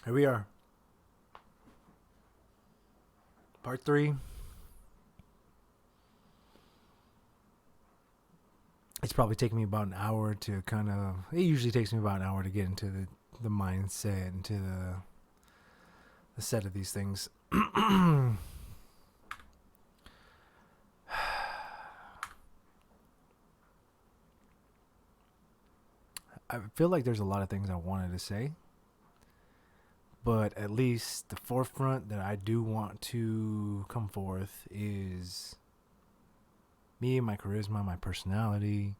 Here we are. Part 3. It's probably taking me about an hour to kind of. It usually takes me about an hour to get into the mindset, into the set of these things. I feel like there's a lot of things I wanted to say, but at least the forefront that I do want to come forth is me, my charisma, my personality,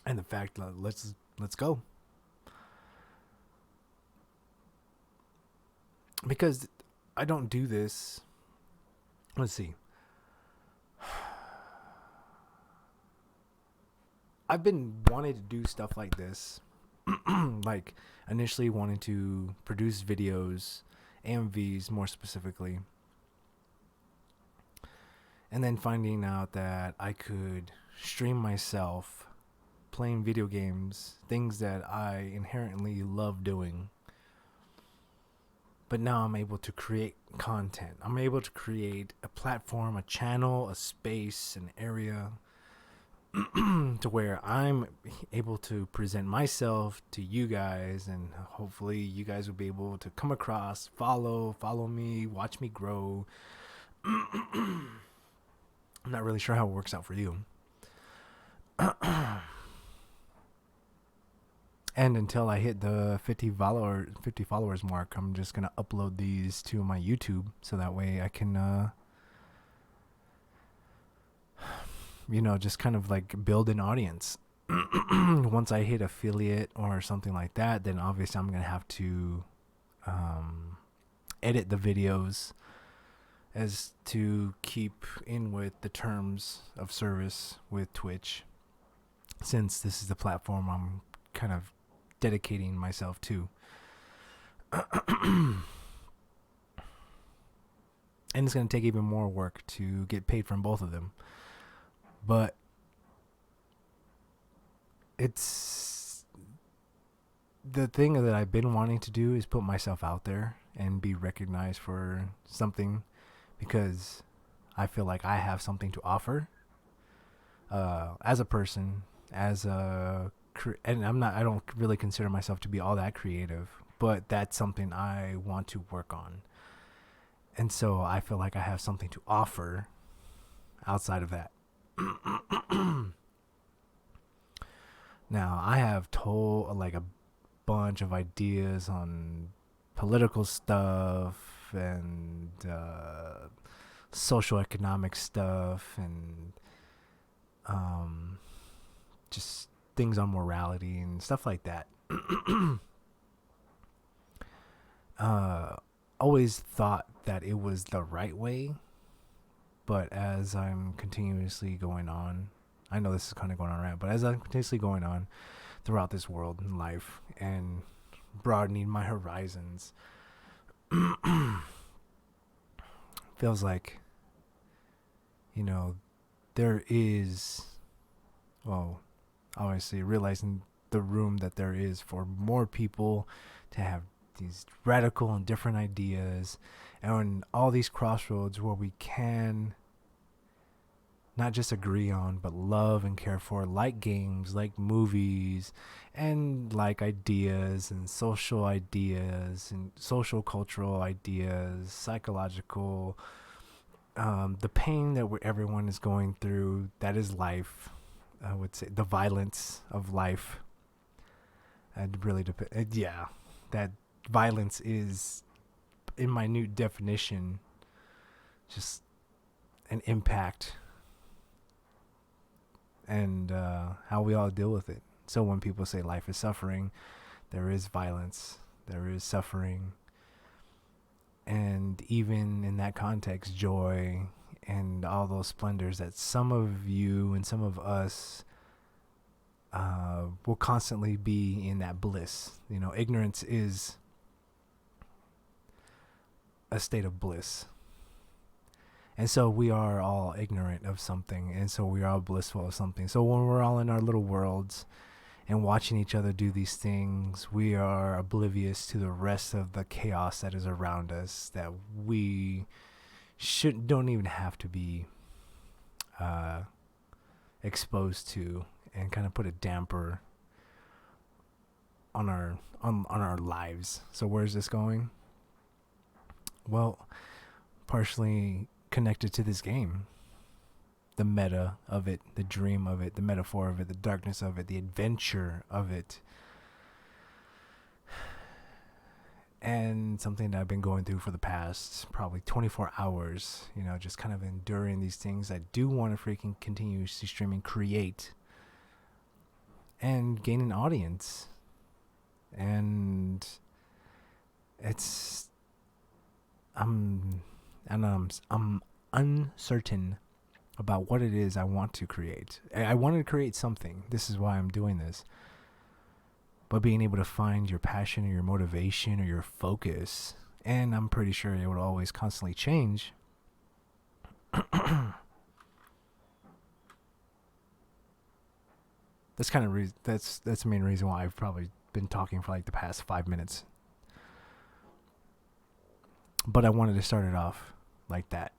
and the fact that let's go. Because I don't do this. Let's see. I've been wanting to do stuff like this, like initially wanting to produce videos, AMVs more specifically, and then finding out that I could stream myself playing video games, things that I inherently love doing. But now I'm able to create content. I'm able to create a platform, a channel, a space, an area to where I'm able to present myself to you guys, and hopefully you guys will be able to come across, follow me, watch me grow. I'm not really sure how it works out for you. And until I hit the 50 followers mark, I'm just gonna upload these to my YouTube so that way I can just kind of like build an audience. Once I hit affiliate or something like that, then obviously I'm gonna have to edit the videos as to keep in with the terms of service with Twitch, since this is the platform I'm kind of dedicating myself to. And it's going to take even more work to get paid from both of them. But it's the thing that I've been wanting to do is put myself out there and be recognized for something, because I feel like I have something to offer as a person, and I don't really consider myself to be all that creative, but that's something I want to work on. And so I feel like I have something to offer outside of that. Now, I have told like a bunch of ideas on political stuff and social economic stuff, and just things on morality and stuff like that. Always thought that it was the right way, but as I'm continuously going on, I know this is kind of going on right, but as I'm continuously going on throughout this world and life and broadening my horizons, feels like, there is, well, obviously realizing the room that there is for more people to have these radical and different ideas, and on all these crossroads where we can not just agree on, but love and care for, like games, like movies, and like ideas and social cultural ideas, psychological, the pain that everyone is going through, that is life. I would say the violence of life. It really depends. Yeah, that violence is, in minute definition, just an impact, and how we all deal with it. So when people say life is suffering, there is violence, there is suffering, and even in that context, joy and all those splendors that some of you and some of us will constantly be in that bliss. Ignorance is a state of bliss. And so we are all ignorant of something, and so we are all blissful of something. So when we're all in our little worlds and watching each other do these things, we are oblivious to the rest of the chaos that is around us that we don't even have to be exposed to, and kind of put a damper on our lives. So where's this going? Well, partially connected to this game. The meta of it, the dream of it, the metaphor of it, the darkness of it, the adventure of it. And something that I've been going through for the past probably 24 hours, just kind of enduring these things. I do want to freaking continuously stream and create and gain an audience. And I'm uncertain about what it is I want to create. I wanted to create something. This is why I'm doing this. But being able to find your passion or your motivation or your focus, and I'm pretty sure it would always constantly change. That's kind of that's the main reason why I've probably been talking for like the past 5 minutes. But I wanted to start it off like that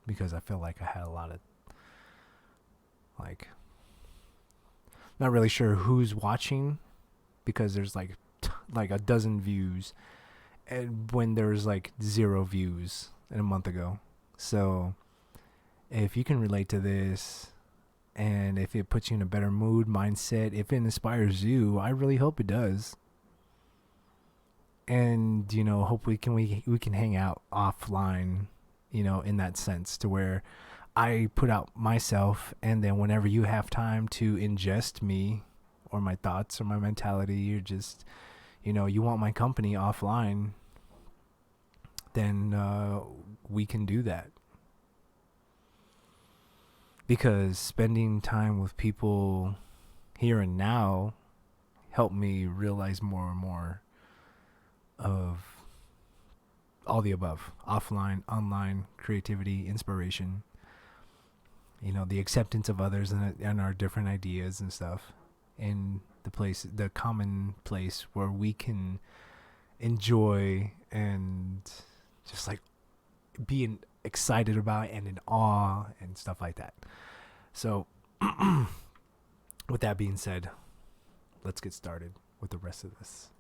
because I feel like I had a lot of not really sure who's watching, because there's like a dozen views, and when there's like 0 views a month ago. So if you can relate to this, and if it puts you in a better mood, mindset, if it inspires you, I really hope it does. And hope we can hang out offline, in that sense, to where I put out myself, and then whenever you have time to ingest me or my thoughts or my mentality, you're just, you want my company offline, then we can do that. Because spending time with people here and now helped me realize more and more of all the above: offline, online, creativity, inspiration, the acceptance of others and our different ideas and stuff, in the common place where we can enjoy and just like being excited about and in awe and stuff like that. So with that being said, let's get started with the rest of this.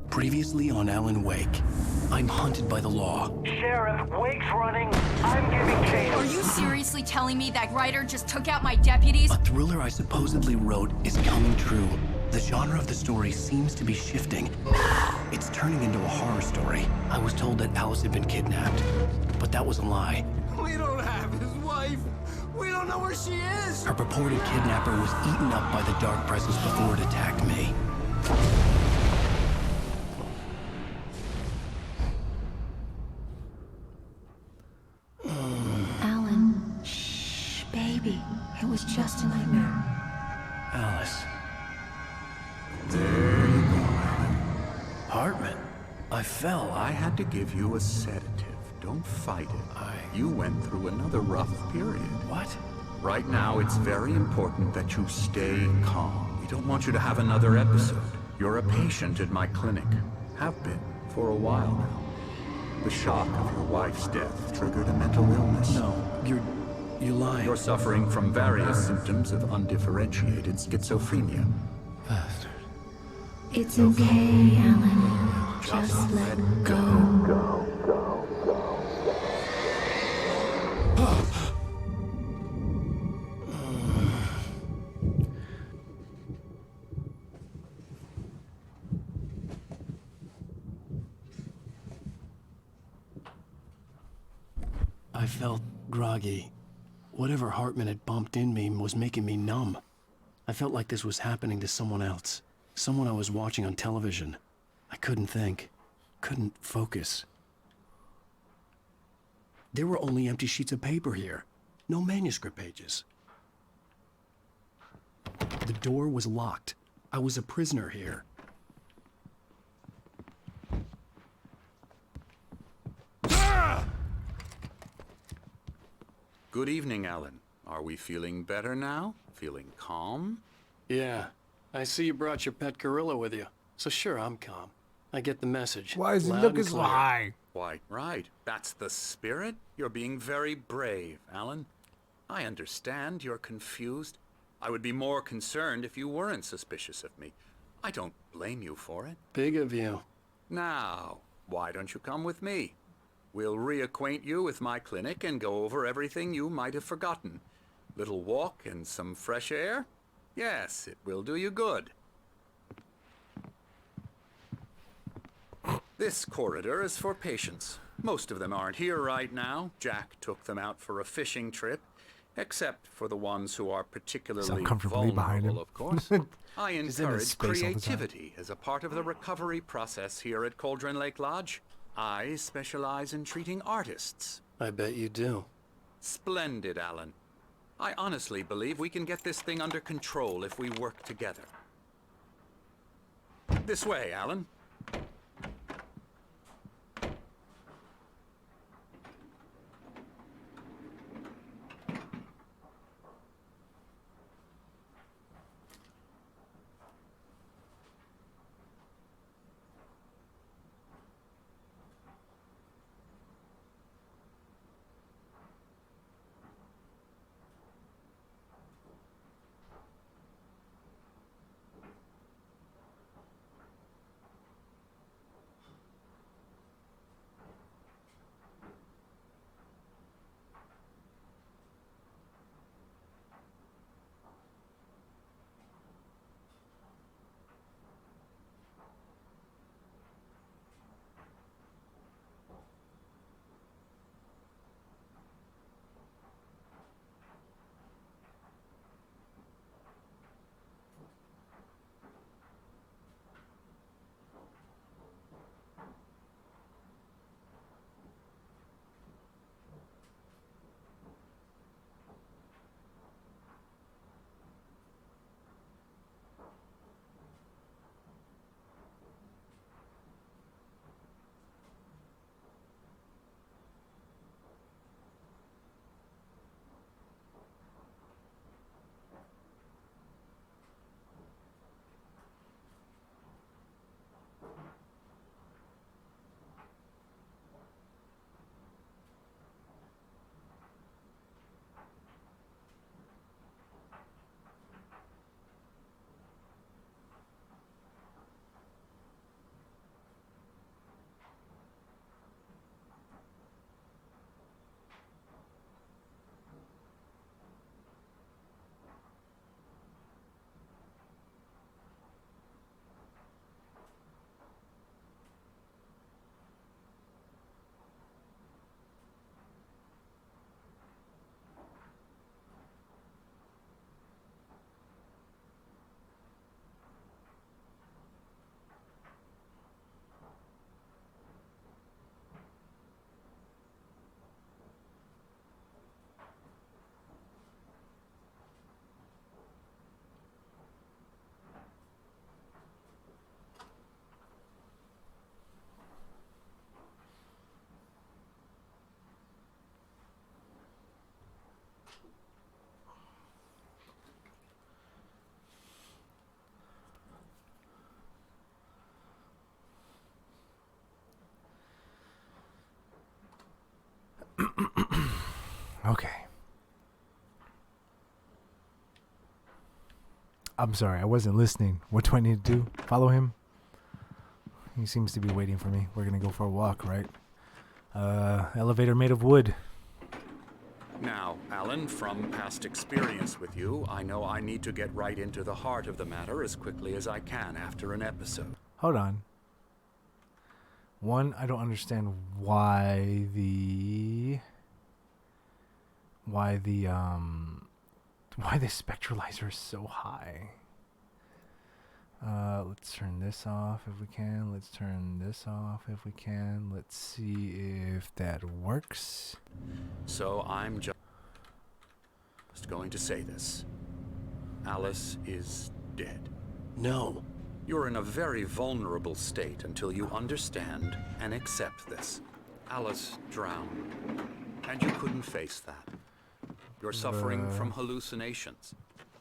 Previously on Alan Wake, I'm hunted by the law. Sheriff, Wake's running. I'm giving chase. Are you seriously telling me that Ryder just took out my deputies? A thriller I supposedly wrote is coming true. The genre of the story seems to be shifting. It's turning into a horror story. I was told that Alice had been kidnapped, but that was a lie. We don't have his wife. We don't know where she is. Her purported kidnapper was eaten up by the dark presence before it attacked me. Alan, shh, baby. It was just a nightmare. Alice. There you go. Hartman. I fell. I had to give you a sedative. Don't fight it. You went through another rough period. What? Right now, it's very important that you stay calm. We don't want you to have another episode. You're a patient at my clinic. Have been for a while now. The shock of your wife's death triggered a mental illness. No, you're lying. You're suffering from various symptoms of undifferentiated schizophrenia. Bastard. It's okay, Alan. Just let go. I felt groggy. Whatever Hartman had bumped in me was making me numb. I felt like this was happening to someone else. Someone I was watching on television. I couldn't think. Couldn't focus. There were only empty sheets of paper here. No manuscript pages. The door was locked. I was a prisoner here. Good evening, Alan. Are we feeling better now? Feeling calm? Yeah. I see you brought your pet gorilla with you. So sure, I'm calm. I get the message. Why is he Loud looking and so clear. high? Why, right. That's the spirit. You're being very brave, Alan. I understand you're confused. I would be more concerned if you weren't suspicious of me. I don't blame you for it. Big of you. Now, why don't you come with me? We'll reacquaint you with my clinic and go over everything you might have forgotten. Little walk and some fresh air? Yes, it will do you good. This corridor is for patients. Most of them aren't here right now. Jack took them out for a fishing trip, except for the ones who are particularly comfortably behind vulnerable, him. of course. I He's in his encourage space all the time. creativity as a part of the recovery process here at Cauldron Lake Lodge. I specialize in treating artists. I bet you do. Splendid, Alan. I honestly believe we can get this thing under control if we work together. This way, Alan. Okay. I'm sorry, I wasn't listening. What do I need to do? Follow him? He seems to be waiting for me. We're gonna go for a walk, right? Elevator made of wood. Now, Alan, from past experience with you, I know I need to get right into the heart of the matter as quickly as I can after an episode. Hold on. One, I don't understand why the spectralizer is so high. Let's turn this off if we can. Let's turn this off if we can. Let's see if that works. So I'm just going to say this. Alice is dead. No. You're in a very vulnerable state until you understand and accept this. Alice drowned, and you couldn't face that. You're suffering from hallucinations,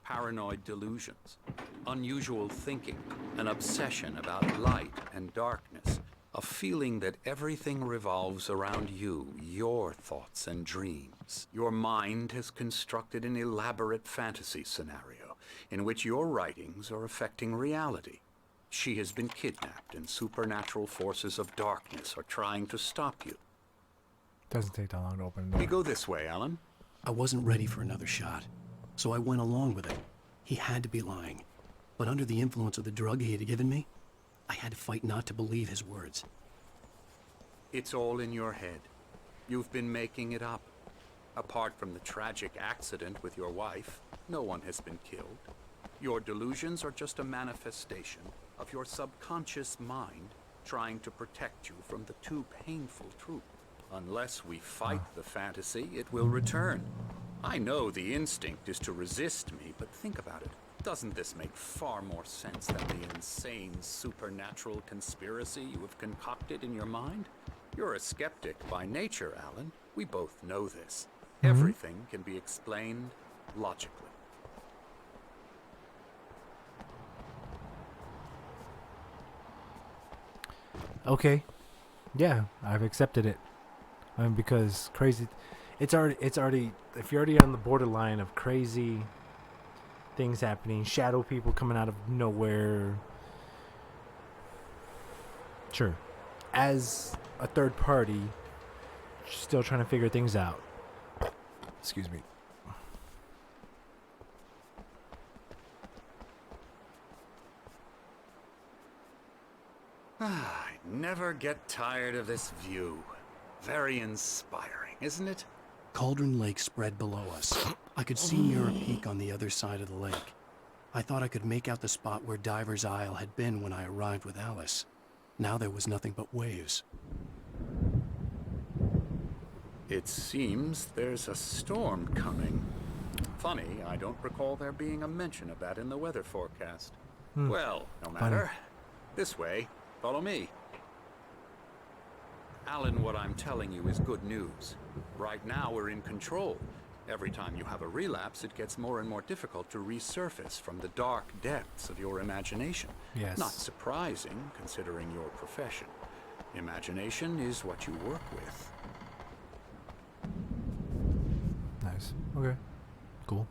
paranoid delusions, unusual thinking, an obsession about light and darkness, a feeling that everything revolves around you, your thoughts and dreams. Your mind has constructed an elaborate fantasy scenario in which your writings are affecting reality. She has been kidnapped and supernatural forces of darkness are trying to stop you. Doesn't take that long to open the We door. go this way, Alan. I wasn't ready for another shot, so I went along with it. He had to be lying. But under the influence of the drug he had given me, I had to fight not to believe his words. It's all in your head. You've been making it up. Apart from the tragic accident with your wife, no one has been killed. Your delusions are just a manifestation of your subconscious mind trying to protect you from the too painful truth. Unless we fight the fantasy, it will return. I know the instinct is to resist me, but think about it. Doesn't this make far more sense than the insane supernatural conspiracy you have concocted in your mind? You're a skeptic by nature, Alan. We both know this. Everything can be explained logically. Okay. Yeah, I've accepted it. Because crazy, it's already, if you're already on the borderline of crazy things happening, shadow people coming out of nowhere. Sure. As a third party, still trying to figure things out. Excuse me. I never get tired of this view. Very inspiring, isn't it? Cauldron Lake spread below us. I could see Mirror Peak on the other side of the lake. I thought I could make out the spot where Diver's Isle had been when I arrived with Alice. Now there was nothing but waves. It seems there's a storm coming. Funny, I don't recall there being a mention of that in the weather forecast. Well, no matter. This way. Follow me. Alan, what I'm telling you is good news. Right now, we're in control. Every time you have a relapse, it gets more and more difficult to resurface from the dark depths of your imagination. Yes. Not surprising, considering your profession. Imagination is what you work with. Nice. Okay. Cool.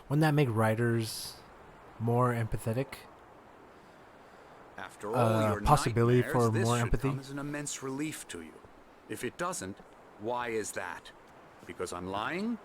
Wouldn't that make writers more empathetic? After all your possibility nightmares, for this more should empathy? come as an immense relief to you. If it doesn't, why is that? Because I'm lying?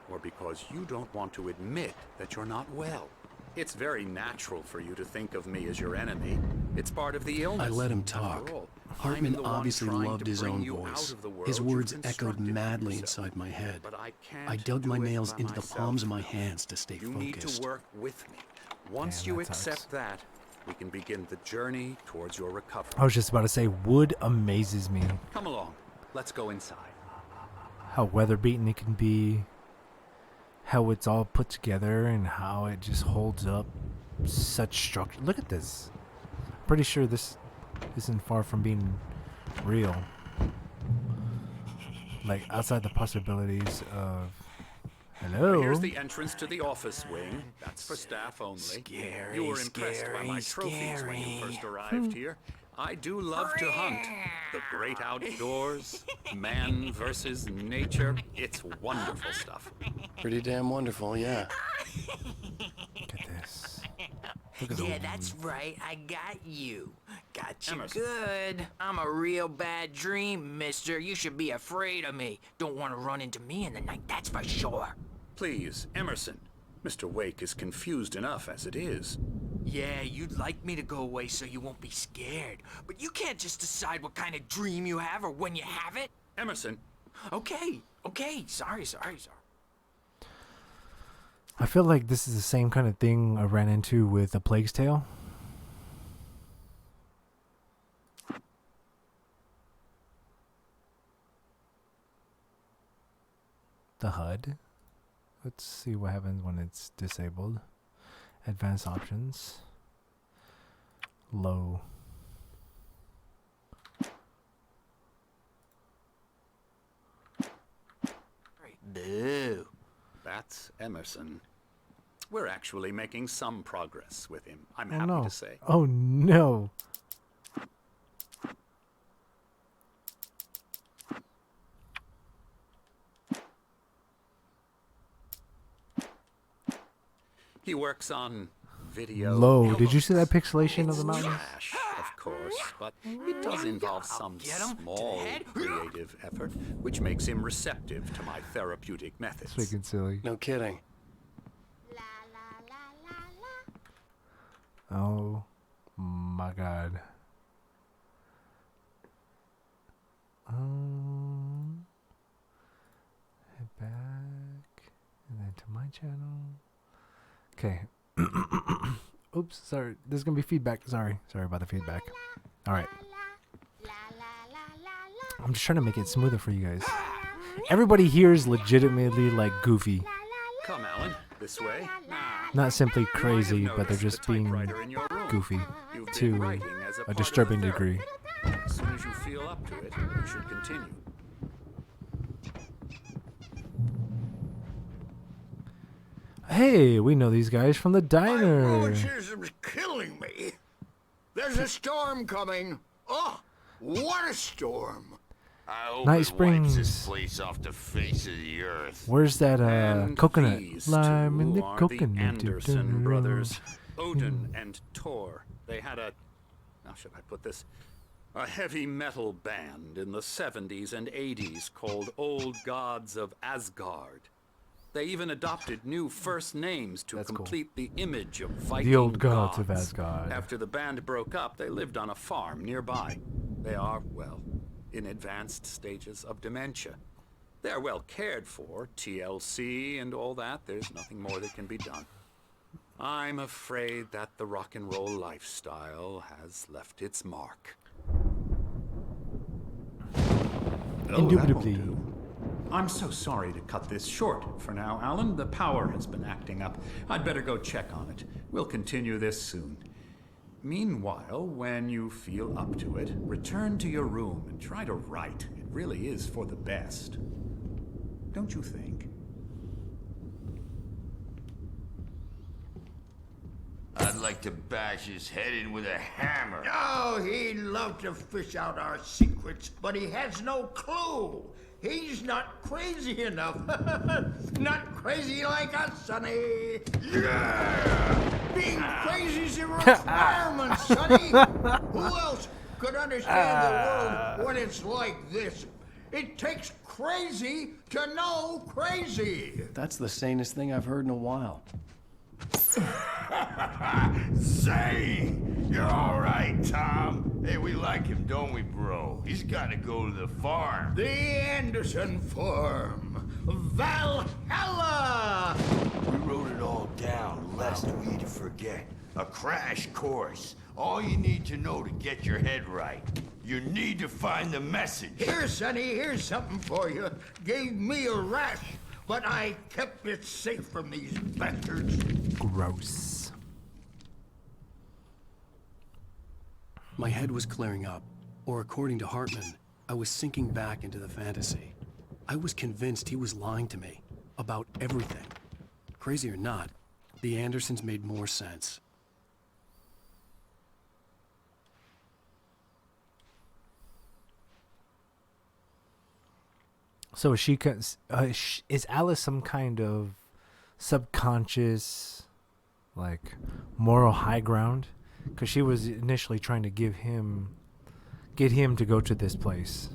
Or because you don't want to admit that you're not well? It's very natural for you to think of me as your enemy. It's part of the illness. I let him After talk. all, I'm Hartman the one obviously trying loved to his bring own you out voice. of the world His you've words echoed constructed for madly yourself. inside my head. But I can't I dug do my it nails by into the myself. palms of my hands to stay You need focused. to work with me. Once Damn, you that sucks. accept that, we can begin the journey towards your recovery. I was just about to say, wood amazes me. Come along. Let's go inside. How weather beaten it can be, how it's all put together, and how it just holds up such structure. Look at this. Pretty sure this isn't far from being real. Like outside the possibilities of. Hello. Here's the entrance to the office wing. That's for staff only. Scary, You were impressed by my scary, trophies when you scary. first arrived here. I do love to hunt. The great outdoors, man versus nature. It's wonderful stuff. Pretty damn wonderful, yeah. Look at this. Look at Yeah, the that's right. I got you. Got you Emerson. good. I'm a real bad dream, mister. You should be afraid of me. Don't want to run into me in the night, that's for sure. Please, Emerson. Mr. Wake is confused enough as it is. Yeah, you'd like me to go away so you won't be scared. But you can't just decide what kind of dream you have or when you have it. Emerson, Okay, sorry. I feel like this is the same kind of thing I ran into with A Plague's Tale. The HUD. Let's see what happens when it's disabled. Advanced options. Low. Boo. That's Emerson. We're actually making some progress with him, I'm Oh happy no. to say. Oh no. He works on video. Low. Did you see that pixelation of the mountains? Trash, of course, but it does involve some get 'em to the small head. creative effort, which makes him receptive to my therapeutic methods. It's freaking silly. No kidding. Oh my god. Head back and then to my channel. Okay. Oops, sorry. There's gonna be feedback. Sorry about the feedback. All right. I'm just trying to make it smoother for you guys. Everybody here is legitimately like goofy, Come, Alan, this way. not simply crazy, I've but they're noticed just the being typewriter in your room. goofy You've been to writing as part a of disturbing the degree. therapy. As soon as you feel up to it, you should continue. Hey, we know these guys from the diner. Roaches killing me. There's a storm coming. Oh, what a storm. I hope Night it wipes this Springs. place off the face of the earth. Where's that And coconut? these Lime in two the are coconut. the Anderson brothers, Odin and Tor. They had a, how should I put this? A heavy metal band in the 70s and 80s called Old Gods of Asgard. They even adopted new first names to That's cool. complete the image of Viking Old Gods of Asgard. After the band broke up, they lived on a farm nearby. They are, well, in advanced stages of dementia. They are well cared for, TLC and all that. There's nothing more that can be done. I'm afraid that the rock and roll lifestyle has left its mark. Indubitably. I'm so sorry to cut this short for now, Alan. The power has been acting up. I'd better go check on it. We'll continue this soon. Meanwhile, when you feel up to it, return to your room and try to write. It really is for the best. Don't you think? I'd like to bash his head in with a hammer. Oh, he'd love to fish out our secrets, but he has no clue. He's not crazy enough. Not crazy like us, Sonny. Yeah! Being crazy's a requirement, Sonny. Who else could understand the world when it's like this? It takes crazy to know crazy. That's the sanest thing I've heard in a while. Say, you're all right, Tom. Hey, we like him, don't we, bro? He's got to go to the farm. The Anderson Farm. Valhalla! We wrote it all down, lest we forget. A crash course. All you need to know to get your head right. You need to find the message. Here, Sonny, here's something for you. Gave me a rash, but I kept it safe from these bastards. Gross. My head was clearing up, or according to Hartman, I was sinking back into the fantasy. I was convinced he was lying to me about everything. Crazy or not, the Andersons made more sense. So is she? Is Alice some kind of subconscious, like, moral high ground? Because she was initially trying to get him to go to this place,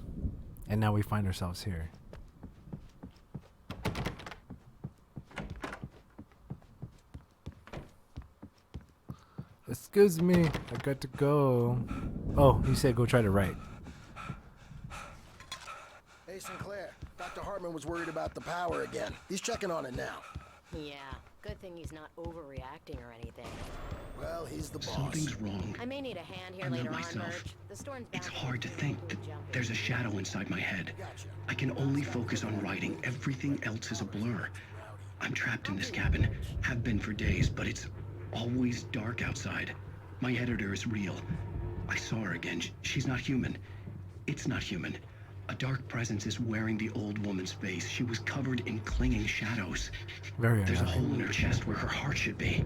and now we find ourselves here. Excuse me, I got to go. Oh, he said go try to write. Hey, Sinclair. Dr. Hartman was worried about the power again. He's checking on it now. Yeah, good thing he's not overreacting or anything. Well, he's the boss. Something's wrong. I may need a hand here I'm later not on, myself. Merge. The storm's It's bound hard to make think you that jump. there's a shadow inside my head. I can only focus on writing. Everything else is a blur. I'm trapped in this cabin. Have been for days, but it's always dark outside. My editor is real. I saw her again. She's not human. It's not human. A dark presence is wearing the old woman's face. She was covered in clinging shadows. Very There's a annoying. hole in her chest where her heart should be.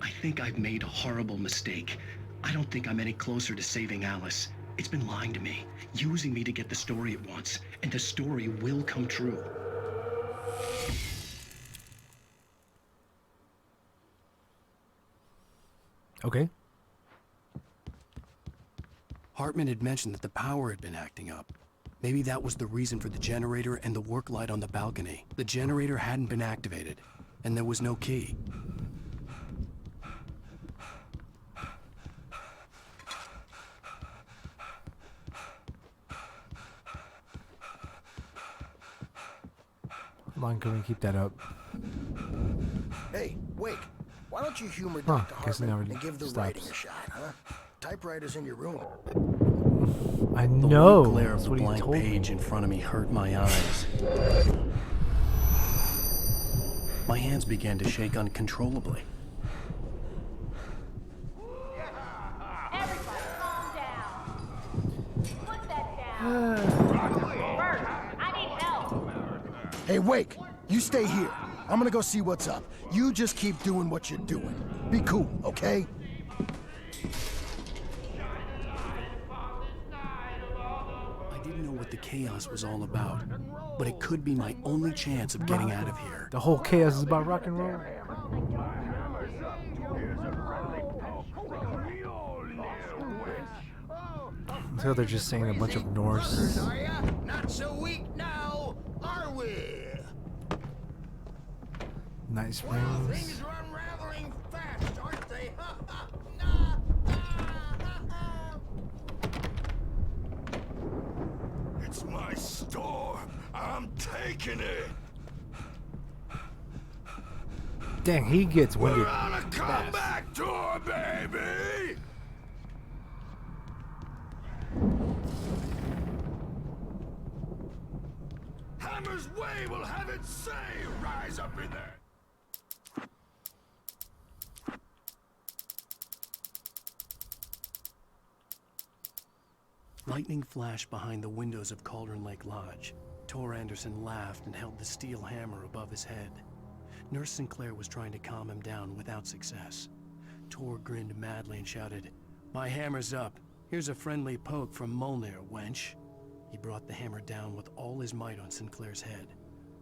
I think I've made a horrible mistake. I don't think I'm any closer to saving Alice. It's been lying to me, using me to get the story it wants, and the story will come true. Okay. Hartman had mentioned that the power had been acting up. Maybe that was the reason for the generator and the work light on the balcony. The generator hadn't been activated, and there was no key. How long can we keep that up? Hey, Wake, why don't you humor Huh, Dr. guess it Hartman never and give the stops. writing a shot, huh? Typewriter's in your room. I The know. white glare That's of the what he blank told me. page in front of me hurt my eyes. My hands began to shake uncontrollably. Everybody calm down. Put that down. Bert, I need help. Hey, Wake, you stay here. I'm gonna go see what's up. You just keep doing what you're doing. Be cool, okay? I didn't know what the chaos was all about, but it could be my only chance of getting out of here. The whole chaos is about rock and roll. So they're just saying a bunch of Norse. Are ya? Not so weak now, are we? Nice Well, rings. things are unraveling fast, aren't they? It's my store. I'm taking it. Dang, he gets winded. We're on a comeback tour, baby. Hammer's Way will have its say. Rise up in there. Lightning flashed behind the windows of Cauldron Lake Lodge. Tor Anderson laughed and held the steel hammer above his head. Nurse Sinclair was trying to calm him down without success. Tor grinned madly and shouted, "My hammer's up. Here's a friendly poke from Molnir, wench." He brought the hammer down with all his might on Sinclair's head.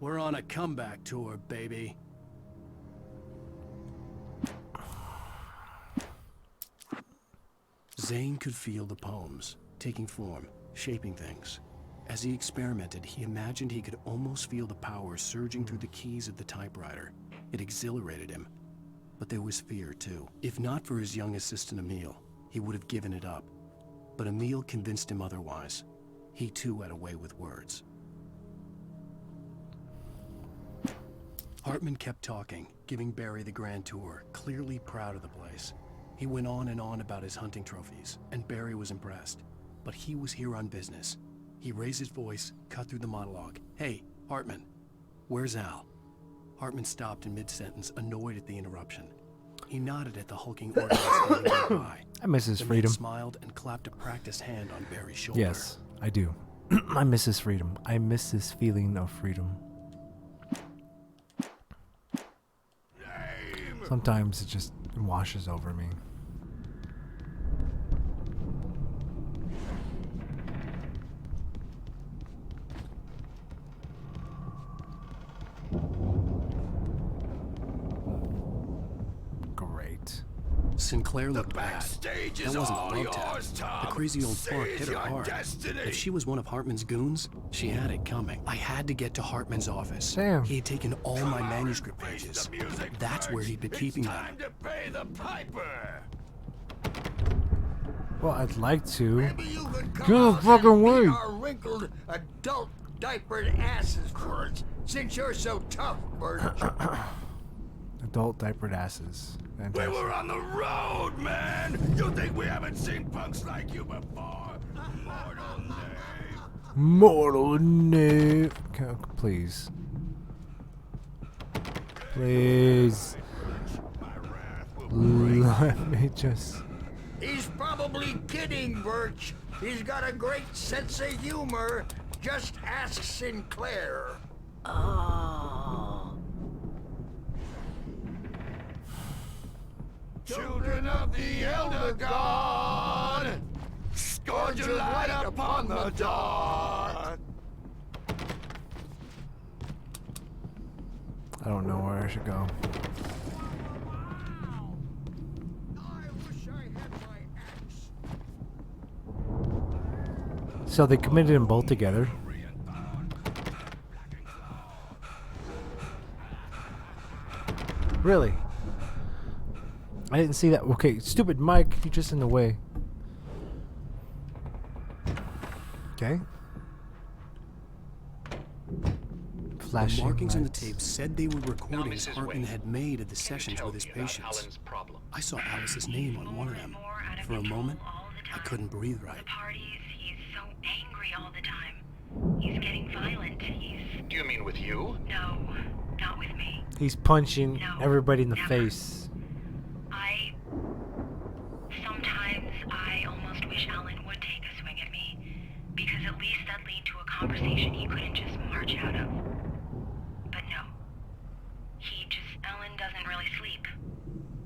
"We're on a comeback tour, baby." Zane could feel the poems, taking form, shaping things. As he experimented, he imagined he could almost feel the power surging through the keys of the typewriter. It exhilarated him. But there was fear, too. If not for his young assistant Emil, he would have given it up. But Emil convinced him otherwise. He too had a way with words. Hartman kept talking, giving Barry the grand tour, clearly proud of the place. He went on and on about his hunting trophies, and Barry was impressed. But he was here on business. He raised his voice, cut through the monologue. "Hey, Hartman, where's Al?" Hartman stopped in mid-sentence, annoyed at the interruption. He nodded at the hulking organist standing nearby. I miss his The man freedom. smiled and clapped a practiced hand on Barry's shoulder. Yes, I do. I miss his freedom. I miss this feeling of freedom. Sometimes it just washes over me. Great. Sinclair looked bad. backstage That is wasn't all a love tap. yours, Tom. The crazy old fart Seize hit her your hard. destiny. If she was one of Hartman's goons, she had it coming. I had to get to Hartman's office. Damn. He had taken all my Come on, manuscript face pages. the music, That's where Birch. he'd been keeping It's them. time to pay the piper. Well, I'd like to. Maybe you could come Get the out fucking and beat way. our wrinkled adult diapered asses for us, since you're so tough, Birch. Adult diapered asses. We Fantastic. were on the road, man. You think we haven't seen punks like you before? Mortal knave. Mortal knave. Please. Please. My wrath will break. Let me just. He's probably kidding, Birch. He's got a great sense of humor. Just ask Sinclair. Oh. Children of the Elder God, scourge your light upon the dark. I don't know where I should go. So they committed them both together. Really? I didn't see that. Okay, stupid Mike, you're just in the way. Okay. Flashing The markings on the lights. tape said they were recordings Hartman had made of the sessions with his patients. I saw Alice's name on one of them. For a moment, I couldn't breathe right. He's so angry all the time. He's getting violent. Do you mean with you? No, not with me. He's punching everybody in the face. Sometimes I almost wish Alan would take a swing at me, because at least that'd lead to a conversation he couldn't just march out of. But no. Alan doesn't really sleep.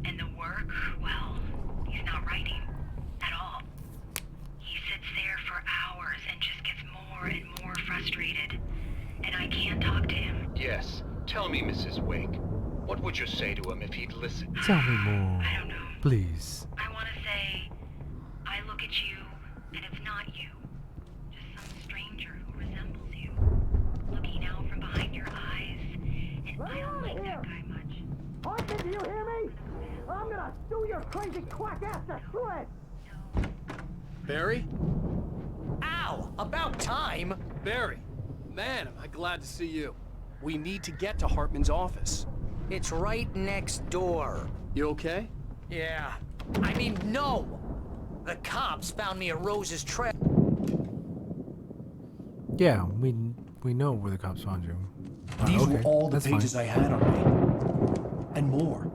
And the work, well, he's not writing at all. He sits there for hours and just gets more and more frustrated. And I can't talk to him. Yes. Tell me, Mrs. Wake. What would you say to him if he'd listen? Tell me more. I don't know. Please. I want to say, I look at you, and it's not you. Just some stranger who resembles you. Looking out from behind your eyes. And I don't like that guy much. Austin, do you hear me? I'm gonna sue your crazy quack ass to shreds! Barry? Ow! About time! Barry, man, am I glad to see you. We need to get to Hartman's office. It's right next door. You okay? Yeah. I mean, no! The cops found me at Rose's trail. Yeah, we know where the cops found you. These okay, were all the that's fine. pages I had on me. And more.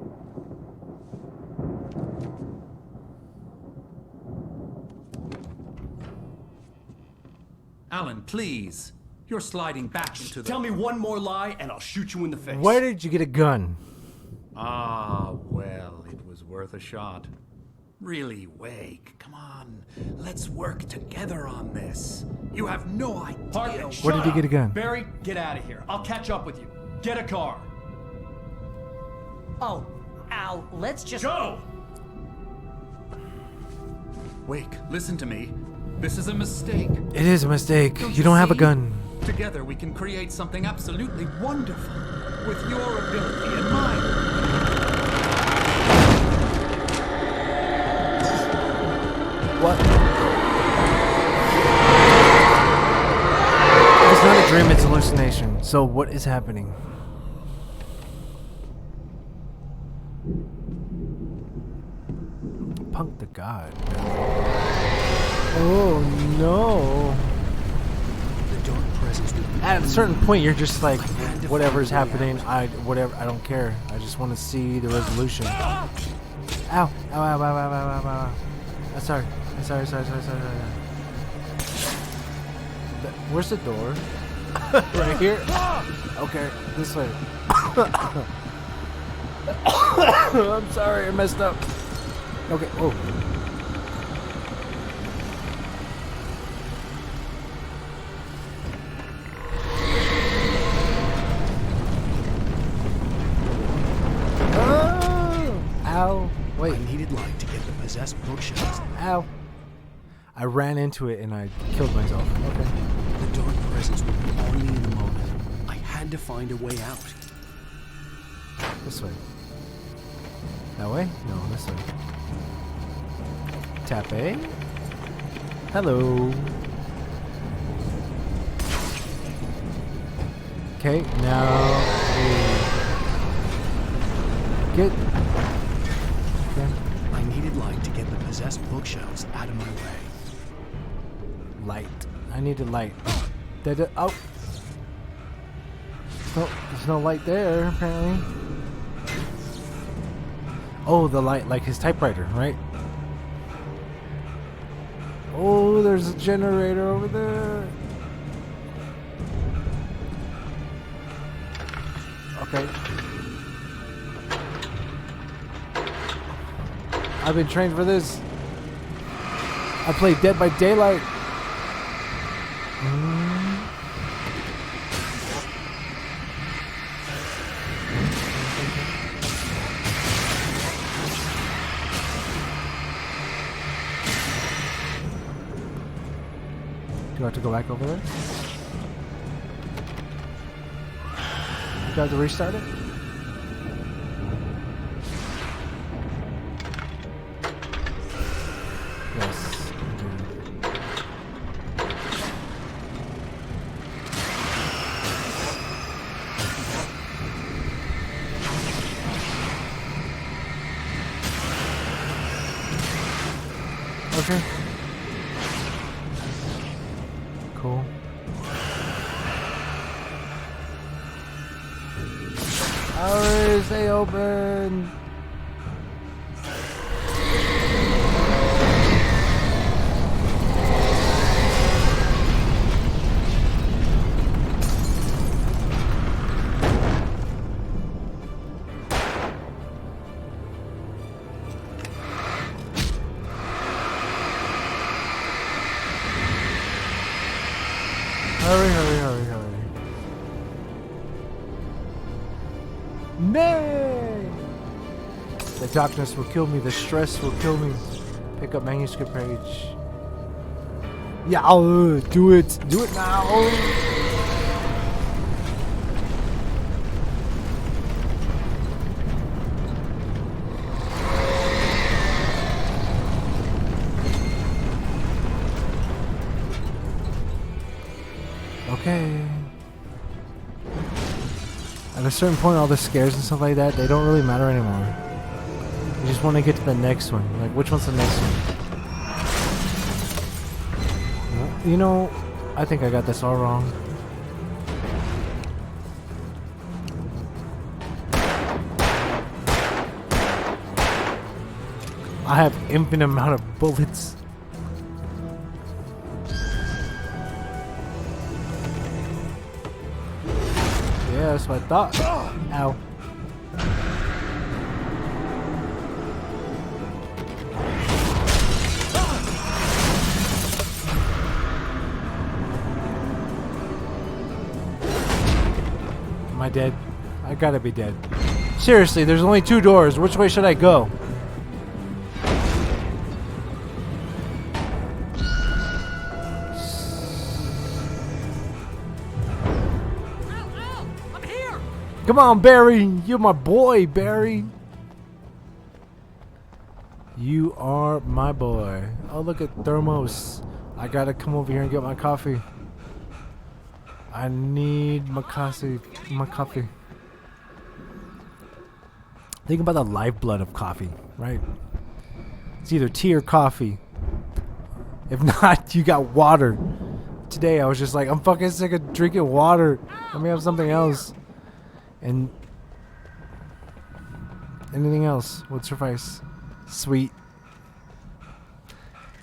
Alan, please. You're sliding back into the... Tell me one more lie and I'll shoot you in the face. Where did you get a gun? Ah, well, it was worth a shot. Really, Wake, come on. Let's work together on this. You have no idea... Hartman, Where did you get a gun? Barry, get out of here. I'll catch up with you. Get a car. Oh, Al, let's just... Go! Wake, listen to me. This is a mistake. It is a mistake. Don't You don't have a see? gun. Together we can create something absolutely wonderful. With your ability and mine. What? It's not a dream, it's hallucination. So what is happening? Punk the God. Oh no. The dark presence would be At a certain point you're just like, whatever's happening, I don't care. I just want to see the resolution. Ow! Ow, ow, ow, ow, ow, ow, ow, ow. Sorry. Where's the door? Right here? Okay, this way. I'm sorry, I messed up. Okay, oh. Ow. Wait. I needed light to get the possessed bookshelves. Ow. I ran into it and I killed myself. Okay. The dark presence would be on me in a moment. I had to find a way out. This way. That way? No, this way. Tap A. Hello. Okay, now we get. Okay. I needed light to get the possessed bookshelves out of my way. Light. I needed light. Oh. There's no light there, apparently. Oh, the light, like his typewriter, right? Oh, there's a generator over there. Okay. I've been trained for this. I played Dead by Daylight. Do I have to go back over there? Do I have to restart it? Yes. Okay. Cool. Hurry, stay open. Hurry, hurry, hurry, hurry. Nay! The darkness will kill me, the stress will kill me. Pick up manuscript page. Yeah, do it. Do it now. Okay. At a certain point, all the scares and stuff like that, they don't really matter anymore. You just want to get to the next one. Like, which one's the next one? You know, I think I got this all wrong. I have infinite amount of bullets. Yeah, that's what I thought. Ow. Am I dead? I gotta be dead. Seriously, there's only 2 doors. Which way should I go? Come on, Barry. You're my boy, Barry. You are my boy. Oh, look at Thermos. I gotta come over here and get my coffee. I need my coffee. Think about the lifeblood of coffee, right? It's either tea or coffee. If not, you got water. Today, I was just like, I'm fucking sick of drinking water. Let me have something else. And anything else would suffice. Sweet.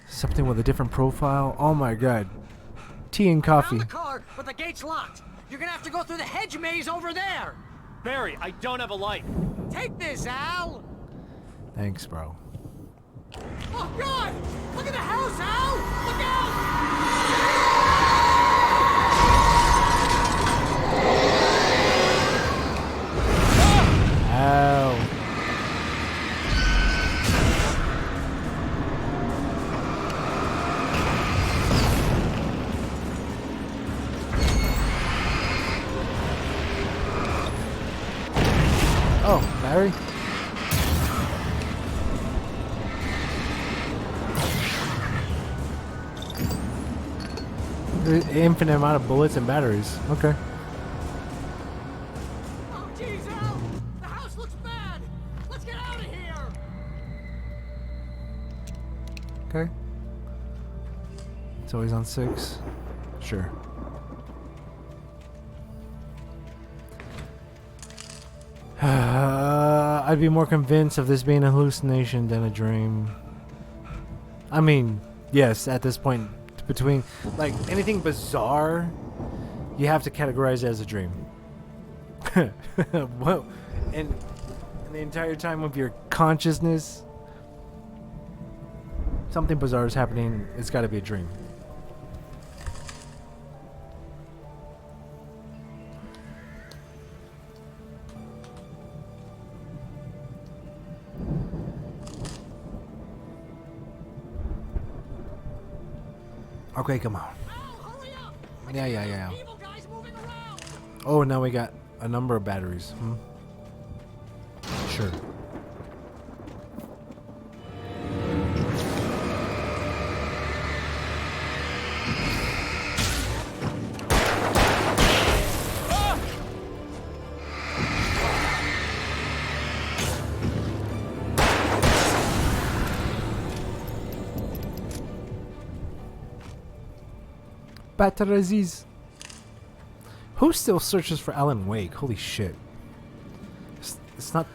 Something with a different profile. Oh my god. Tea and coffee. Found the car, but the gate's locked. You're gonna have to go through the hedge maze over there. Barry, I don't have a light. Take this, Al. Thanks, bro. Oh God! Look at the house, Al! Look out! Ow. Oh, Barry. Infinite amount of bullets and batteries. Okay. Oh, jeez, Al! The house looks bad. Let's get out of here. Okay. It's always on 6. Sure. I'd be more convinced of this being a hallucination than a dream. I mean, yes, at this point, between like anything bizarre, you have to categorize it as a dream. Well, and the entire time of your consciousness, something bizarre is happening. It's got to be a dream. Okay, come on. Yeah. Oh, now we got a number of batteries. Sure. Bataraziz. Who still searches for Alan Wake? Holy shit. It's not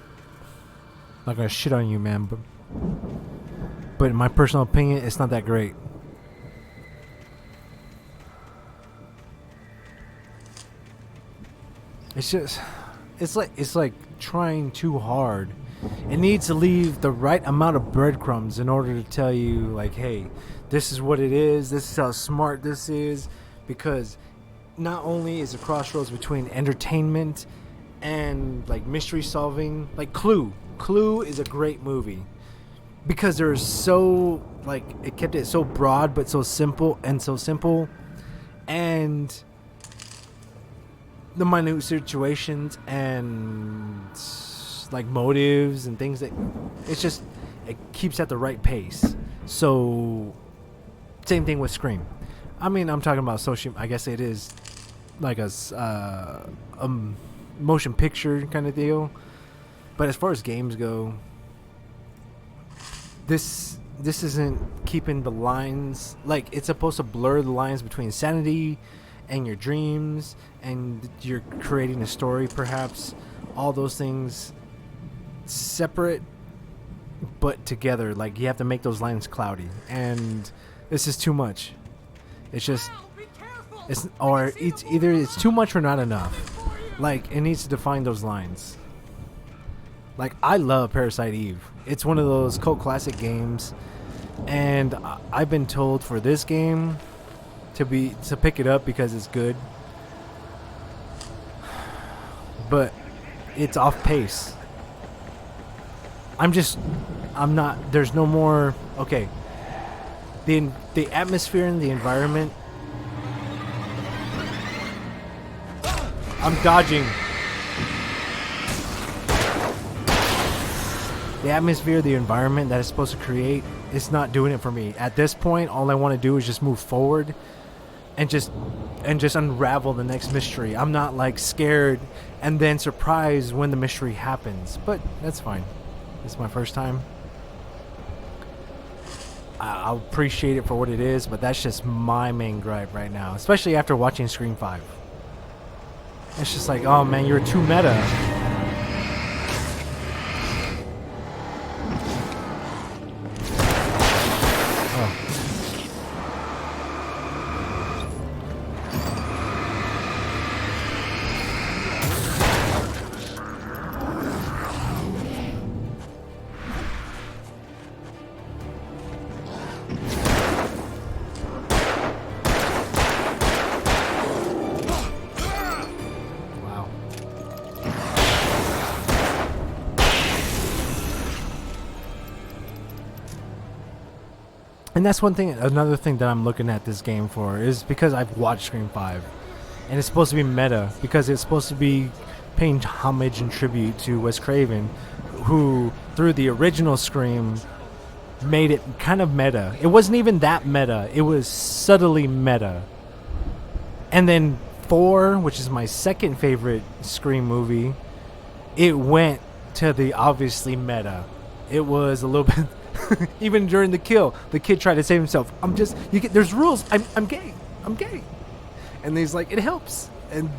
gonna shit on you, man, but in my personal opinion, it's not that great. It's just, it's like trying too hard. It needs to leave the right amount of breadcrumbs in order to tell you, like, hey, this is what it is. This is how smart this is, because not only is a crossroads between entertainment and like mystery solving, like Clue. Clue is a great movie because there's so like it kept it so broad but so simple, and the minute situations and like motives and things that it keeps at the right pace. So same thing with Scream. I mean, I'm talking about social. I guess it is like a motion picture kind of deal. But as far as games go, this isn't keeping the lines, like it's supposed to blur the lines between sanity and your dreams, and you're creating a story, perhaps. All those things separate but together. Like you have to make those lines cloudy, and this is too much. It's just it's either it's too much or not enough. Like it needs to define those lines. Like I love Parasite Eve. It's one of those cult classic games, and I've been told for this game to pick it up because it's good. But it's off pace. I'm not, there's no more, okay. The atmosphere and the environment. I'm dodging. The atmosphere, the environment that it's supposed to create, it's not doing it for me. At this point, all I want to do is just move forward and just unravel the next mystery. I'm not like scared and then surprised when the mystery happens. But that's fine. It's my first time. I'll appreciate it for what it is, but that's just my main gripe right now, especially after watching Scream 5. It's just like, oh man, you're too meta. And that's another thing that I'm looking at this game for, is because I've watched Scream 5. And it's supposed to be meta, because it's supposed to be paying homage and tribute to Wes Craven, who, through the original Scream, made it kind of meta. It wasn't even that meta. It was subtly meta. And then 4, which is my second favorite Scream movie, it went to the obviously meta. It was a little bit... Even during the kill, the kid tried to save himself. There's rules. I'm gay. And he's like, it helps.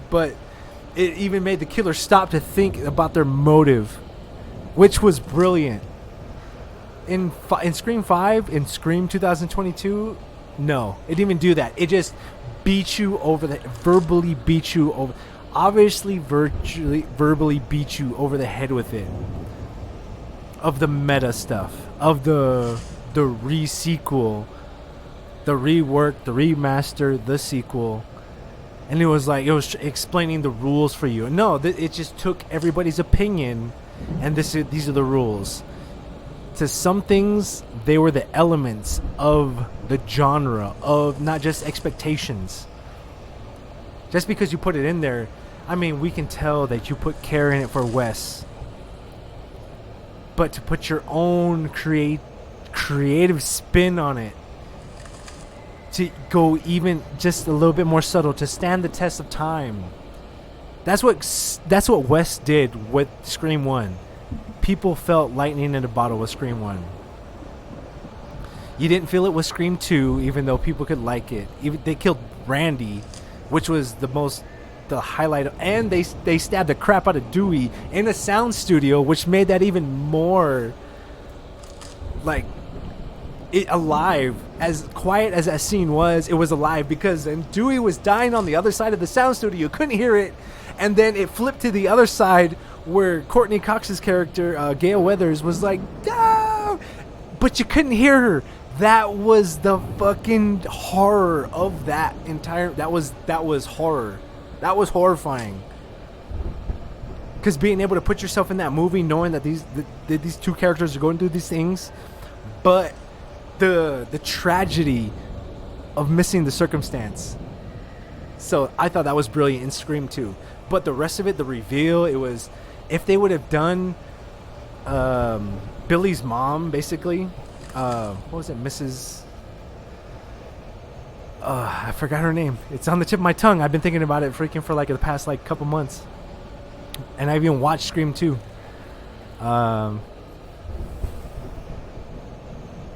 But it even made the killer stop to think about their motive, which was brilliant. In Scream 5, in Scream 2022, no, it didn't even do that. It just beat you over the, verbally beat you over, obviously verbally beat you over the head with it. Of the meta stuff, of the re-sequel, the rework, the remaster, the sequel. And it was like, it was explaining the rules for you. No, it just took everybody's opinion, and these are the rules. To some things, they were the elements of the genre, of not just expectations. Just because you put it in there, I mean, we can tell that you put care in it for Wes. But to put your own creative spin on it, to go even just a little bit more subtle, to stand the test of time. That's what Wes did with Scream 1. People felt lightning in a bottle with Scream 1. You didn't feel it with Scream 2, even though people could like it. Even they killed Randy, which was the highlight of, and they stabbed the crap out of Dewey in a sound studio, which made that even more like it alive. As quiet as that scene was, it was alive because then Dewey was dying on the other side of the sound studio. You couldn't hear it, and then it flipped to the other side where Courtney Cox's character Gale Weathers was like, no, but you couldn't hear her. That was the fucking horror of that entire. That was horror. That was horrifying. Because being able to put yourself in that movie, knowing that these two characters are going through these things, but the tragedy of missing the circumstance. So I thought that was brilliant in Scream 2. But the rest of it, the reveal, it was, if they would have done Billy's mom, basically, what was it, Mrs. I forgot her name. It's on the tip of my tongue. I've been thinking about it freaking for like the past like couple months. And I've even watched Scream 2.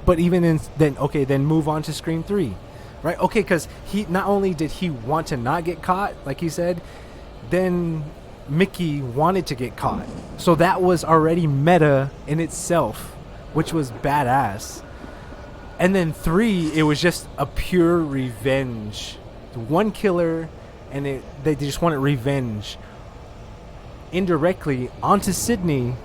But even then move on to Scream 3. Right? Okay, because he not only did he want to not get caught, like he said, then Mickey wanted to get caught. So that was already meta in itself, which was badass. And then 3, it was just a pure revenge. One killer, and they just wanted revenge indirectly onto Sidney,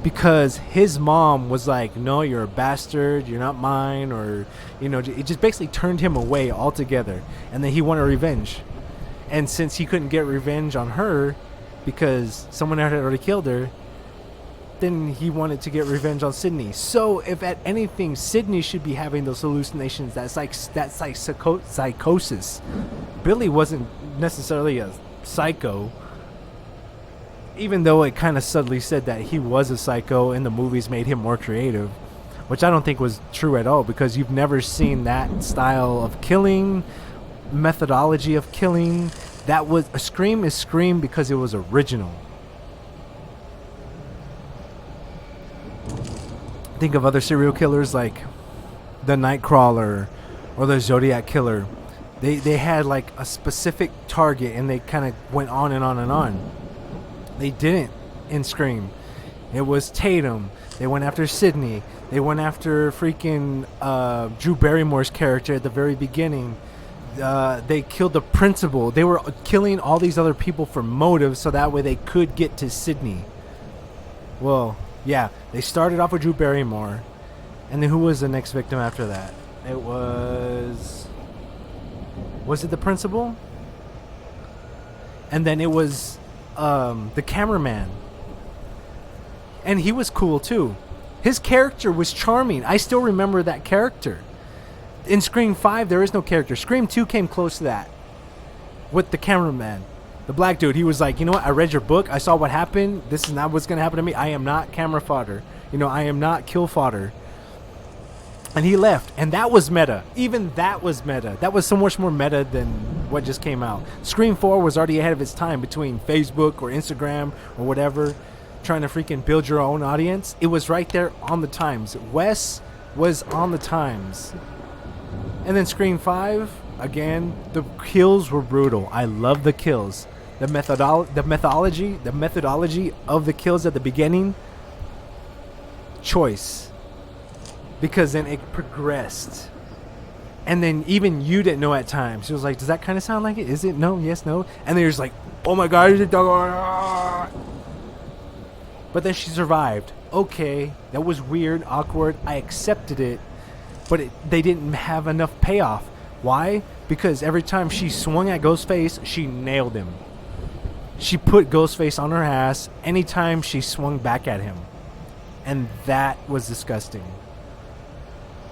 because his mom was like, no, you're a bastard, you're not mine, or, you know, it just basically turned him away altogether. And then he wanted revenge. And since he couldn't get revenge on her because someone had already killed her, then he wanted to get revenge on Sidney. So if at anything, Sidney should be having those hallucinations. That's like psychosis. Billy wasn't necessarily a psycho, even though it kind of subtly said that he was a psycho, and the movies made him more creative, which I don't think was true at all, because you've never seen that style of killing, methodology of killing. That was a Scream is Scream because it was original. Think of other serial killers like the Nightcrawler or the Zodiac Killer. They had like a specific target, and they kind of went on and on and on. They didn't in Scream. It was Tatum. They went after Sidney. They went after freaking Drew Barrymore's character at the very beginning. They killed the principal. They were killing all these other people for motive, so that way they could get to Sidney. Well, yeah, they started off with Drew Barrymore, and then who was the next victim after that? It was it the principal? And then it was the cameraman, and he was cool too. His character was charming. I still remember that character. In Scream 5, there is no character. Scream 2 came close to that with the cameraman, the black dude. He was like, you know what? I read your book. I saw what happened. This is not what's going to happen to me. I am not camera fodder. You know, I am not kill fodder. And he left. And that was meta. Even that was meta. That was so much more meta than what just came out. Scream 4 was already ahead of its time between Facebook or Instagram or whatever, trying to freaking build your own audience. It was right there on the times. Wes was on the times. And then Scream 5, again, the kills were brutal. I love the kills. The methodology of the kills at the beginning. Choice. because then it progressed. And then even you didn't know at times. She was like, does that kind of sound like it? Is it? No, yes, no. And then you're just like, oh my God, is it dog? But then she survived. Okay, that was weird, awkward. I accepted it, but they didn't have enough payoff. Why? Because every time she swung at Ghostface, she nailed him. She put Ghostface on her ass anytime she swung back at him. And that was disgusting.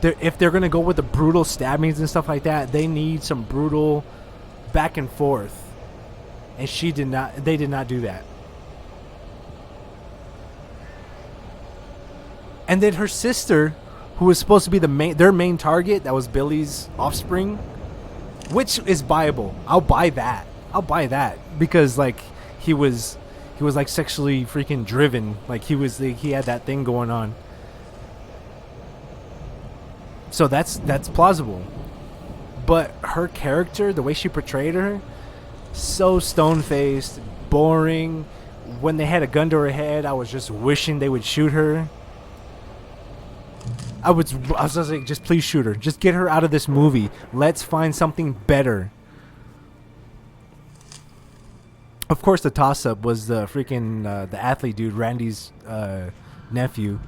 If they're going to go with the brutal stabbings and stuff like that, they need some brutal back and forth. And they did not do that. And then her sister, who was supposed to be their main target, that was Billy's offspring, which is viable. I'll buy that. Because like he was like sexually freaking driven. Like he had that thing going on. So that's plausible. But her character, the way she portrayed her, so stone-faced, boring. When they had a gun to her head, I was just wishing they would shoot her. I was just like, just please shoot her. Just get her out of this movie. Let's find something better. Of course, the toss-up was the freaking the athlete dude, Randy's nephew.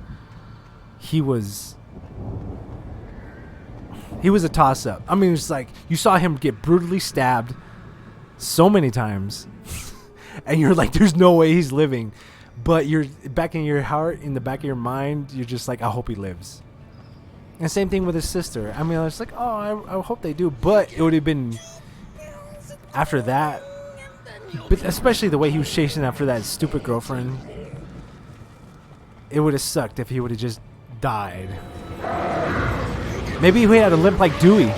He was a toss-up. I mean, it's like you saw him get brutally stabbed so many times, and you're like, "There's no way he's living." But you're back in your heart, in the back of your mind, you're just like, "I hope he lives." And same thing with his sister. I mean, I was like, "Oh, I hope they do," but it would have been after that. But especially the way he was chasing after that stupid girlfriend, it would have sucked if he would have just died. Maybe he had to limp like Dewey.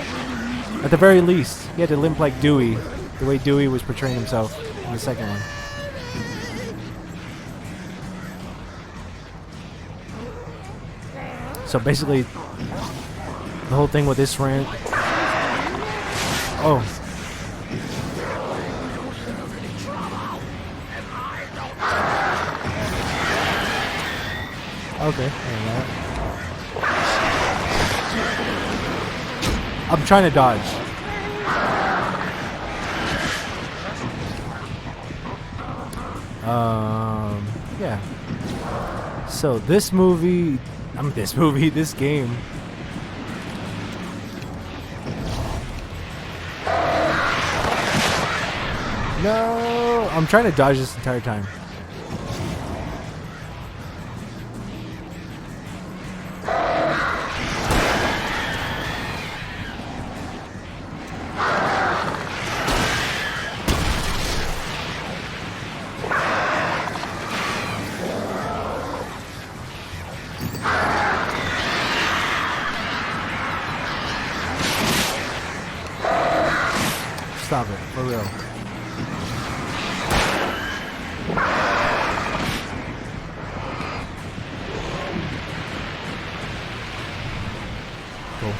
At the very least, he had to limp like Dewey, the way Dewey was portraying himself in the second one. So basically, the whole thing with this rant. Oh. Okay. I'm trying to dodge. Yeah. So this game. No, I'm trying to dodge this entire time. Stop it, for real. Cool.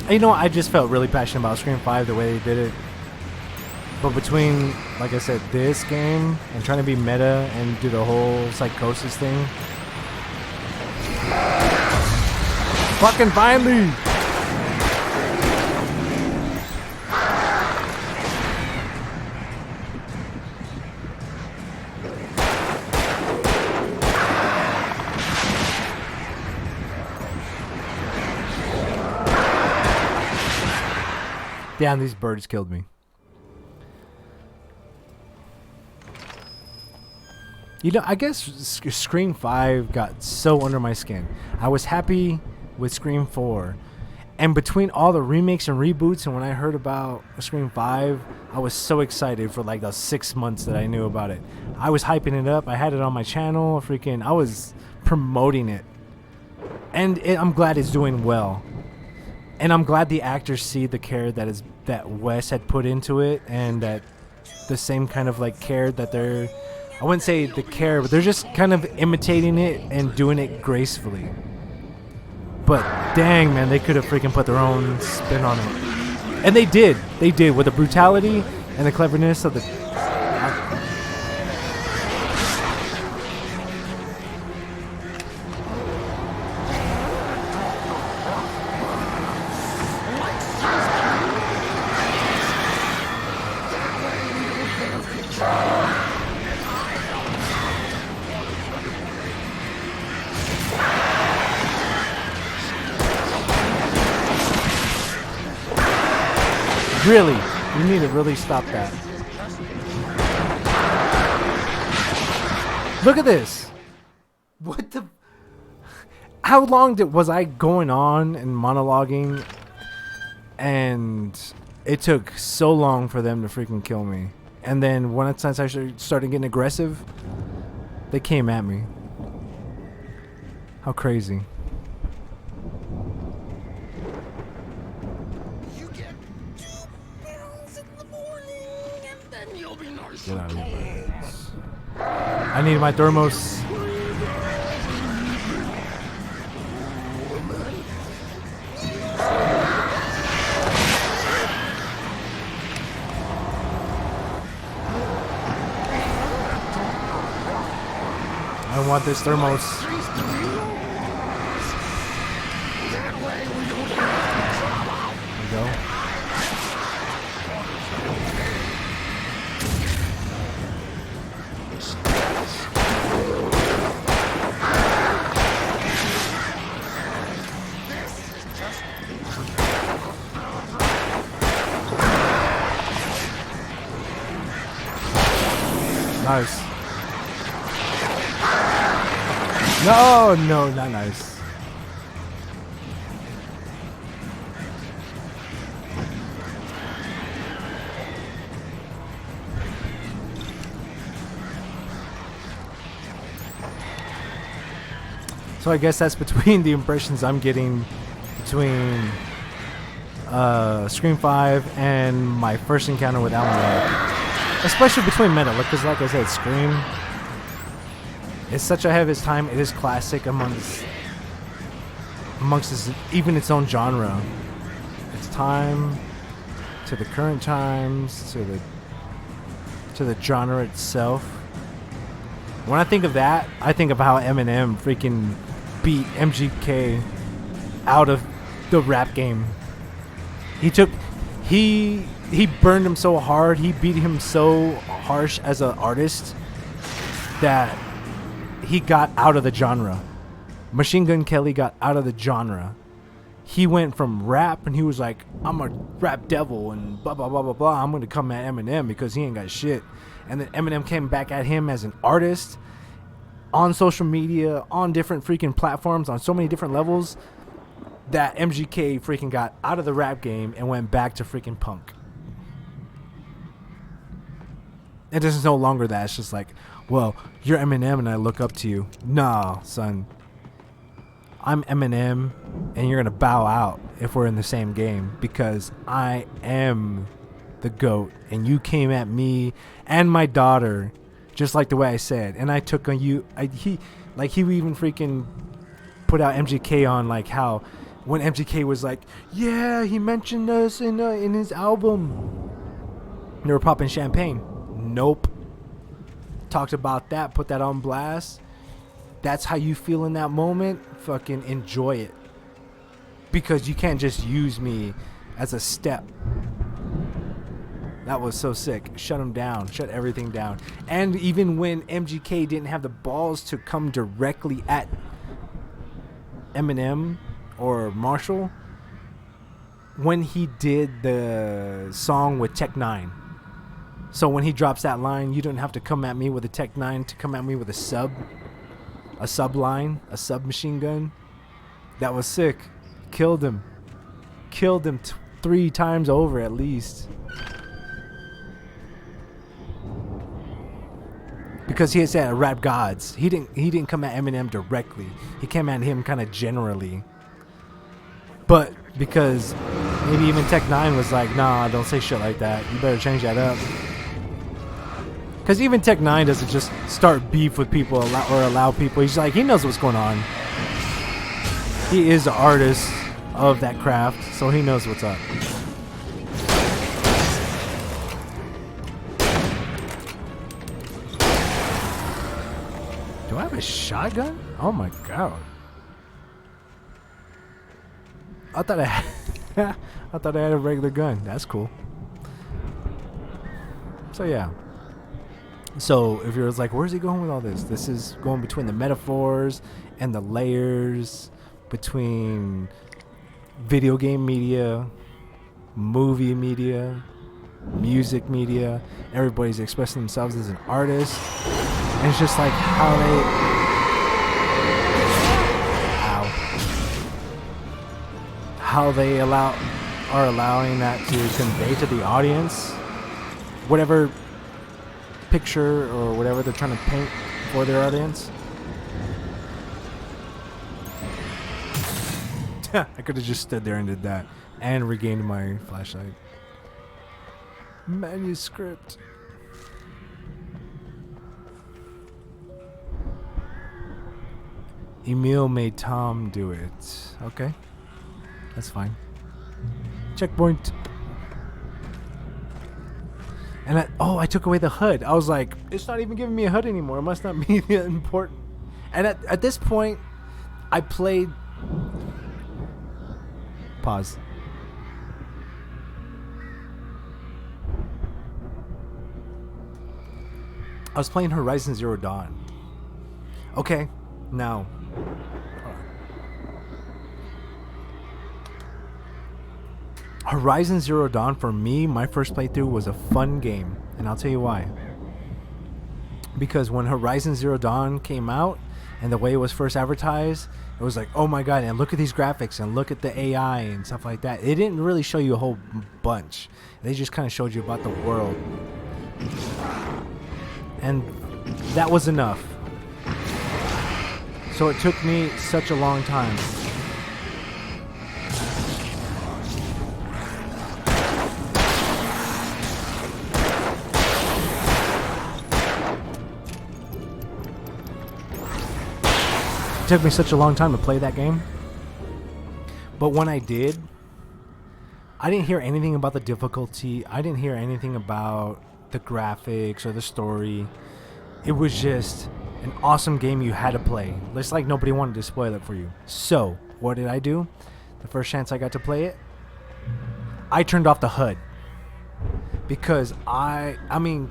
And you know what? I just felt really passionate about Scream 5 the way they did it. But between, like I said, this game and trying to be meta and do the whole psychosis thing. Fucking finally! Damn, these birds killed me. You know, I guess Scream 5 got so under my skin. I was happy with Scream 4. And between all the remakes and reboots, and when I heard about Scream 5, I was so excited for like the 6 months that I knew about it. I was hyping it up. I had it on my channel. I was promoting it. And I'm glad it's doing well. And I'm glad the actors see the care that Wes had put into it, and that the same kind of like care that I wouldn't say the care, but they're just kind of imitating it and doing it gracefully. But dang, man, they could have freaking put their own spin on it. And they did. They did with the brutality and the cleverness of the... Really, you need to really stop that. Look at this. What the? How long was I going on and monologuing? And it took so long for them to freaking kill me. And then once I started getting aggressive, they came at me. How crazy. You get 2 pills in the morning, and then you'll be nice. Get out of here. I need my thermos. I want this thermos. There we go. Nice. No, no, not nice. So I guess that's between the impressions I'm getting between Scream 5 and my first encounter with Alan Wake. Especially between Metal, because like I said, Scream is such ahead of its time. It is classic amongst even its own genre. Its time to the current times to the genre itself. When I think of that, I think of how Eminem freaking beat MGK out of the rap game. He burned him so hard, he beat him so harsh as an artist that he got out of the genre. Machine Gun Kelly got out of the genre. He went from rap and he was like, I'm a rap devil and blah, blah, blah, blah, blah. I'm going to come at Eminem because he ain't got shit. And then Eminem came back at him as an artist on social media, on different freaking platforms, on so many different levels that MGK freaking got out of the rap game and went back to freaking punk. It is no longer that. It's just like, well, you're Eminem and I look up to you. Nah, son. I'm Eminem and you're going to bow out if we're in the same game because I am the GOAT and you came at me and my daughter just like the way I said. And I took on you. He even freaking put out MGK on like how when MGK was like, yeah, he mentioned us in his album. They were popping champagne. Nope. Talked about that, put that on blast. That's how you feel in that moment. Fucking enjoy it. Because you can't just use me as a step. That was so sick. Shut him down. Shut everything down. And even when MGK didn't have the balls to come directly at Eminem or Marshall, when he did the song with Tech 9. So when he drops that line, you don't have to come at me with a Tech 9 to come at me with a sub line, a submachine gun. That was sick. Killed him 3 times over at least. Because he had said rap gods. He didn't come at Eminem directly. He came at him kind of generally. But because maybe even Tech 9 was like, nah, don't say shit like that. You better change that up. Because even Tech 9 doesn't just start beef with people or allow people. He's like, he knows what's going on. He is the artist of that craft, so he knows what's up. Do I have a shotgun? Oh my god. I thought I had a regular gun. That's cool. So yeah. So if you're like, where's he going with all this? This is going between the metaphors and the layers between video game media, movie media, music media. Everybody's expressing themselves as an artist. And it's just like how they are allowing that to convey to the audience whatever picture or whatever they're trying to paint for their audience. I could have just stood there and did that and regained my flashlight. Manuscript. Emil made Tom do it. Okay. That's fine. Checkpoint. And I took away the HUD. I was like, it's not even giving me a HUD anymore. It must not be that important. And at this point, I played... Pause. I was playing Horizon Zero Dawn. Okay, now... Horizon Zero Dawn, for me, my first playthrough was a fun game. And I'll tell you why. Because when Horizon Zero Dawn came out, and the way it was first advertised, it was like, oh my god, and look at these graphics, and look at the AI, and stuff like that. It didn't really show you a whole bunch. They just kind of showed you about the world. And that was enough. So it took me such a long time. It took me such a long time to play that game. But when I did, I didn't hear anything about the difficulty. I didn't hear anything about the graphics or the story. It was just an awesome game you had to play. It's like nobody wanted to spoil it for you. So, what did I do? The first chance I got to play it, I turned off the HUD. Because I mean,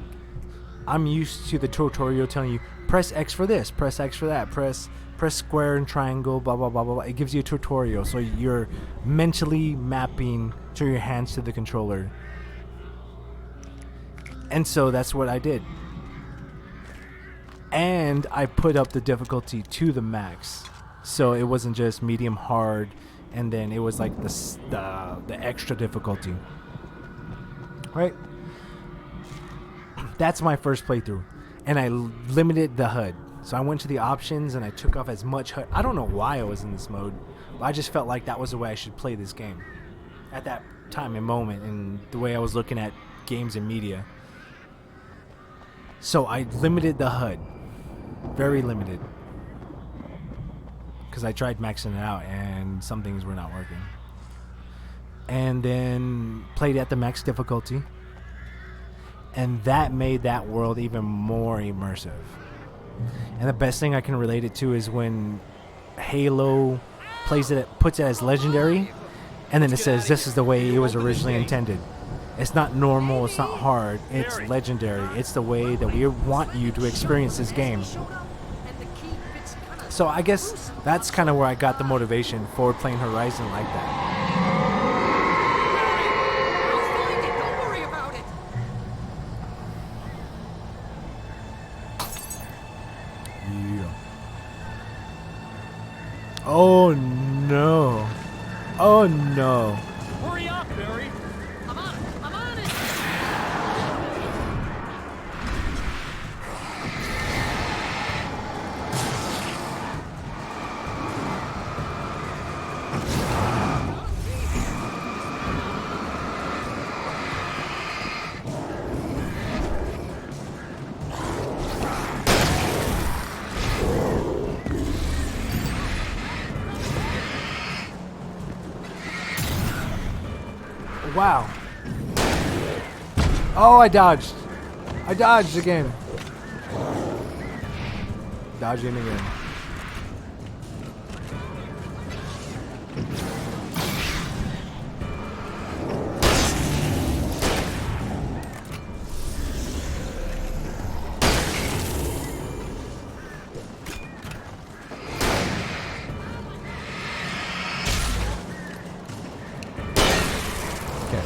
I'm used to the tutorial telling you, press X for this, press X for that, press square and triangle, blah, blah, blah, blah, blah. It gives you a tutorial. So you're mentally mapping to your hands to the controller. And so that's what I did. And I put up the difficulty to the max. So it wasn't just medium hard, and then it was like the extra difficulty. Right? That's my first playthrough. And I limited the HUD. So I went to the options and I took off as much HUD. I don't know why I was in this mode, but I just felt like that was the way I should play this game at that time and moment, and the way I was looking at games and media. So I limited the HUD. Very limited. Because I tried maxing it out and some things were not working. And then played at the max difficulty. And that made that world even more immersive. And the best thing I can relate it to is when Halo puts it as legendary, and then it says this is the way it was originally intended. It's not normal, it's not hard, it's legendary. It's the way that we want you to experience this game. So I guess that's kind of where I got the motivation for playing Horizon like that. Oh no. Oh no. Hurry up, Barry. I'm on it. Wow. Oh, I dodged. I dodged again. Dodging again. Okay.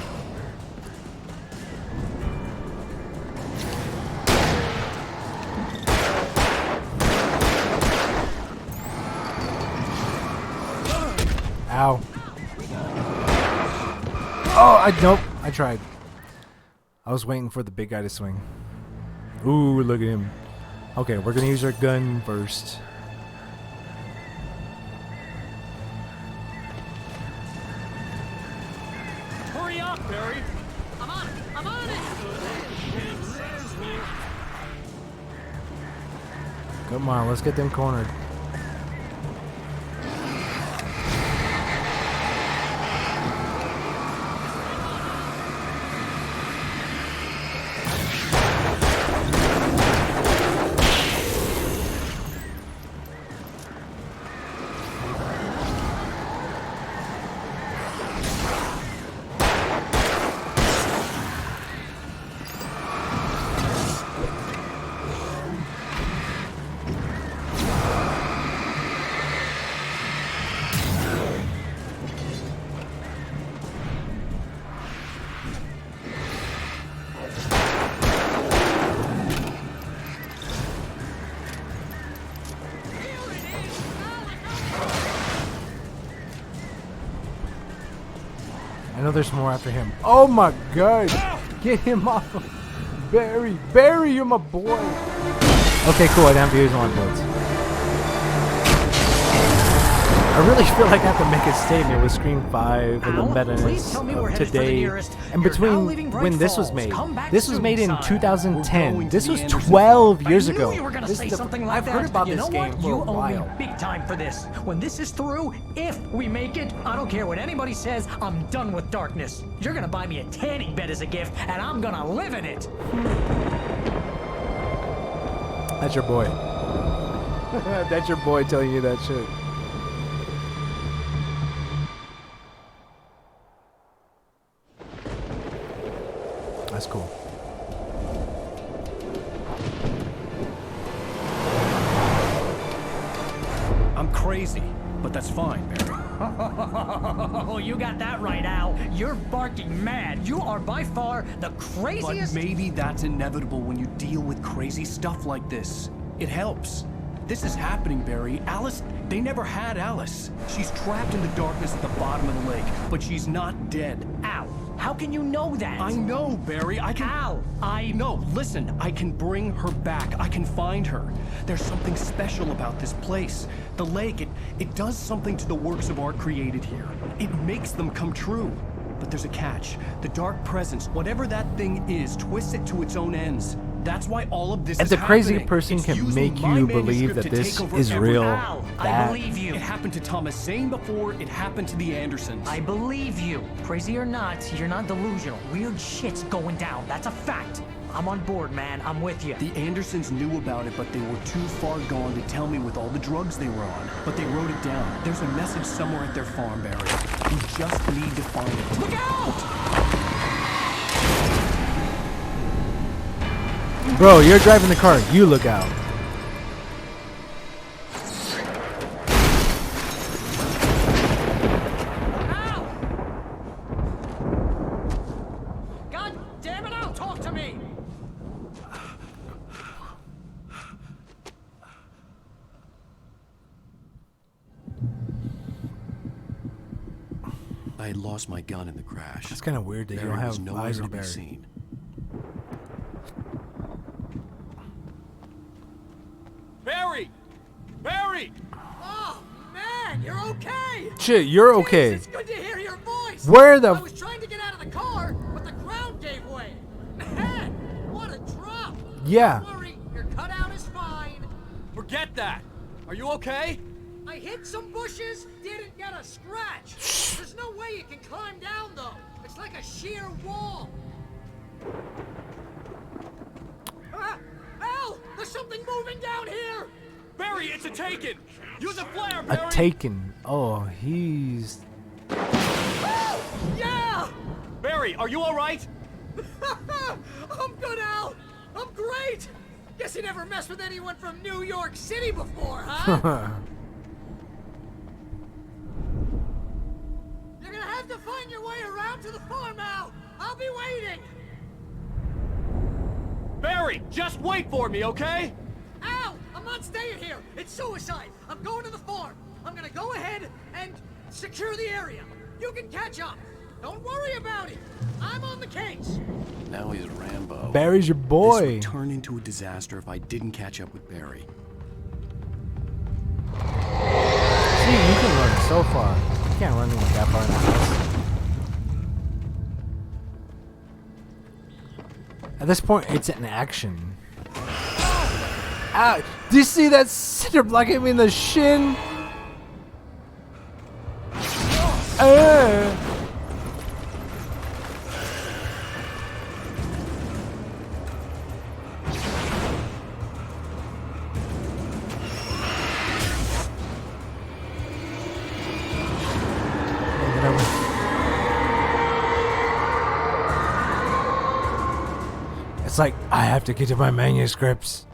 Oh, nope. I tried. I was waiting for the big guy to swing. Ooh, look at him. Okay, we're gonna use our gun first. Hurry up, Barry! I'm on it! I'm on it! Come on, let's get them cornered. I know there's more after him. Oh my god! Get him off of Barry! Barry, you're my boy! Okay, cool, I didn't have to use one bullets. I really feel like I have to make a statement with Scream 5 and the meta-ness of today. And between when this was made. This was made in 2010. This was 12 years ago. You were gonna say something like I've that. heard about You this know game what? for You a owe me while. big time for this. When this is through, if we make it, I don't care what anybody says, I'm done with darkness. You're gonna buy me a tanning bed as a gift, and I'm gonna live in it. That's your boy. That's your boy telling you that shit. That's cool. I'm crazy, but that's fine, Barry. Oh, you got that right, Al. You're barking mad. You are by far the But craziest. maybe that's inevitable when you deal with crazy stuff like this. It helps. This is happening, Barry. Alice, they never had Alice. She's trapped in the darkness at the bottom of the lake, but she's not dead. Al, how can you know that? I know, Barry. I can... Al, No, listen. I can bring her back. I can find her. There's something special about this place. The lake, it does something to the works of art created here. It makes them come true. But there's a catch. The dark presence, whatever that thing is, twists it to its own ends. That's why all of this And is the crazy happening. person It's can using make my you believe manuscript that to this take over is everything. real. Al, I That believe you. It happened to Thomas Zane before. It happened to the Andersons. I believe you. Crazy or not, you're not delusional. Weird shit's going down. That's a fact. I'm on board, man. I'm with you. The Andersons knew about it, but they were too far gone to tell me with all the drugs they were on. But they wrote it down. There's a message somewhere at their farm, Barry. You just need to find it. Look out! Bro, you're driving the car. You look out. God damn it, Al, talk to me! I had lost my gun in the crash. It's kind of weird that you don't Barry was have nowhere eyes to on be Barry. seen. Barry! Barry! Oh, man, you're okay! Shit, you're okay. It's good to hear your voice! Where the I was trying to get out of the car, but the ground gave way. Man, what a drop! Yeah. Don't worry, your cutout is fine. Forget that! Are you okay? I hit some bushes, didn't get a scratch. There's no way you can climb down, though. It's like a sheer wall. Ah, Al, there's something moving down here! Barry, it's a Taken! Use a flare, A Barry! Taken. Oh, he's... Yeah! Barry, are you alright? I'm good, Al! I'm great! Guess you never messed with anyone from New York City before, huh? You're gonna have to find your way around to the farm, Al! I'll be waiting! Barry, just wait for me, okay? Al! I'm not staying here! It's suicide! I'm going to the farm! I'm gonna go ahead and secure the area! You can catch up! Don't worry about it. I'm on the case. Now he's Rambo. Barry's your boy. This would turn into a disaster if I didn't catch up with Barry. See, you can run so far. You can't run into that far in the house. At this point, it's an action. Ow! Do you see that cinder block hit me in the shin? It's like, I have to get to my manuscripts.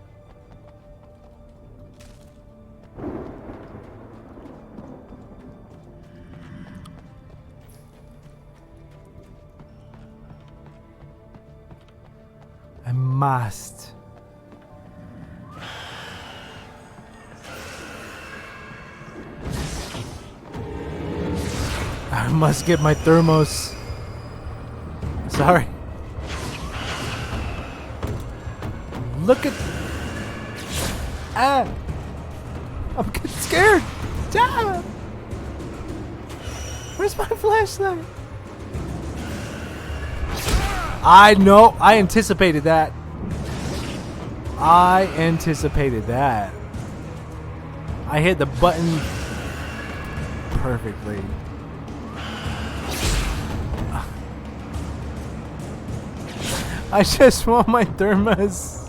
I must. I must get my thermos. Sorry. Look at. Ah! I'm getting scared. Ah! Where's my flashlight? I know. I anticipated that. I anticipated that. I hit the button perfectly. I just want my thermos.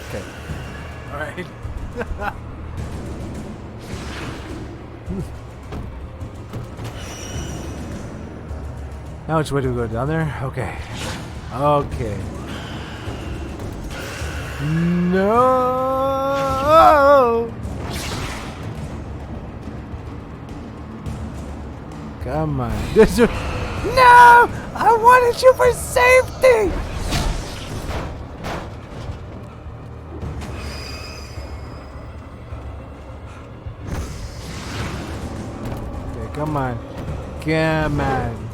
Okay. All right. Now which way do we go? Down there? Okay. Okay. No! Come on. No! I wanted you for safety! Okay, come on. Come on.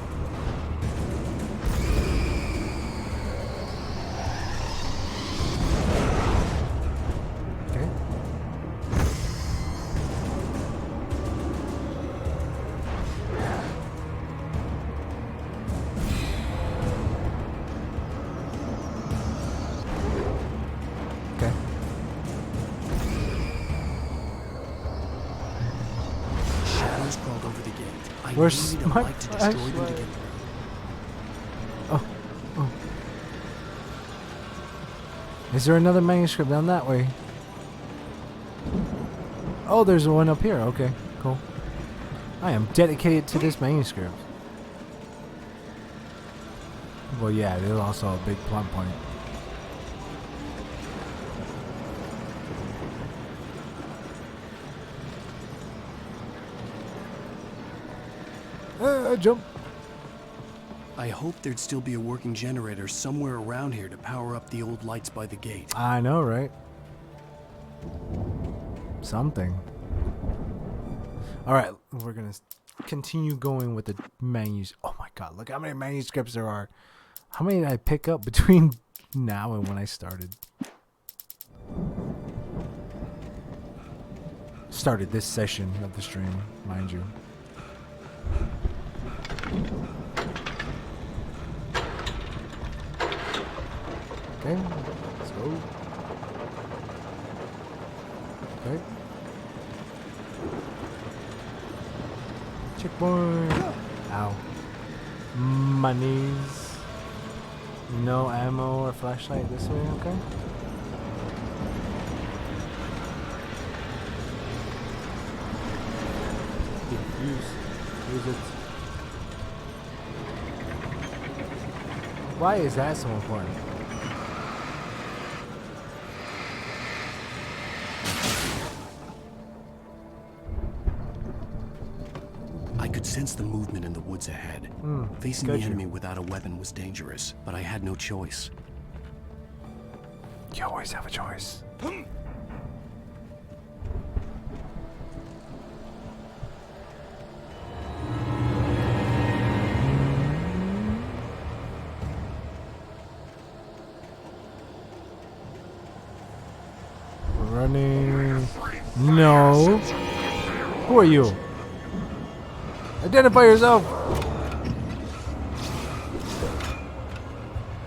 Where's my flashlight? Oh. Is there another manuscript down that way? Oh, there's one up here. Okay, cool. I am dedicated to this manuscript. Well, yeah, there's also a big plot point. Jump. I hoped there'd still be a working generator somewhere around here to power up the old lights by the gate. I know, right? Something. Alright, we're gonna continue going with the menus. Oh my god, look how many manuscripts there are. How many did I pick up between now and when I started? Started this session of the stream, mind you. Okay, let's go. Okay. Checkpoint. Ow. My knees. No ammo or flashlight this way, okay? Use it. Why is that so important? I could sense the movement in the woods ahead. Facing the enemy without a weapon was dangerous, but I had no choice. You always have a choice. Running. No. Who are you? Identify yourself.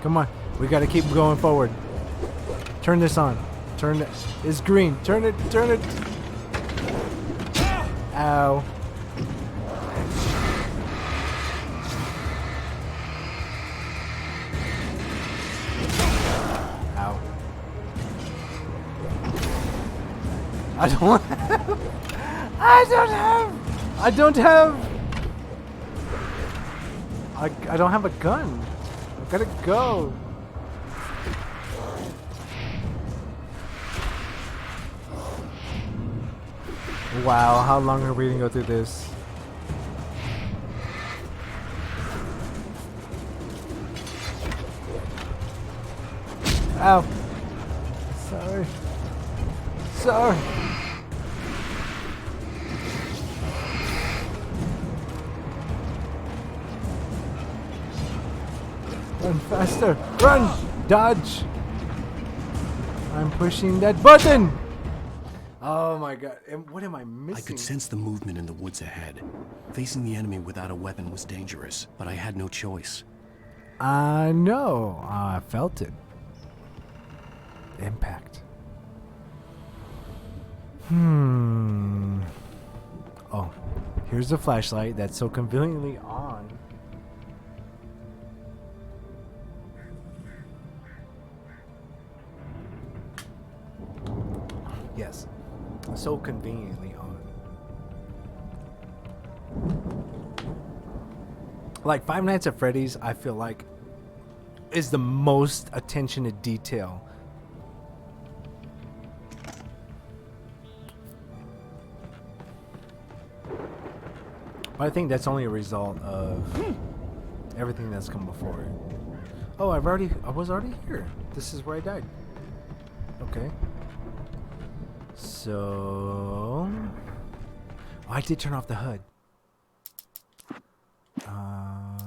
Come on. We gotta keep going forward. Turn this on. Turn it. It's green. Turn it. Turn it. Ow. Ow. I don't have. I don't have a gun. I gotta go. Wow, how long are we gonna go through this? Ow. Sorry. Sorry. Run faster! Run! Dodge! I'm pushing that button! Oh my god, what am I missing? I could sense the movement in the woods ahead. Facing the enemy without a weapon was dangerous, but I had no choice. I know. I felt it. Impact. Oh, here's the flashlight that's so conveniently on. Yes. So conveniently on. Like Five Nights at Freddy's, I feel like is the most attention to detail. But I think that's only a result of everything that's come before it. Oh, I was already here. This is where I died. Okay. So, I did turn off the HUD.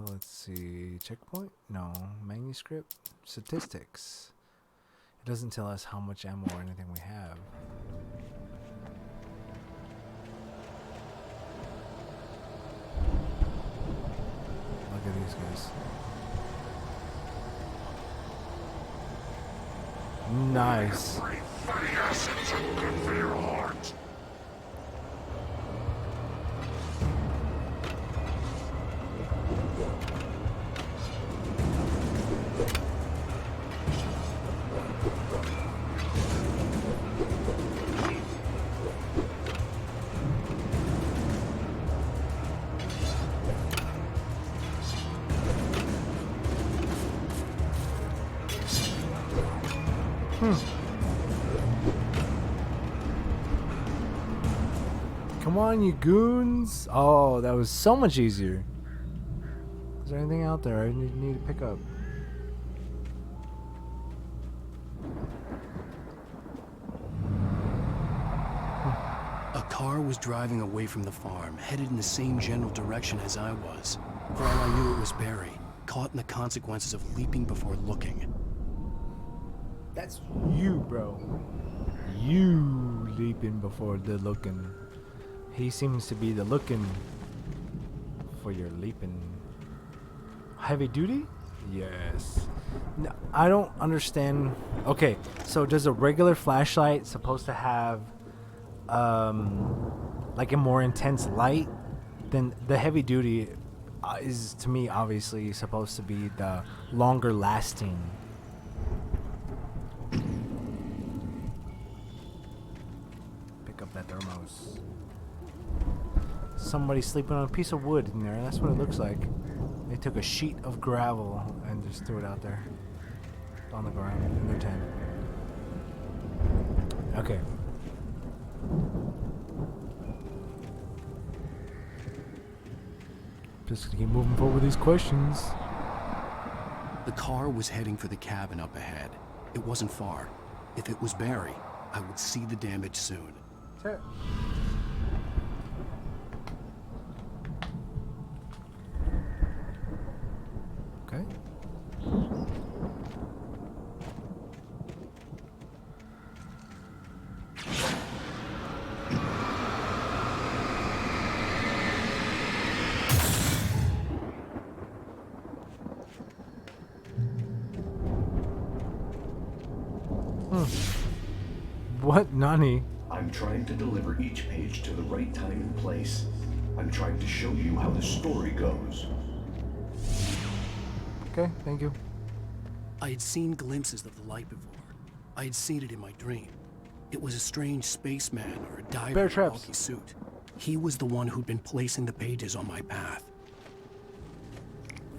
Let's see. Checkpoint? No. Manuscript? Statistics. It doesn't tell us how much ammo or anything we have. Look at these guys. Nice. Come on, you goons. Oh, that was so much easier. Is there anything out there I need to pick up? A car was driving away from the farm, headed in the same general direction as I was. For all I knew, it was Barry, caught in the consequences of leaping before looking. That's you, bro. You leaping before the looking. He seems to be the looking for your leaping. Heavy duty? Yes. No, I don't understand. Okay, so does a regular flashlight supposed to have like a more intense light? Then the heavy duty is, to me, obviously supposed to be the longer lasting. Pick up that thermos. Somebody sleeping on a piece of wood in there. That's what it looks like. They took a sheet of gravel and just threw it out there on the ground in their tent. Okay. Just gonna keep moving forward with these questions. The car was heading for the cabin up ahead. It wasn't far. If it was Barry, I would see the damage soon. Sure. Okay. What, Nani? I'm trying to deliver each page to the right time and place. I'm trying to show you how the story goes. Okay, thank you. I had seen glimpses of the light before. I had seen it in my dream. It was a strange spaceman or a diver Bear in a traps. bulky suit. He was the one who'd been placing the pages on my path.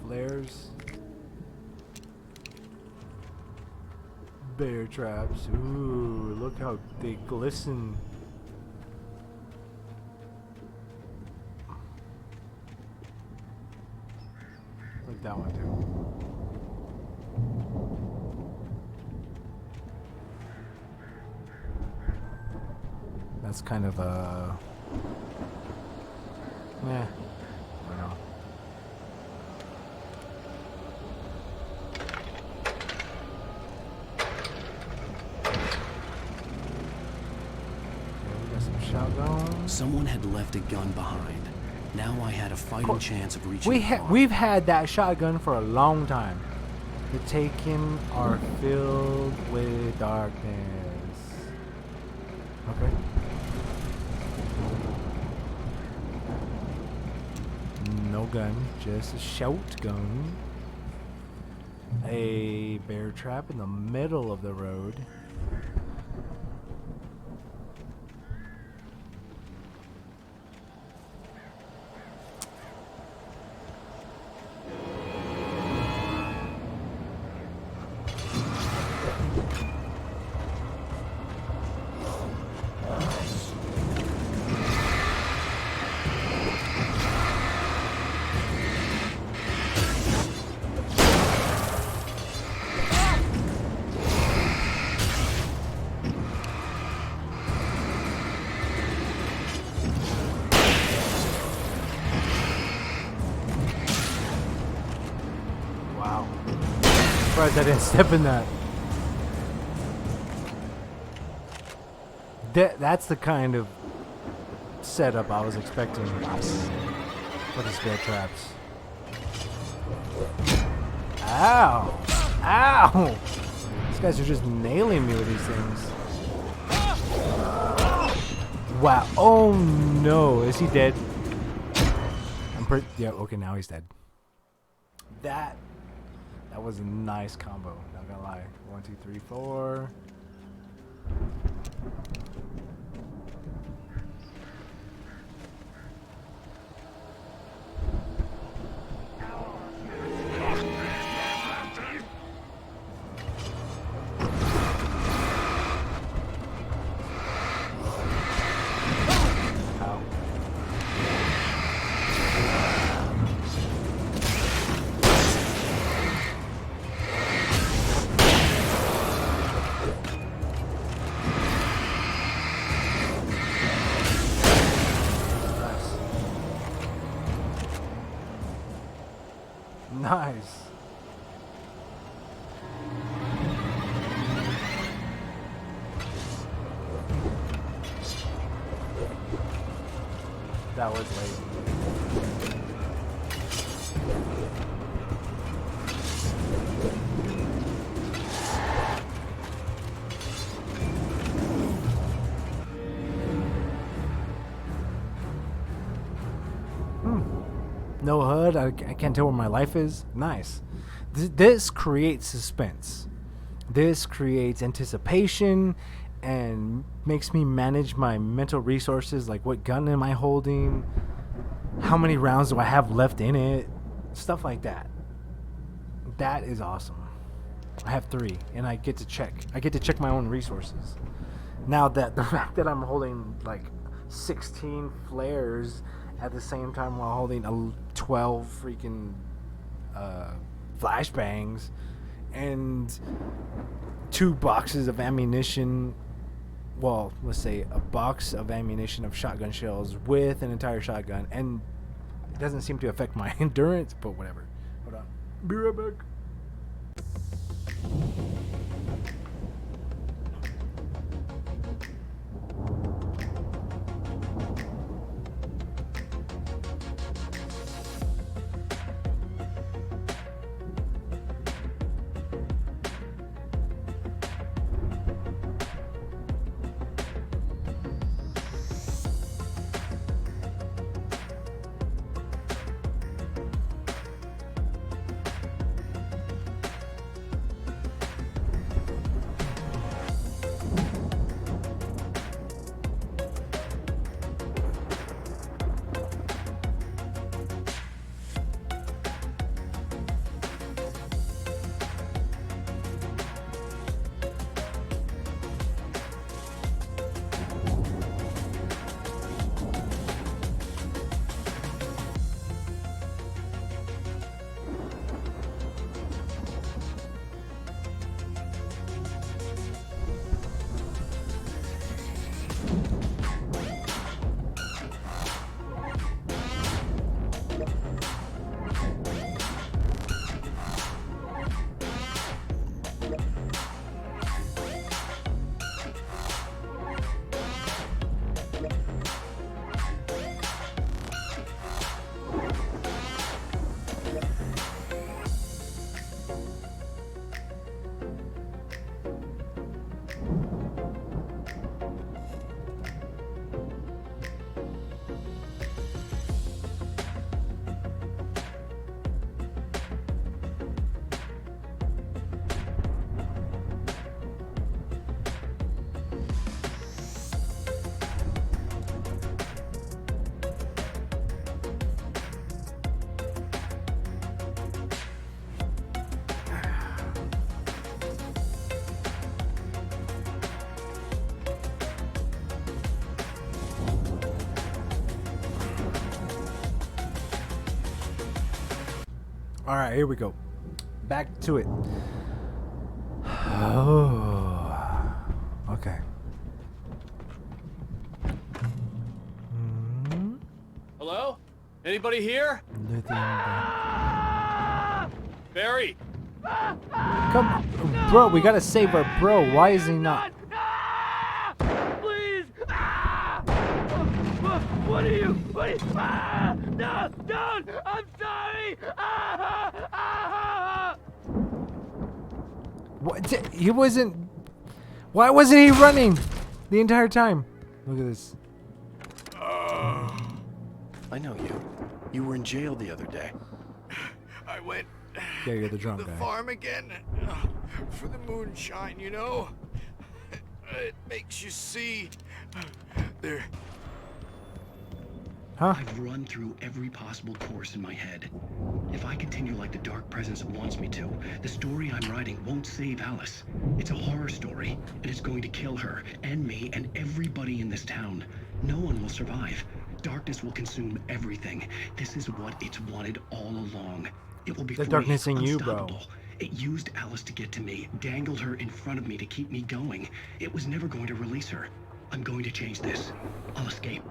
Flares. Bear traps. Ooh, look how they glisten. Like that one too. That's kind of a... Yeah. I don't know. Shotgun. Someone had left a gun behind. Now I had a fighting chance of reaching. We've had that shotgun for a long time. The Taken are filled with darkness. Okay. No gun, just a shotgun. A bear trap in the middle of the road. Surprised I didn't step in that. That's the kind of setup I was expecting for these bear traps. Ow! Ow! These guys are just nailing me with these things. Wow. Oh no. Is he dead? I'm pretty... Yeah, okay, now he's dead. That was a nice combo, not gonna lie. 1, 2, 3, 4. Nice. That was late. No HUD. I can't tell where my life is. Nice. This creates suspense. This creates anticipation and makes me manage my mental resources. Like, what gun am I holding? How many rounds do I have left in it? Stuff like that. That is awesome. I have 3, and I get to check. I get to check my own resources. Now that the fact that I'm holding like 16 flares at the same time while holding a 12 freaking flashbangs and 2 boxes of ammunition. Well, let's say a box of ammunition of shotgun shells with an entire shotgun, and it doesn't seem to affect my endurance, but whatever. Hold on. Be right back. All right, here we go. Back to it. Oh, okay. Hello? Anybody here? Barry! Come, bro. We gotta save our bro. Why is he not? Please! What are you? No! Don't! I'm sorry! What? He wasn't. Why wasn't he running the entire time? Look at this. I know you. You were in jail the other day. I went Yeah, you're the drunk to the guy. farm again for the moonshine, you know? It makes you see. There. Huh? I've run through every possible course in my head. If I continue like the Dark Presence wants me to, the story I'm writing won't save Alice. It's a horror story, and it's going to kill her, and me, and everybody in this town. No one will survive. Darkness will consume everything. This is what it's wanted all along. It will be The free, darkness in you, bro. unstoppable. It used Alice to get to me, dangled her in front of me to keep me going. It was never going to release her. I'm going to change this. I'll escape.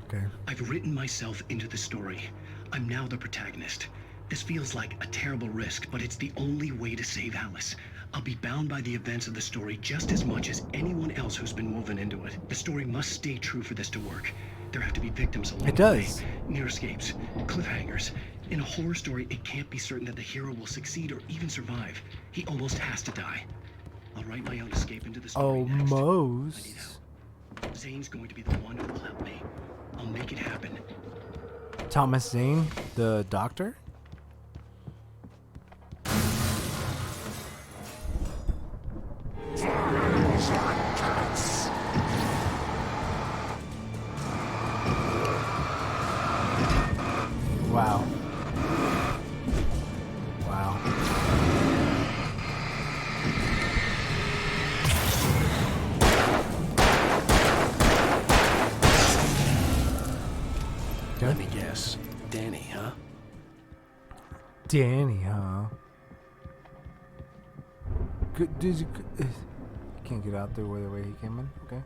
Okay. I've written myself into the story. I'm now the protagonist. This feels like a terrible risk, but it's the only way to save Alice. I'll be bound by the events of the story just as much as anyone else who's been woven into it. The story must stay true for this to work. There have to be victims along the way. Near escapes, cliffhangers. In a horror story, it can't be certain that the hero will succeed or even survive. He almost has to die. I'll write my own escape into the story next. Almost. I need help. Zane's going to be the one who will help me. I'll make it happen. Thomas Zane, the doctor? Wow. Wow. Let me guess. Danny, huh? Danny, huh? Can't get out there the way he came in. Okay.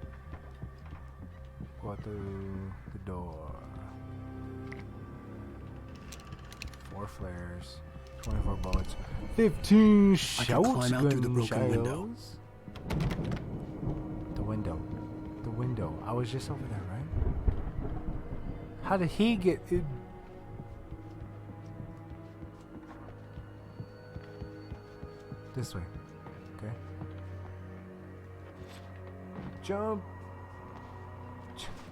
Go out through the door. 4 flares. 24 bullets. 15 I can climb out through the broken window. The window. The window. I was just over there, right? How did he get in? This way. Okay. Jump.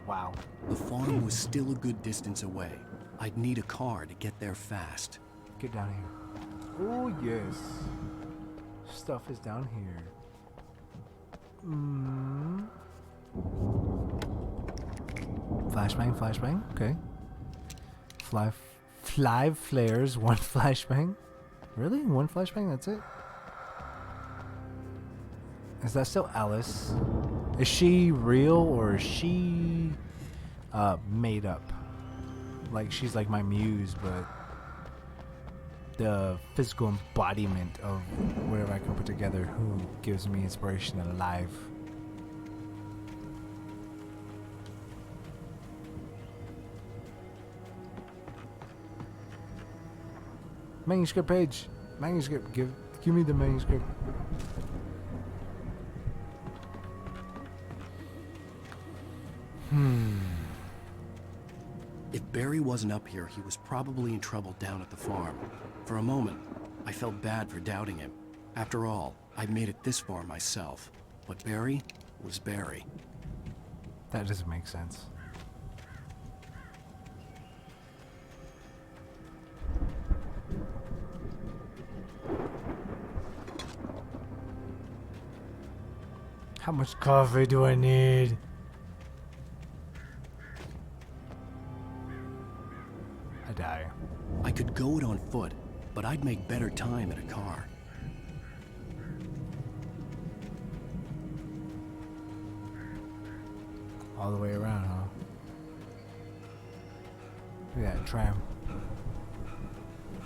Wow. The farm was still a good distance away. I'd need a car to get there fast. Get down here. Oh, yes. Stuff is down here. Flashbang, flashbang. Okay. Five flares, 1 flashbang. Really? 1 flashbang? That's it? Is that still Alice? Is she real or is she made up? Like she's like my muse, but the physical embodiment of whatever I can put together who gives me inspiration and life. Manuscript page. Manuscript. Give me the manuscript. If Barry wasn't up here, he was probably in trouble down at the farm. For a moment, I felt bad for doubting him. After all, I made it this far myself. But Barry was Barry. That doesn't make sense. How much coffee do I need? I die. I could go it on foot, but I'd make better time in a car. All the way around, huh? Look at that tram.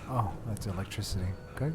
Oh, that's electricity. Good.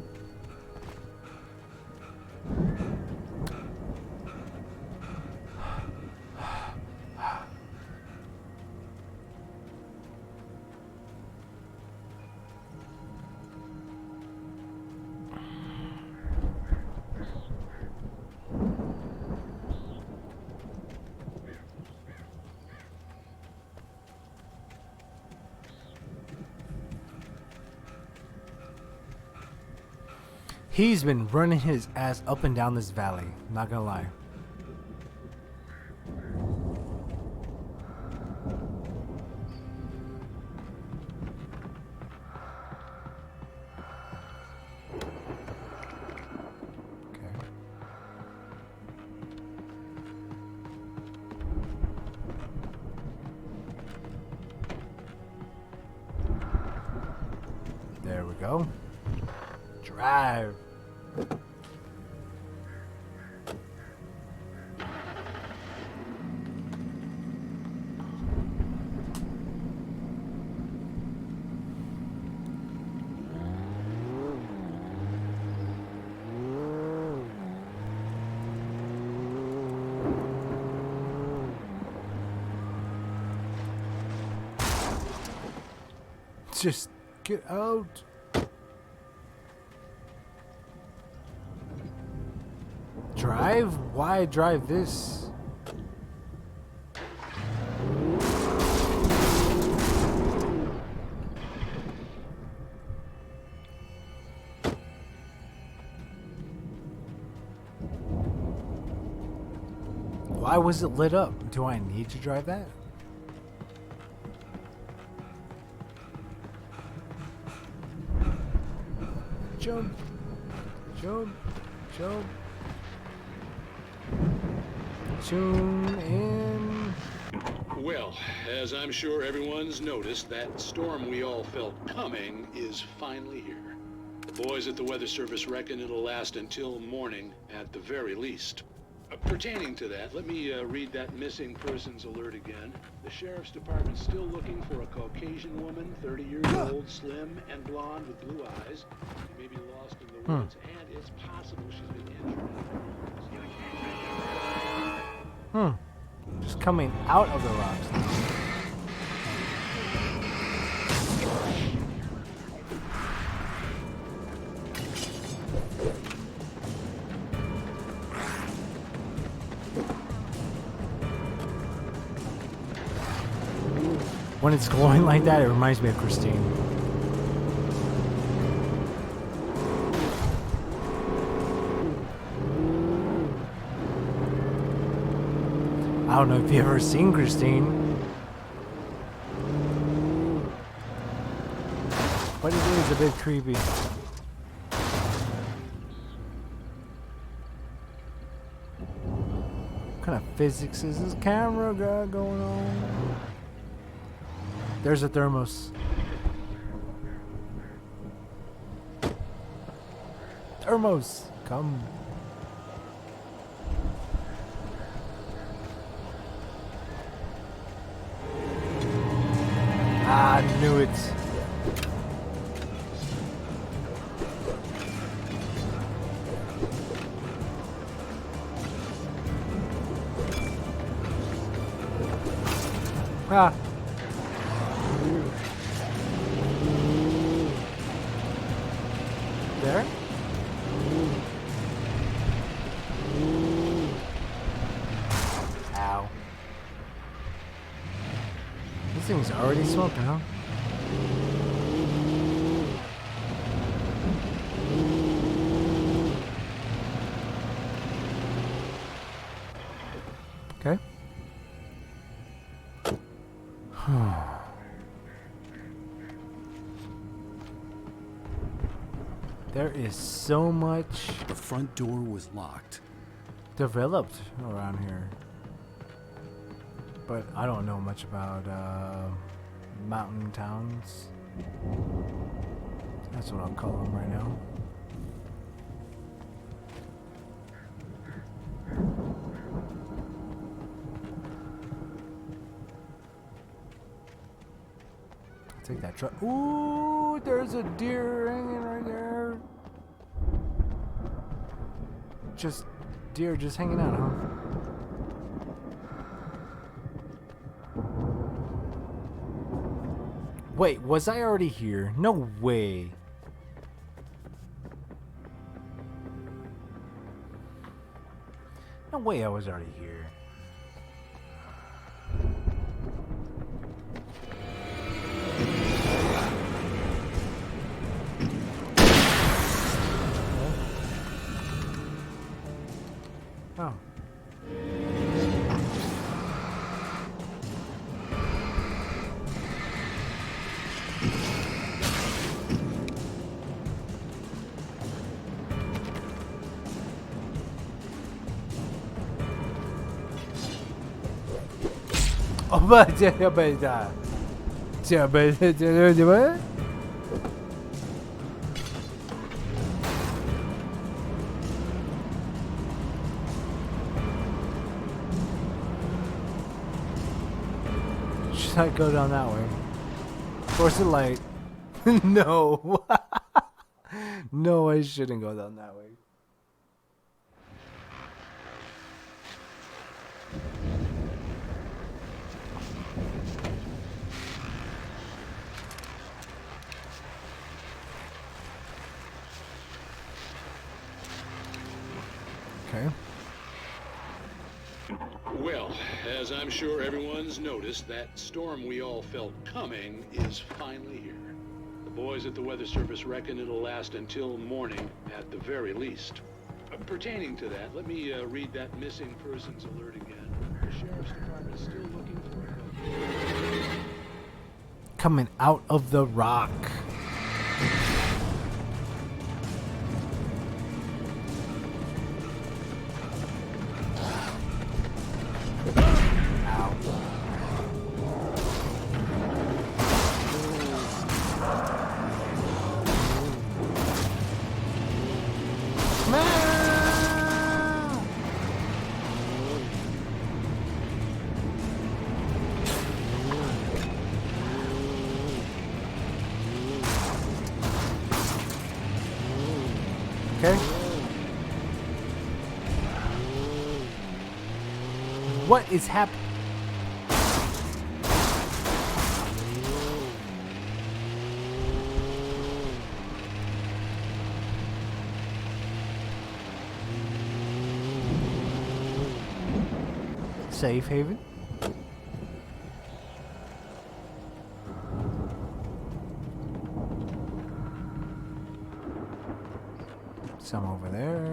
He's been running his ass up and down this valley, not gonna lie. There we go. Drive. Just get out. Drive? Why drive this? Why was it lit up? Do I need to drive that? Jump. Jump. Jump. Tune in. Well, as I'm sure everyone's noticed, that storm we all felt coming is finally here. The boys at the Weather Service reckon it'll last until morning at the very least. Pertaining to that, let me read that missing persons alert again. The sheriff's department's still looking for a Caucasian woman, 30 years old, slim and blonde with blue eyes. She may be lost in the woods, and it's possible she's been injured. Just coming out of the rocks now. When it's glowing like that, it reminds me of Christine. I don't know if you've ever seen Christine, but it is a bit creepy. What kind of physics is this camera got going on? There's a thermos. Thermos, come. I knew it. Ah. There? Ow. This thing's already smoking, huh? Okay. There is so much. The front door was locked. Developed around here. But I don't know much about mountain towns. That's what I'll call them right now. I'll take that truck. Ooh, there's a deer hanging right there. Just deer just hanging out, huh? Wait, was I already here? No way. No way I was already here. Oh. Should I go down that way? Force the light. No. No, I shouldn't go down that way. Okay. Well, as I'm sure everyone's noticed, that storm we all felt coming is finally here. The boys at the Weather Service reckon it'll last until morning at the very least. Pertaining to that, let me read that missing persons alert again. The Sheriff's Department's still looking for a... Coming out of the rock. What is happening? Safe haven. Some over there.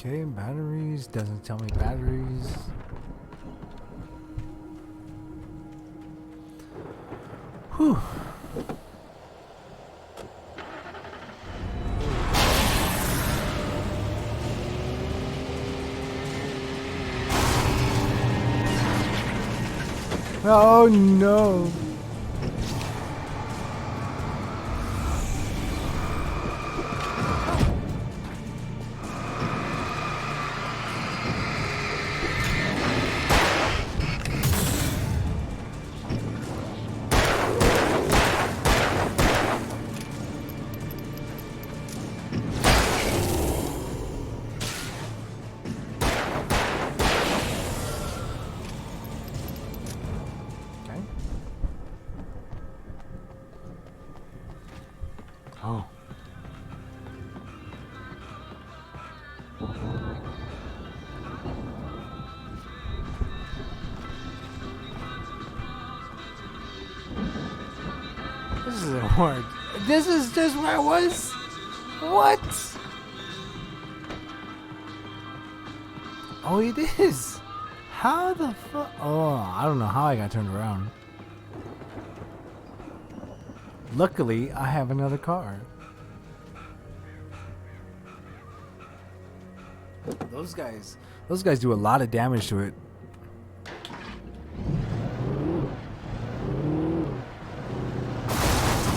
Okay, batteries. Doesn't tell me batteries. Whew. Oh no. Oh. This isn't work. This is just where I was? What? Oh, it is. How the fuck? Oh, I don't know how I got turned around. Luckily, I have another car. Those guys do a lot of damage to it.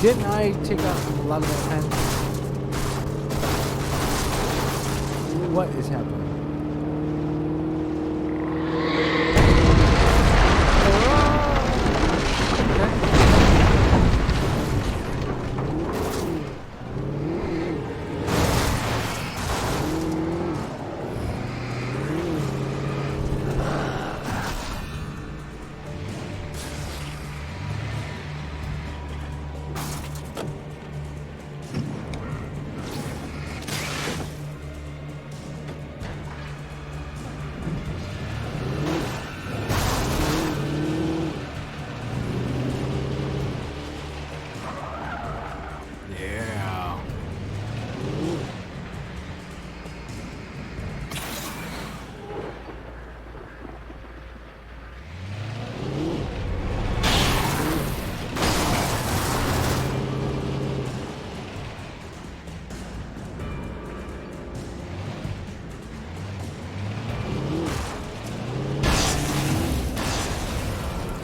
Didn't I take out a lot of that pen? What is happening?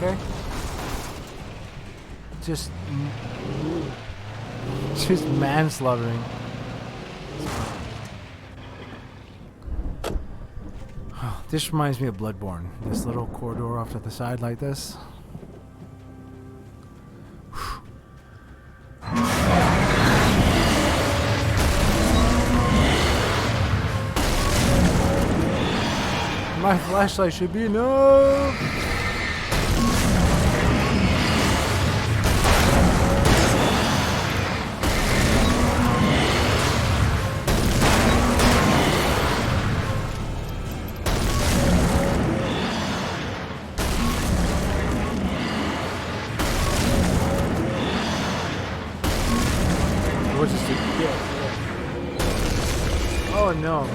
Okay. Just manslaughtering. This reminds me of Bloodborne. This little corridor off to the side like this. My flashlight should be enough. What's this? Oh no.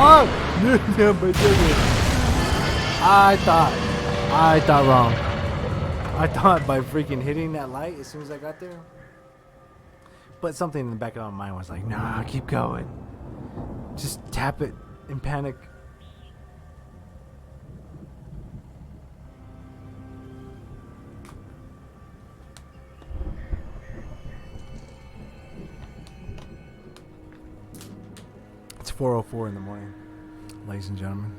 Oh! No, but I thought wrong. I thought by freaking hitting that light as soon as I got there. But something in the back of my mind was like, nah, keep going. Just tap it in panic. It's 4:04 in the morning, ladies and gentlemen.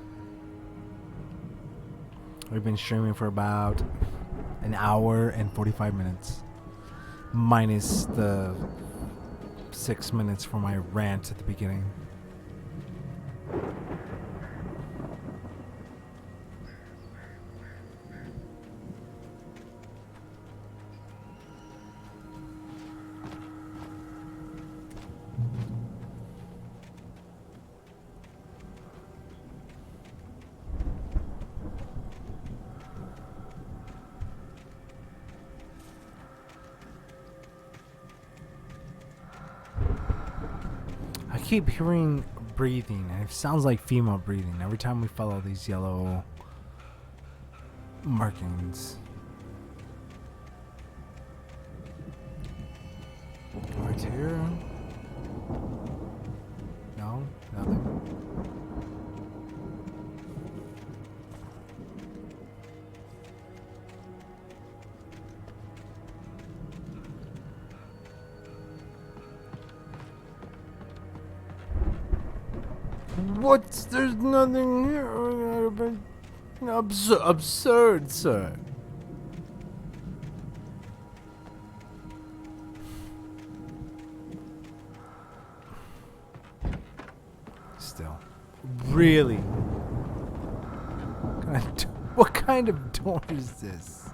We've been streaming for about an hour and 45 minutes. Minus the 6 minutes for my rant at the beginning. I keep hearing breathing, and it sounds like female breathing every time we follow these yellow markings. Right here. No, nothing. What's there's nothing here. Absurd, sir. Still, really? What kind of door is this?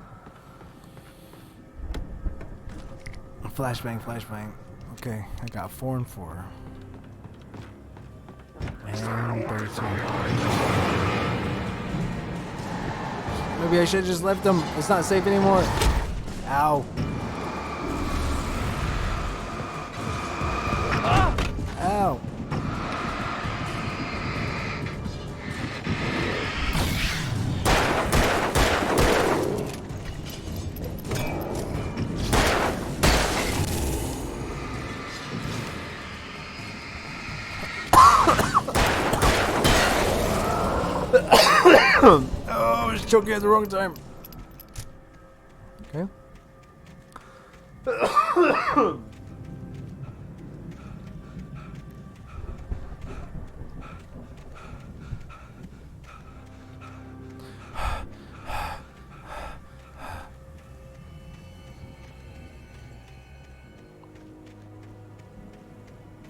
Flashbang, flashbang. Okay, I got 4 and 4. And 32. Maybe I should have just left them. It's not safe anymore. Ow. Ow. Oh, I was choking at the wrong time. Okay.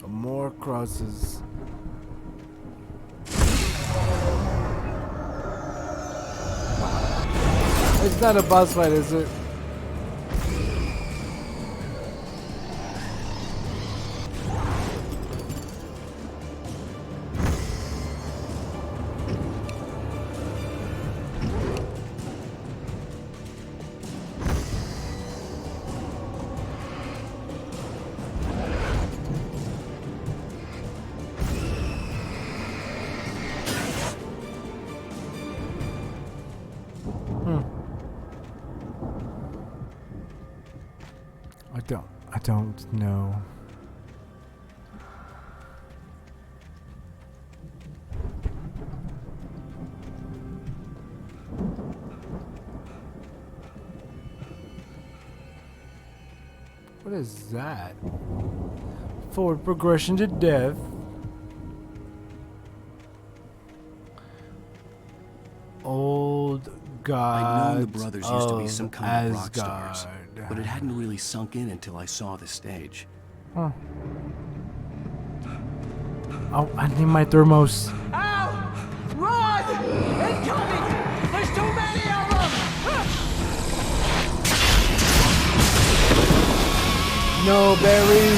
More crosses. It's not a boss fight, is it? I don't know. What is that? Forward progression to death. Old gods. I'd known the brothers used to be some kind of rock Asgard. stars, but it hadn't really sunk in until I saw the stage. Huh. Oh, I need my thermos. Ow! Run! Incoming! There's too many of them! No, Barry!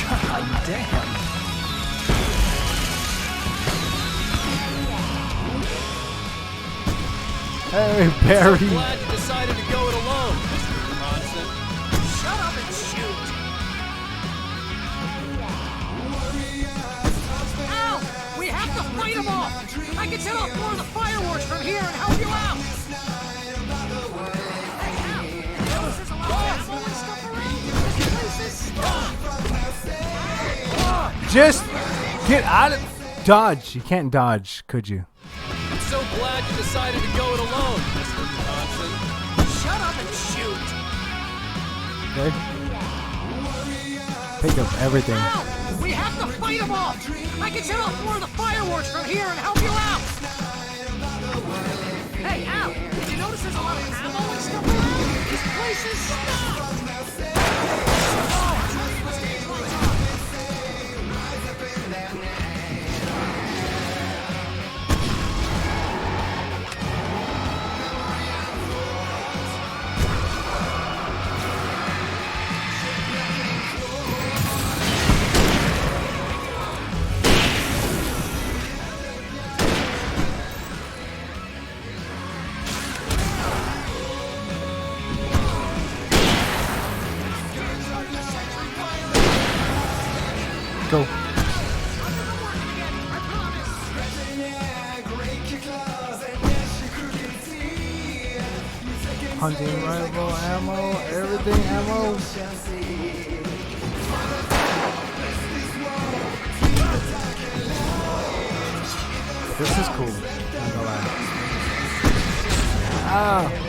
God damn. Hey, Barry! Glad you decided to go it alone, Mr. Bronson. Shut up and shoot! them off! I can set off more of the fireworks from here and help you out! Hey, Al! Notice there's a lot of ammo and stuff around? This place is stuck! Just get out of... Dodge. You can't dodge, could you? I'm so glad you decided to go it alone, Mr. Johnson. Shut up and shoot! Okay. Pick up everything. Al! We have to fight them off! I can set off more of the fireworks from here and help you out! Hey, Al! Did you notice there's a lot of ammo and stuff around? This place is stuck! Oh, trying to get the stage lights on! Go. Hunting rifle, ammo, everything ammo. This is cool. I'm gonna lie. Ah.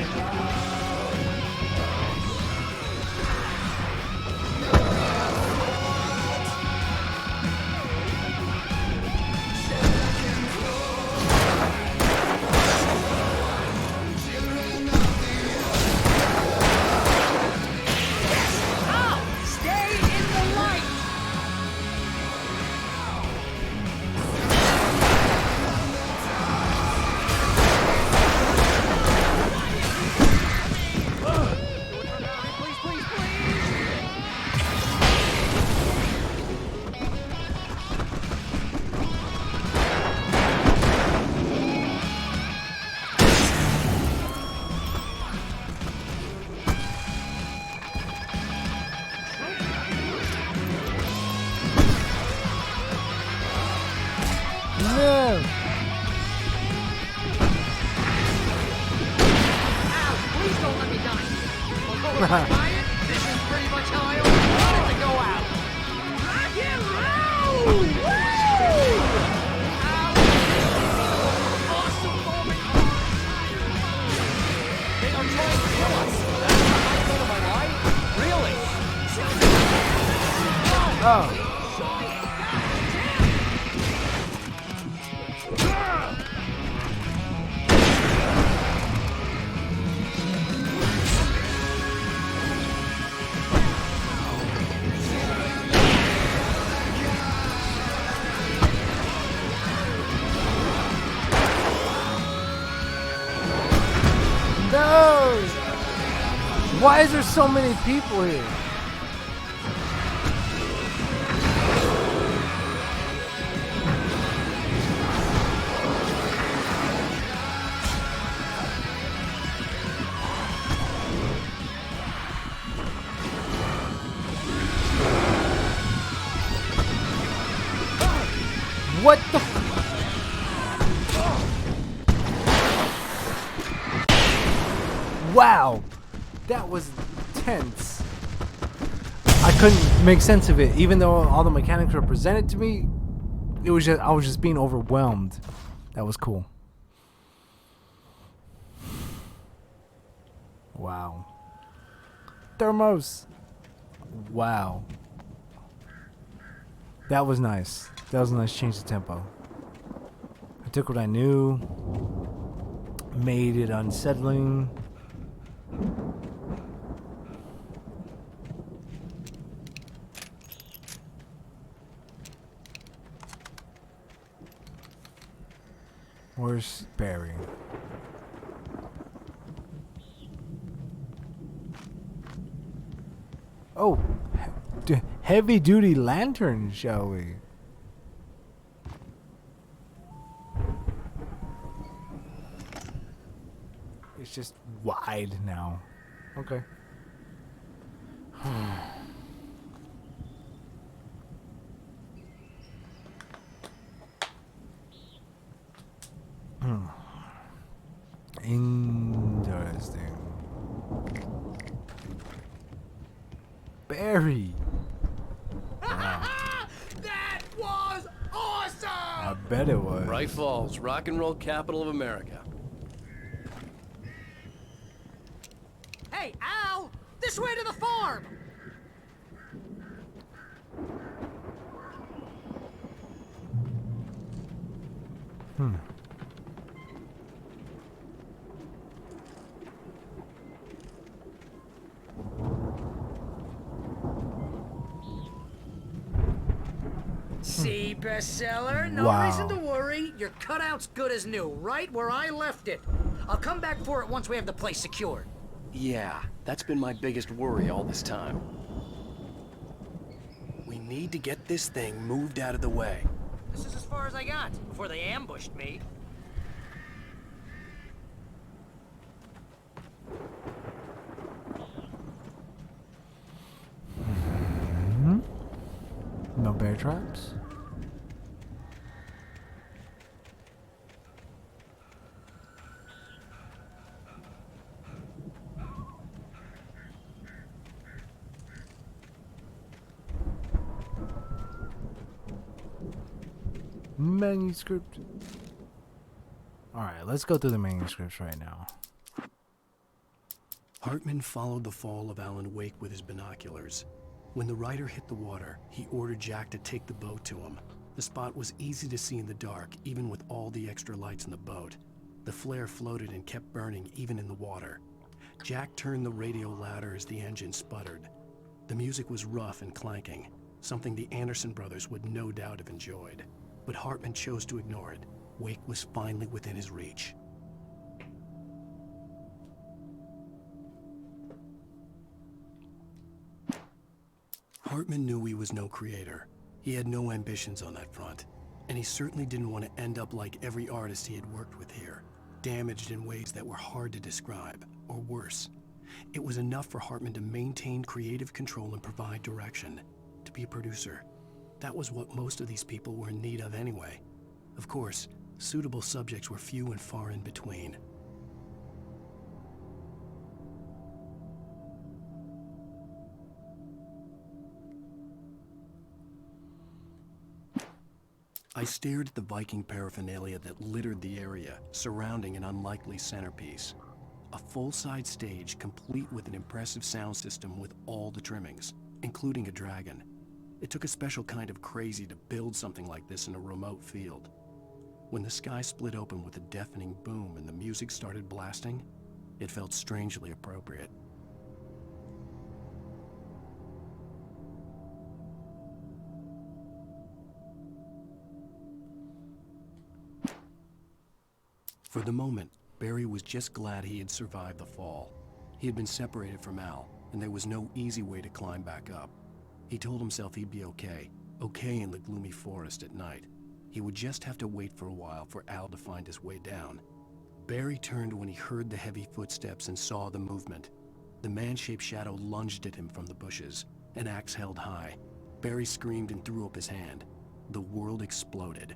This is pretty much how I always wanted to go out. Rock and roll! Woo! Awesome moment. They are trying to kill us. That's the highlight of my life? Really? Oh. No! Why is there so many people here? What the? Wow, that was tense. I couldn't make sense of it, even though all the mechanics were presented to me. It was just I was just being overwhelmed. That was cool. Wow. Thermos. Wow. That was nice. That was a nice change of tempo. I took what I knew, made it unsettling. Where's Barry? Oh, heavy duty lantern, shall we? It's just wide now. Okay. Barry. That was awesome! I bet it was. Bright Falls, rock and roll capital of America. Hey, Al! This way to the farm! See, bestseller? No Wow. reason to worry. Your cutout's good as new, right where I left it. I'll come back for it once we have the place secured. Yeah, that's been my biggest worry all this time. We need to get this thing moved out of the way. This is as far as I got before they ambushed me. No bear traps? Manuscript. Alright, let's go through the manuscripts right now. Hartman followed the fall of Alan Wake with his binoculars. When the rider hit the water, he ordered Jack to take the boat to him. The spot was easy to see in the dark, even with all the extra lights in the boat. The flare floated and kept burning even in the water. Jack turned the radio louder as the engine sputtered. The music was rough and clanking, something the Anderson brothers would no doubt have enjoyed. But Hartman chose to ignore it. Wake was finally within his reach. Hartman knew he was no creator. He had no ambitions on that front, and he certainly didn't want to end up like every artist he had worked with here, damaged in ways that were hard to describe, or worse. It was enough for Hartman to maintain creative control and provide direction, to be a producer. That was what most of these people were in need of anyway. Of course, suitable subjects were few and far in between. I stared at the Viking paraphernalia that littered the area, surrounding an unlikely centerpiece. A full-size stage complete with an impressive sound system with all the trimmings, including a dragon. It took a special kind of crazy to build something like this in a remote field. When the sky split open with a deafening boom and the music started blasting, it felt strangely appropriate. For the moment, Barry was just glad he had survived the fall. He had been separated from Al, and there was no easy way to climb back up. He told himself he'd be okay in the gloomy forest at night. He would just have to wait for a while for Al to find his way down. Barry turned when he heard the heavy footsteps and saw the movement. The man-shaped shadow lunged at him from the bushes, an axe held high. Barry screamed and threw up his hand. The world exploded.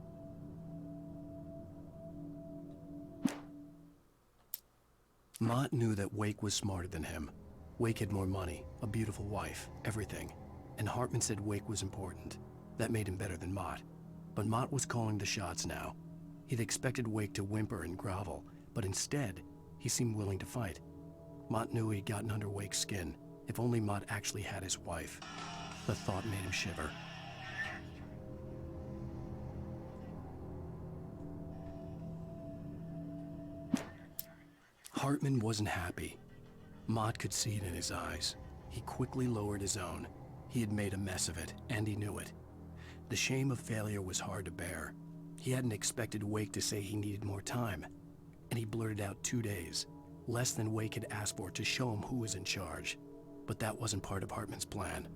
Mott knew that Wake was smarter than him. Wake had more money, a beautiful wife, everything. And Hartman said Wake was important. That made him better than Mott. But Mott was calling the shots now. He'd expected Wake to whimper and grovel, but instead, he seemed willing to fight. Mott knew he'd gotten under Wake's skin. If only Mott actually had his wife. The thought made him shiver. Hartman wasn't happy. Mott could see it in his eyes. He quickly lowered his own. He had made a mess of it, and he knew it. The shame of failure was hard to bear. He hadn't expected Wake to say he needed more time, and he blurted out 2 days, less than Wake had asked for to show him who was in charge. But that wasn't part of Hartman's plan.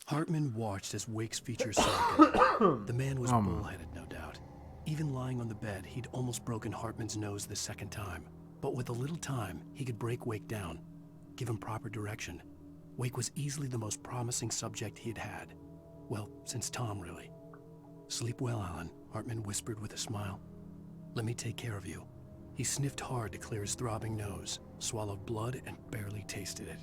Hartman watched as Wake's features softened. The man was bullheaded, no doubt. Even lying on the bed, he'd almost broken Hartman's nose the second time. But with a little time, he could break Wake down, give him proper direction. Wake was easily the most promising subject he had had. Well, since Tom, really. Sleep well, Alan, Hartman whispered with a smile. Let me take care of you. He sniffed hard to clear his throbbing nose, swallowed blood, and barely tasted it.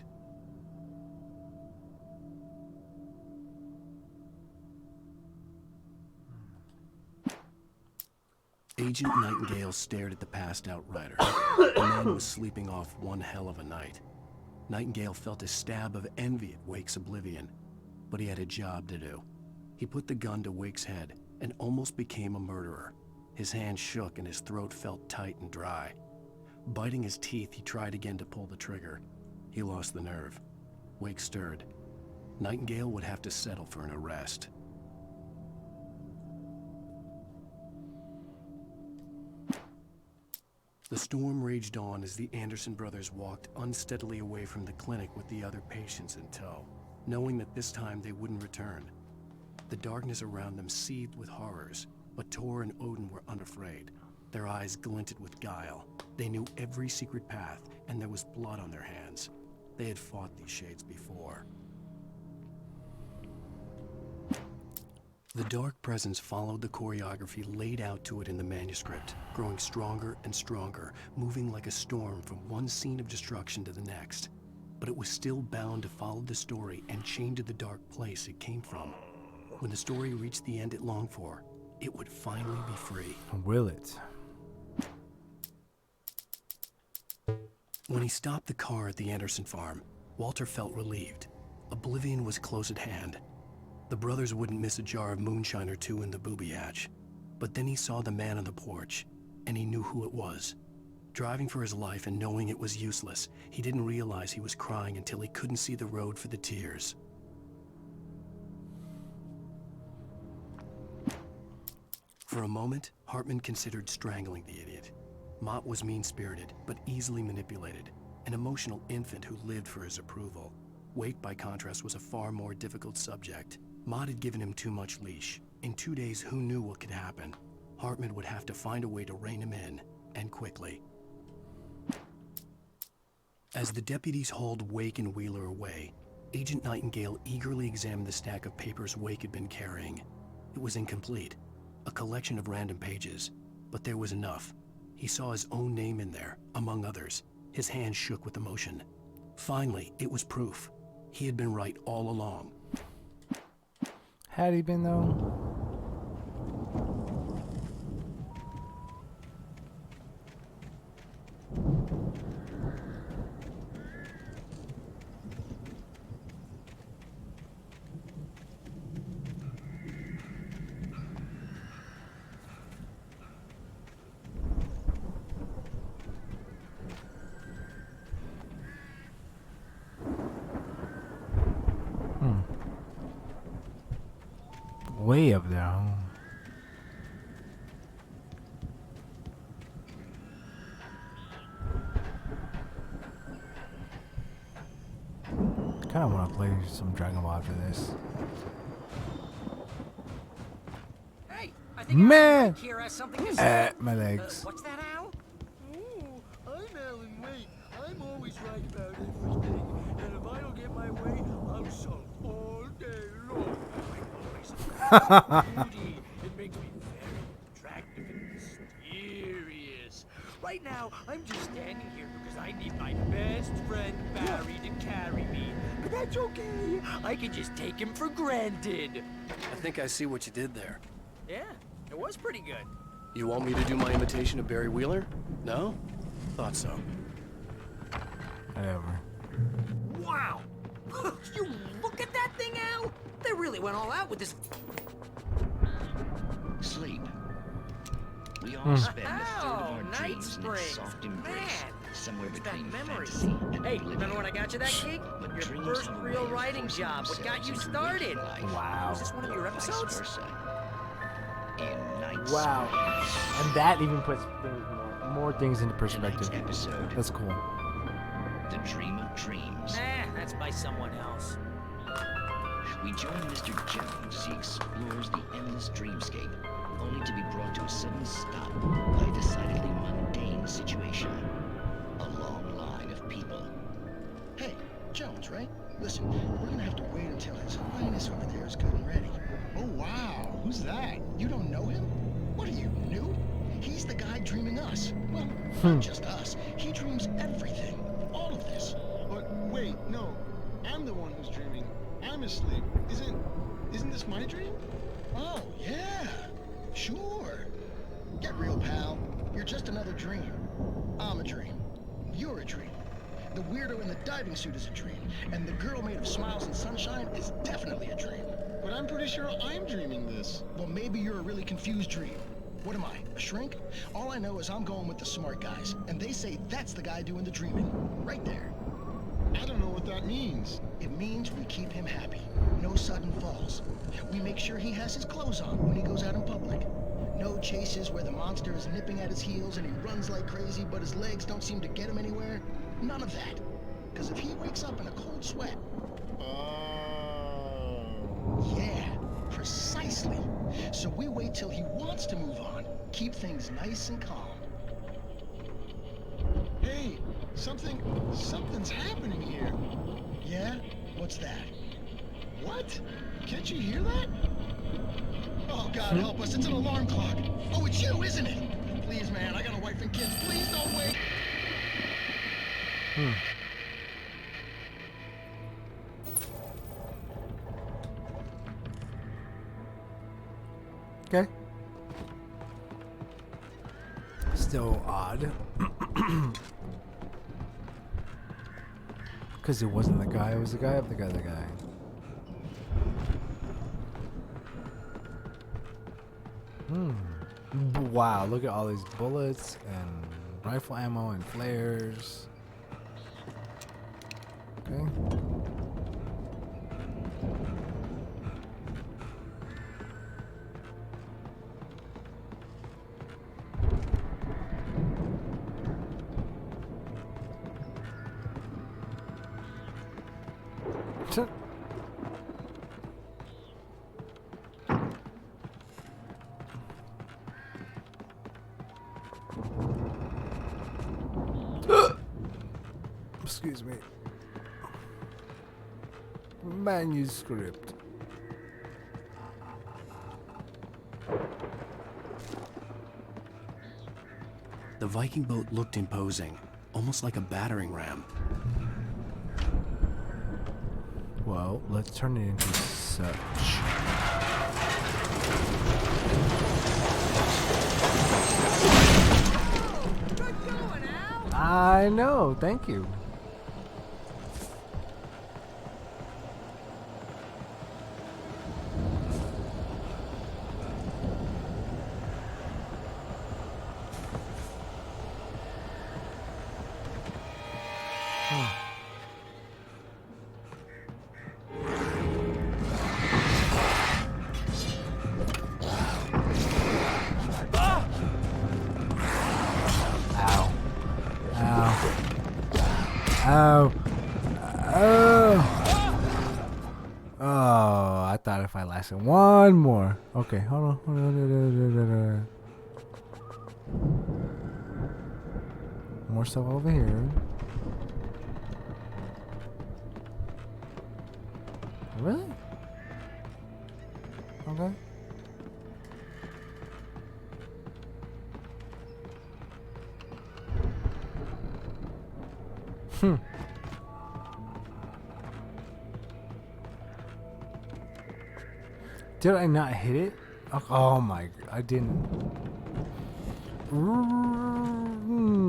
Agent Nightingale stared at the passed-out Ryder. The man was sleeping off one hell of a night. Nightingale felt a stab of envy at Wake's oblivion, but he had a job to do. He put the gun to Wake's head and almost became a murderer. His hand shook and his throat felt tight and dry. Biting his teeth, he tried again to pull the trigger. He lost the nerve. Wake stirred. Nightingale would have to settle for an arrest. The storm raged on as the Anderson brothers walked unsteadily away from the clinic with the other patients in tow, knowing that this time they wouldn't return. The darkness around them seethed with horrors, but Tor and Odin were unafraid. Their eyes glinted with guile. They knew every secret path, and there was blood on their hands. They had fought these shades before. The dark presence followed the choreography laid out to it in the manuscript, growing stronger and stronger, moving like a storm from one scene of destruction to the next. But it was still bound to follow the story and chained to the dark place it came from. When the story reached the end it longed for, it would finally be free. Will it? When he stopped the car at the Anderson farm, Walter felt relieved. Oblivion was close at hand. The brothers wouldn't miss a jar of moonshine or two in the booby hatch. But then he saw the man on the porch, and he knew who it was. Driving for his life and knowing it was useless, he didn't realize he was crying until he couldn't see the road for the tears. For a moment, Hartman considered strangling the idiot. Mott was mean-spirited, but easily manipulated, an emotional infant who lived for his approval. Wake, by contrast, was a far more difficult subject. Mott had given him too much leash. In 2 days, who knew what could happen? Hartman would have to find a way to rein him in, and quickly. As the deputies hauled Wake and Wheeler away, Agent Nightingale eagerly examined the stack of papers Wake had been carrying. It was incomplete, a collection of random pages, but there was enough. He saw his own name in there, among others. His hand shook with emotion. Finally, it was proof. He had been right all along. Had he been, though? Way up there, huh? Kinda wanna play some Dragon Ball after this. Hey, I think Man! here has something to say. My legs. What's that, Al? Ooh, I'm Alan Wake. I'm always right about everything. And if I don't get my way, I'll sulk all day long. Beauty. It makes me very attractive and mysterious. Right now, I'm just standing here because I need my best friend Barry to carry me. But that's okay. I can just take him for granted. I think I see what you did there. Yeah, it was pretty good. You want me to do my imitation of Barry Wheeler? No? Thought so. Whatever. Wow! You look at that thing, Al! They really went all out with this. Sleep. We all spend a third of our Night dreams in Springs. its soft embrace, Man, somewhere that between memory. fantasy and Hey, oblivion. remember when I got you that gig? But Your dreams first have a real way of writing forcing job. What got you themselves into started? waking life, Wow. Was this one of your or vice episodes? versa. In Night Wow. Springs. And that even puts things more things into perspective. Episode. That's cool. The Dream of Dreams. That's by someone else. We join Mr. Jones as he explores the endless dreamscape, only to be brought to a sudden stop by a decidedly mundane situation. A long line of people. Hey, Jones, right? Listen, we're gonna have to wait until His Highness over there is good and ready. Oh, wow. Who's that? You don't know him? What are you, new? He's the guy dreaming us. Well, not just us. He dreams everything. wait, no. I'm the one who's dreaming. I'm asleep. Isn't this my dream? Oh, yeah. Sure. Get real, pal. You're just another dream. I'm a dream. You're a dream. The weirdo in the diving suit is a dream. And the girl made of smiles and sunshine is definitely a dream. But I'm pretty sure I'm dreaming this. Well, maybe you're a really confused dream. What am I, a shrink? All I know is I'm going with the smart guys, and they say that's the guy doing the dreaming. Right there. I don't know what that means. It means we keep him happy. No sudden falls. We make sure he has his clothes on when he goes out in public. No chases where the monster is nipping at his heels and he runs like crazy, but his legs don't seem to get him anywhere. None of that. Because if he wakes up in a cold sweat... Yeah, precisely. So we wait till he wants to move on. Keep things nice and calm. Hey, something's happening here. Yeah? What's that? What? Can't you hear that? Oh, God help us, it's an alarm clock. Oh, it's you, isn't it? Please, man, I got a wife and kids. Please don't wait. Okay. Still odd. Because it wasn't the guy, it was the guy of the guy, the guy. Wow, look at all these bullets and rifle ammo and flares. Okay. Excuse me. Manuscript. The Viking boat looked imposing, almost like a battering ram. Well, let's turn it into such. I know, thank you. Ow. Oh. Oh, I thought if I lasted one more. Okay, hold on. More stuff over here. Really? Okay. Did I not hit it? Oh my, I didn't.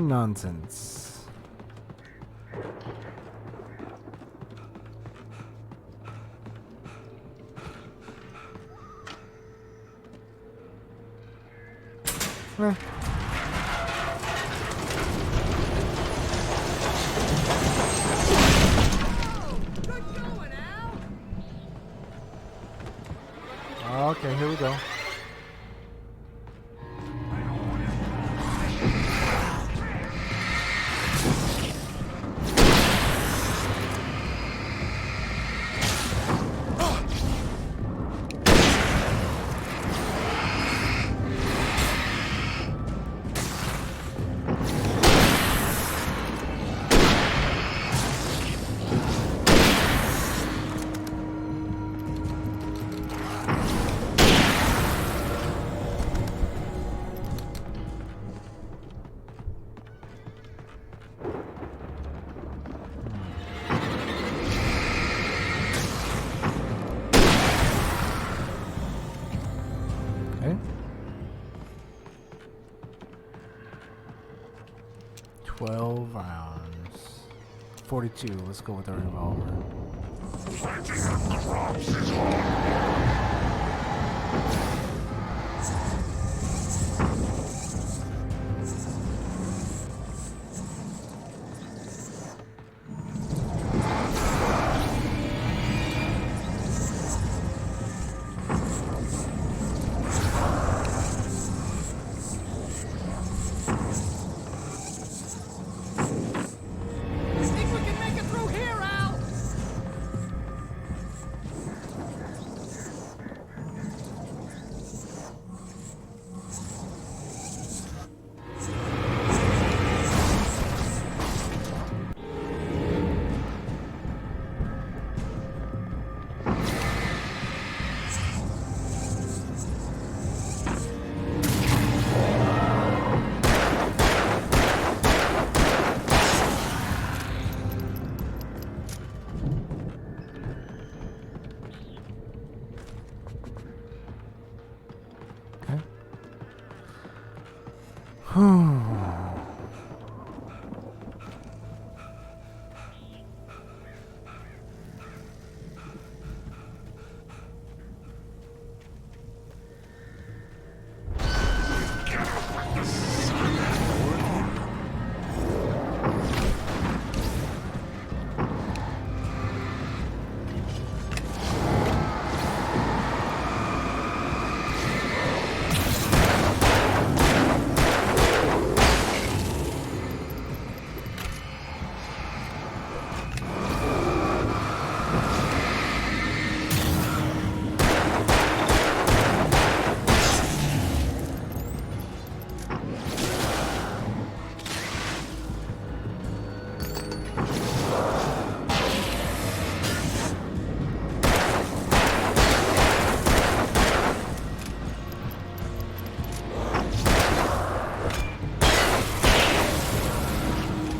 Nonsense. Okay, here we go. 12 rounds. 42. Let's go with the revolver. Think we can make it through here, Al?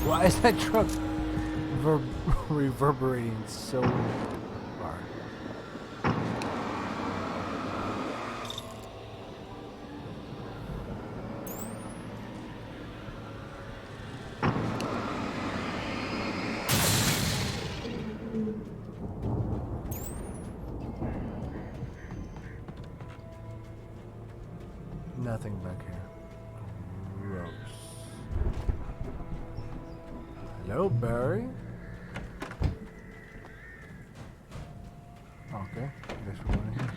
Why is that truck reverberating so hard? Nothing back here. Gross. Hello, Barry. Okay, guess we're going here.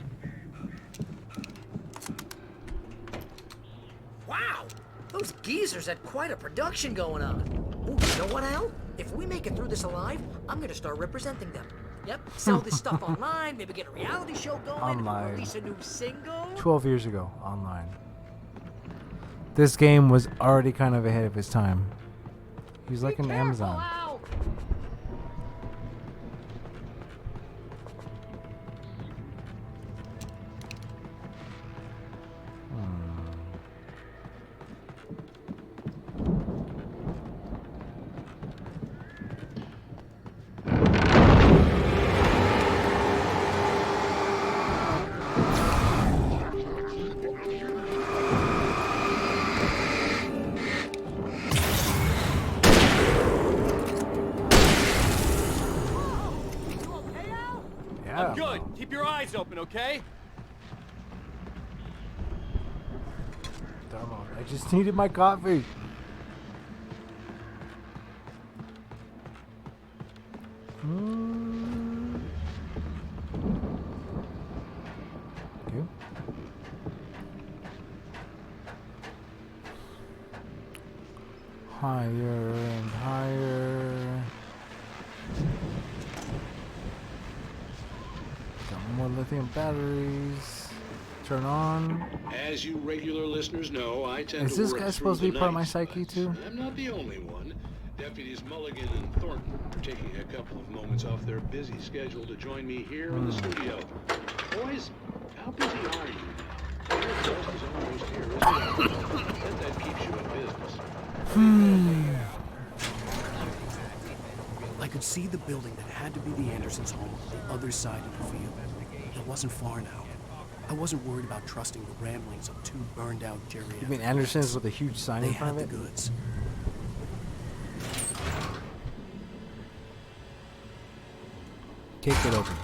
Wow! Those geezers had quite a production going on. Ooh, you know what, Al? If we make it through this alive, I'm gonna start representing them. Yep, sell this stuff online, maybe get a reality show going, Online. release a new single. 12 years ago, online. This game was already kind of ahead of its time. He was like an Amazon. I'm good. Keep your eyes open, okay? I just needed my coffee. Okay. Higher and higher. Got more lithium batteries. Turn on. As you regular listeners know, I tend Is to this work guy through supposed to the be part of my night, psyche too? I'm not the only one. Deputies Mulligan and Thornton are taking a couple of moments off their busy schedule to join me here in the studio. Boys, how busy are you now? Your guest is almost here, isn't it? Bet that keeps you in business. I could see the building that had to be the Andersons' home on the other side of the field. It wasn't far now. I wasn't worried about trusting the ramblings of two burned-out geriatrics. You mean Anderson's with a huge sign They in front had of the it? goods. Kick it open.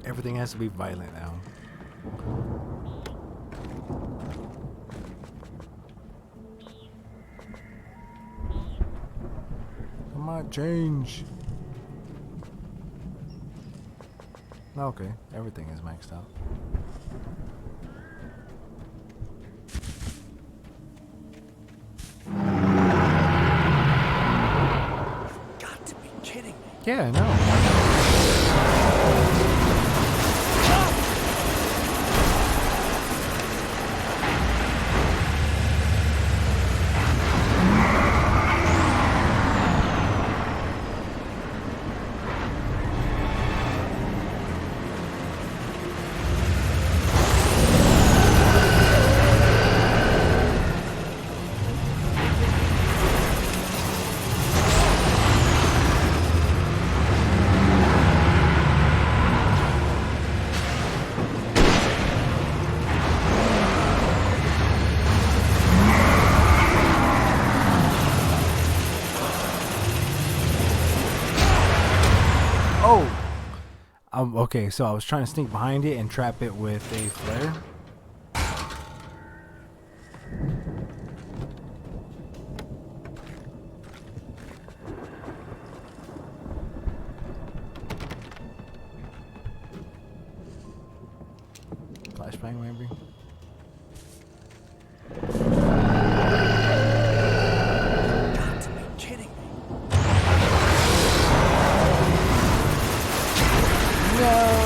Everything has to be violent now. Come on, change. Okay, everything is maxed out. Got to be kidding me. Yeah, I know. Okay, so I was trying to sneak behind it and trap it with a flare. Flashbang, maybe. Got to be kidding me. No!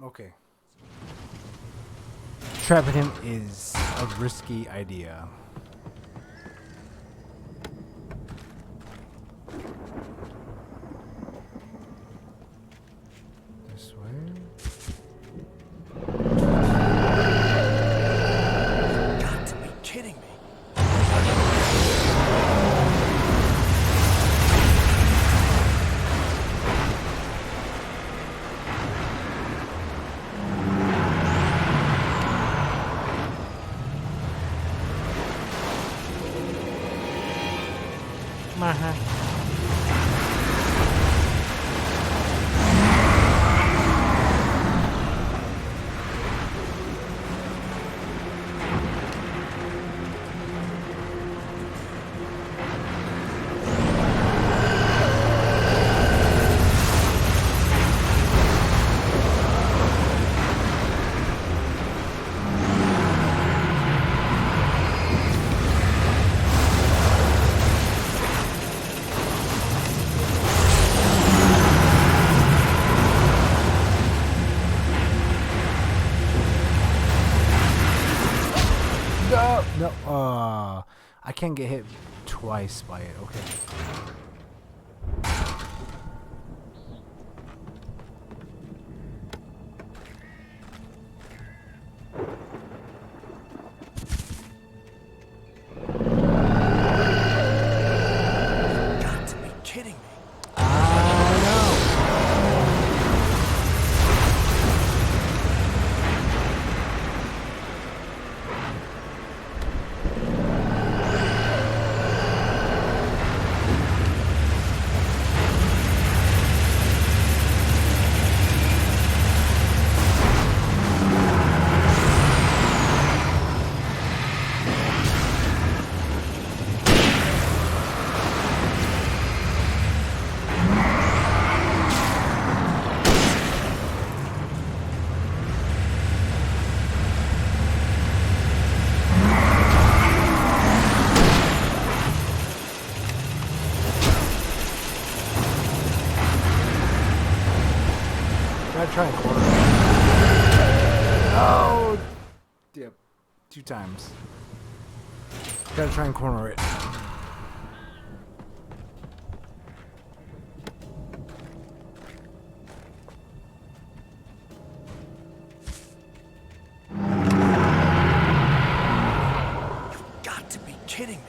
Okay. Trapping him is a risky idea. This way. Got to be kidding me. No, I can't get hit twice by it. Okay. Got to be kidding me. Try and corner. Oh, dip. 2 times. Gotta try and corner it. Got to be kidding me.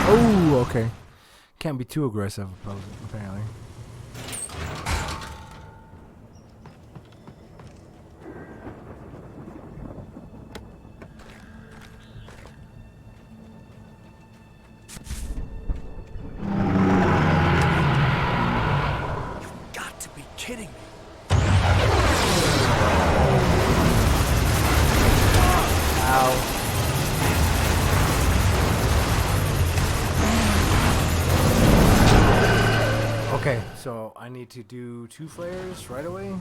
Oh, okay. Can't be too aggressive, apparently. Got to be kidding me. Ow. Okay, so I need to do 2 flares right away.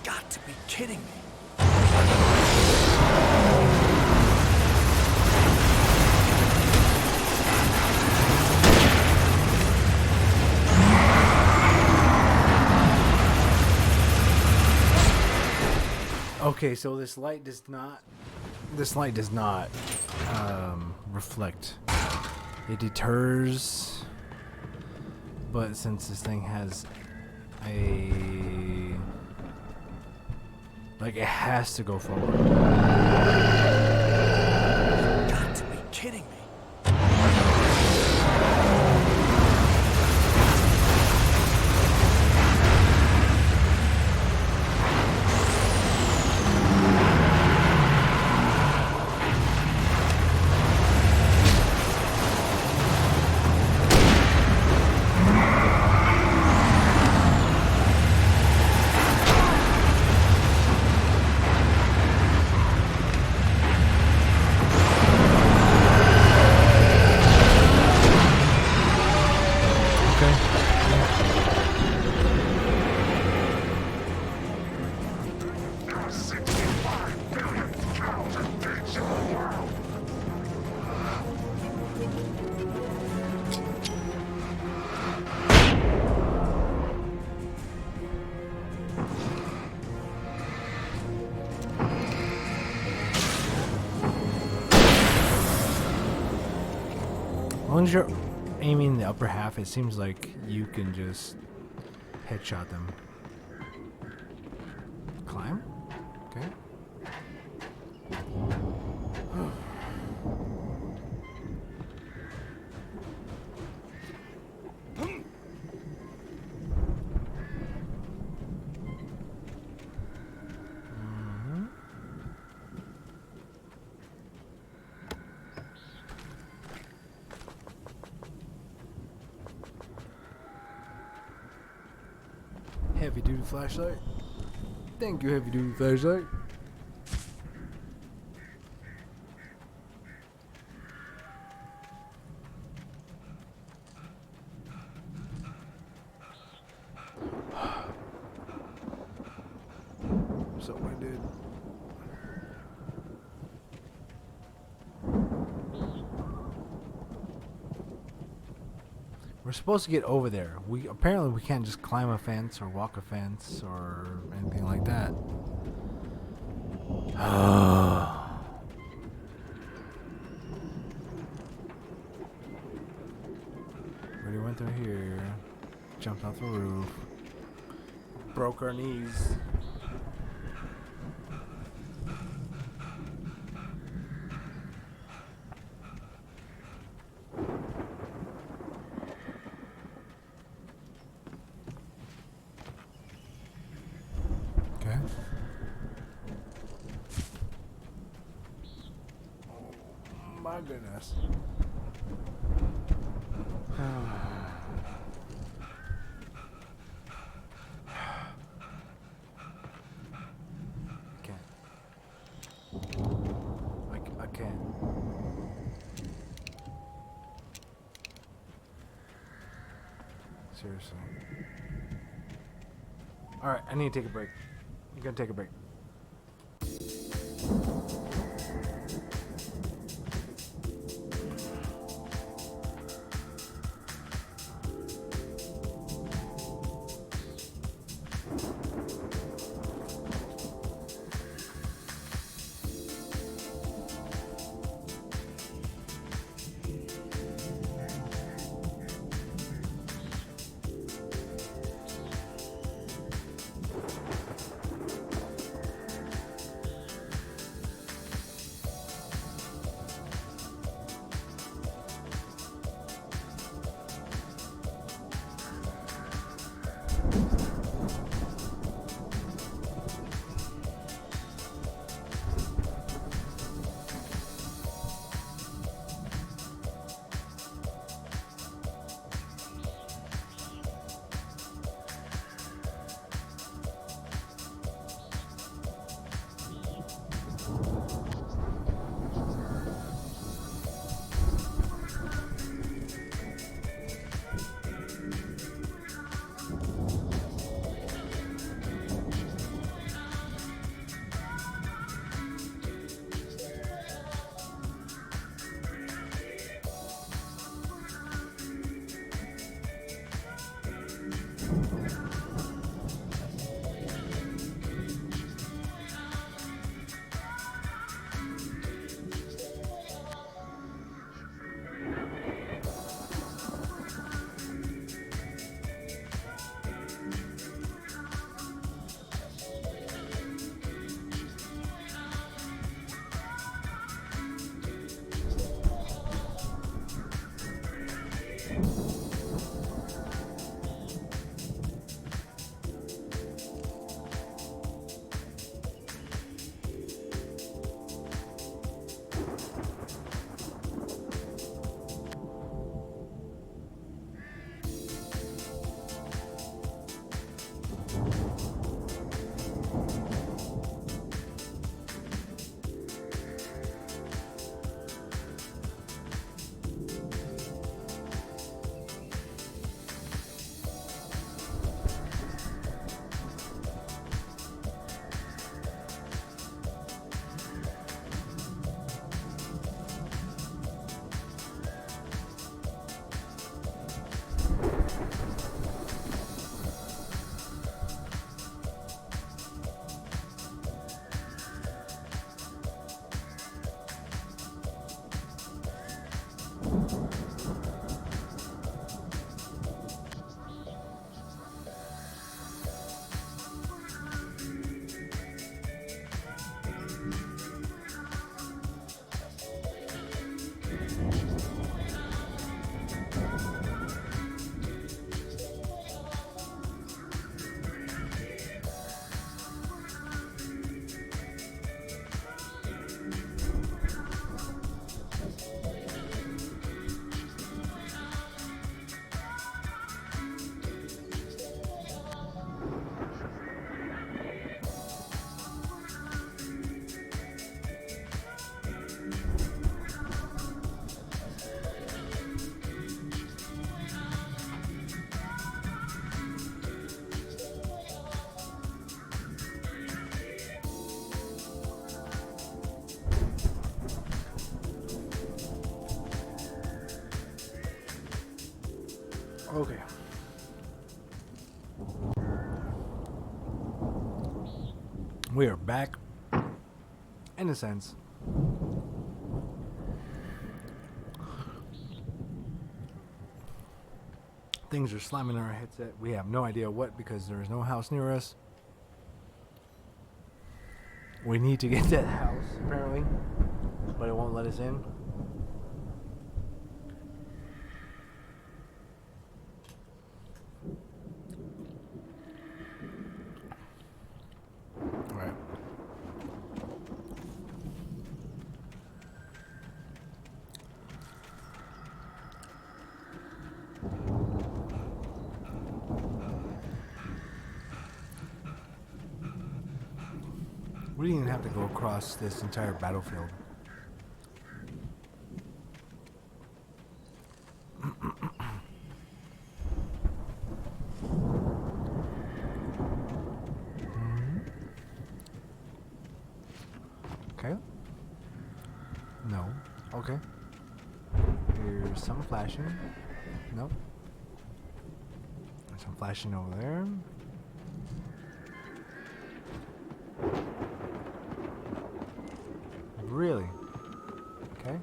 Got to be kidding me. Okay, so this light does not reflect. It deters, but since this thing has a, like, it has to go forward. Got to be kidding me. As long as you're aiming the upper half, it seems like you can just headshot them. Climb? Okay. Heavy duty flashlight. Thank you, heavy duty flashlight. So I did. We're supposed to get over there. Apparently we can't just climb a fence or walk a fence or anything like that. Already went through here. Jumped off the roof. Broke our knees. Okay. Oh, my goodness. I can't. Seriously. Alright, I need to take a break. I'm gonna take a break. Okay. We are back. In a sense. Things are slamming in our headset. We have no idea what because there is no house near us. We need to get that house, apparently. But it won't let us in. Alright. We didn't even have to go across this entire battlefield. Okay. Here's some flashing. Nope. There's some flashing over there. Really? Okay.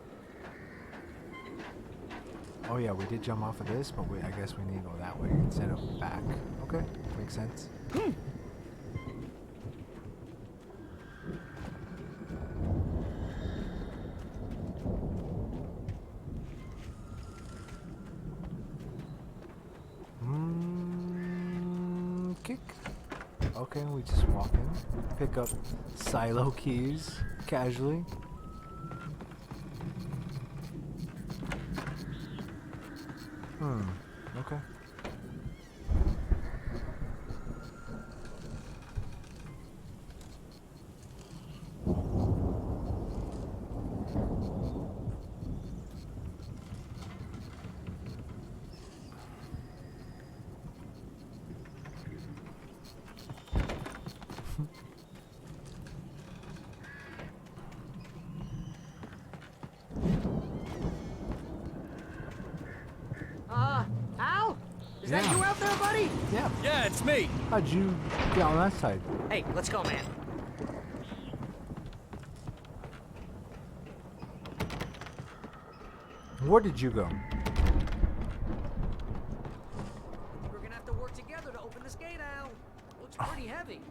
Oh yeah, we did jump off of this, but I guess we need to go that way instead of back. Okay, makes sense. Kick. Okay, we just walk in, pick up silo keys casually. Okay. Al? Is that you out there, buddy? Yeah. Yeah, it's me. How'd you get on that side? Hey, let's go, man. Where did you go? We're gonna have to work together to open this gate, Al. Looks pretty heavy.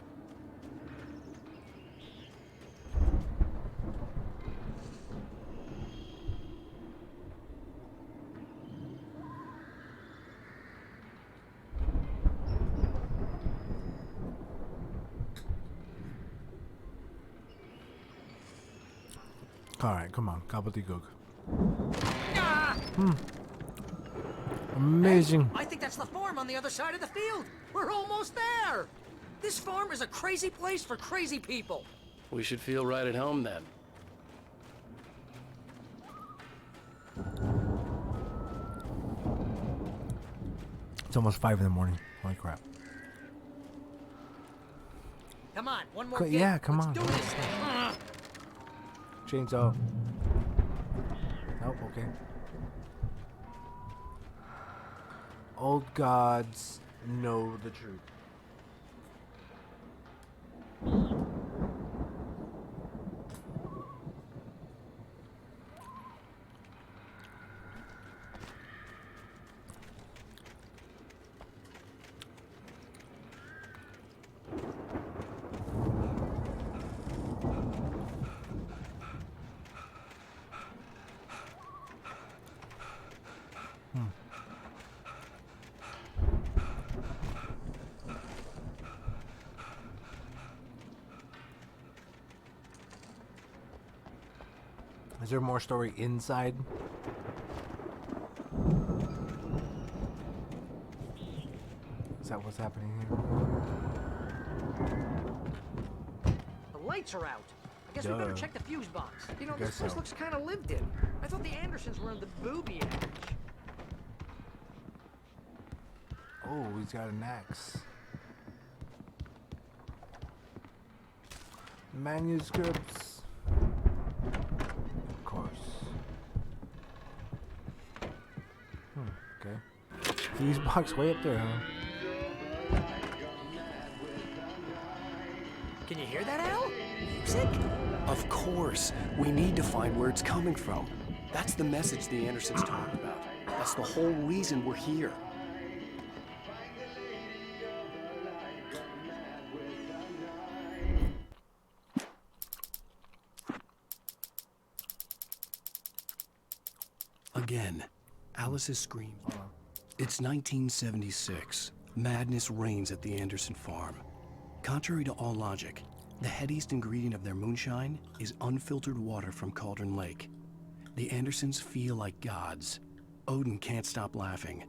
Alright, come on. Gobbledygook. Ah! Amazing. Hey, I think that's the farm on the other side of the field. We're almost there. This farm is a crazy place for crazy people. We should feel right at home then. It's almost 5 in the morning. Holy crap. Come on, one more Okay, gate. yeah, come Let's on. do this thing. Chainsaw. Nope, okay. Old gods know the truth. Is there more story inside? Is that what's happening here? The lights are out. I guess we Duh. better check the fuse box. You know, Guess this place so. looks kind of lived in. I thought the Andersons were in the booby age. Oh, he's got an axe. Manuscripts. Of course. Okay. Fuse box way up there, huh? Can you hear that, Al? Music? Of course. We need to find where it's coming from. That's the message the Andersons talk about. That's the whole reason we're here. Again, Alice's screams. It's 1976. Madness reigns at the Anderson farm. Contrary to all logic, the headiest ingredient of their moonshine is unfiltered water from Cauldron Lake. The Andersons feel like gods. Odin can't stop laughing.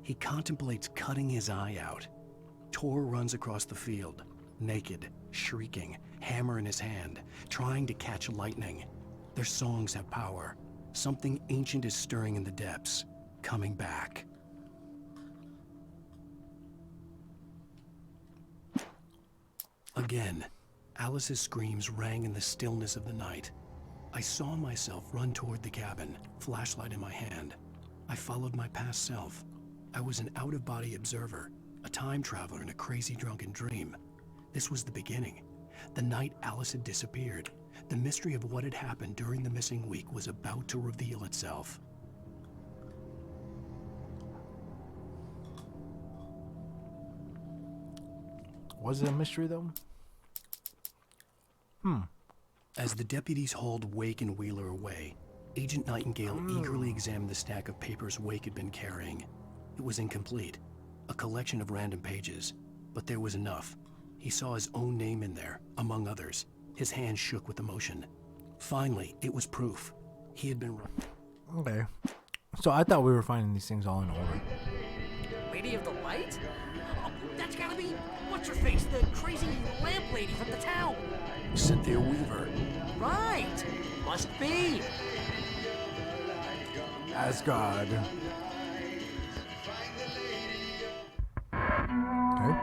He contemplates cutting his eye out. Tor runs across the field, naked, shrieking, hammer in his hand, trying to catch lightning. Their songs have power. Something ancient is stirring in the depths, coming back. Again, Alice's screams rang in the stillness of the night. I saw myself run toward the cabin, flashlight in my hand. I followed my past self. I was an out-of-body observer, a time traveler in a crazy drunken dream. This was the beginning. The night Alice had disappeared. The mystery of what had happened during the missing week was about to reveal itself. Was it a mystery, though? As the deputies hauled Wake and Wheeler away, Agent Nightingale eagerly examined the stack of papers Wake had been carrying. It was incomplete, a collection of random pages, but there was enough. He saw his own name in there, among others. His hand shook with emotion. Finally, it was proof. He had been right. Okay. So I thought we were finding these things all in order. Lady of the Light? Oh, that's gotta be, what's her face, the crazy lamp lady from the town. Cynthia Weaver. Right. Must be. Asgard. Okay.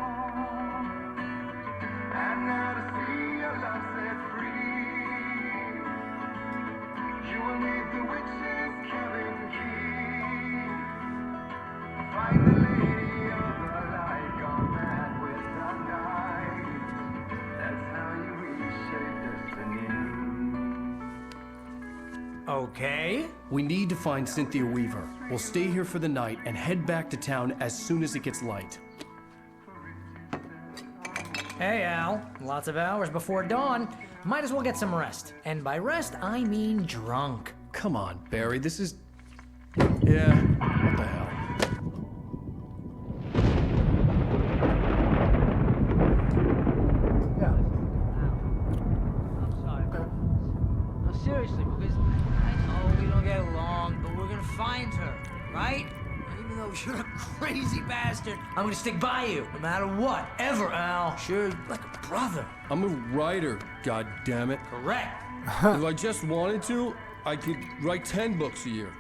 Okay. We need to find Cynthia Weaver. We'll stay here for the night and head back to town as soon as it gets light. Hey, Al. Lots of hours before dawn. Might as well get some rest. And by rest, I mean drunk. Come on, Barry, this is... Yeah, what the hell? Seriously, because I know we don't get along, but we're gonna find her, right? Even though you're a crazy bastard, I'm gonna stick by you, no matter what, ever, Al. Sure, like a brother. I'm a writer, goddammit. Correct. If I just wanted to, I could write 10 books a year.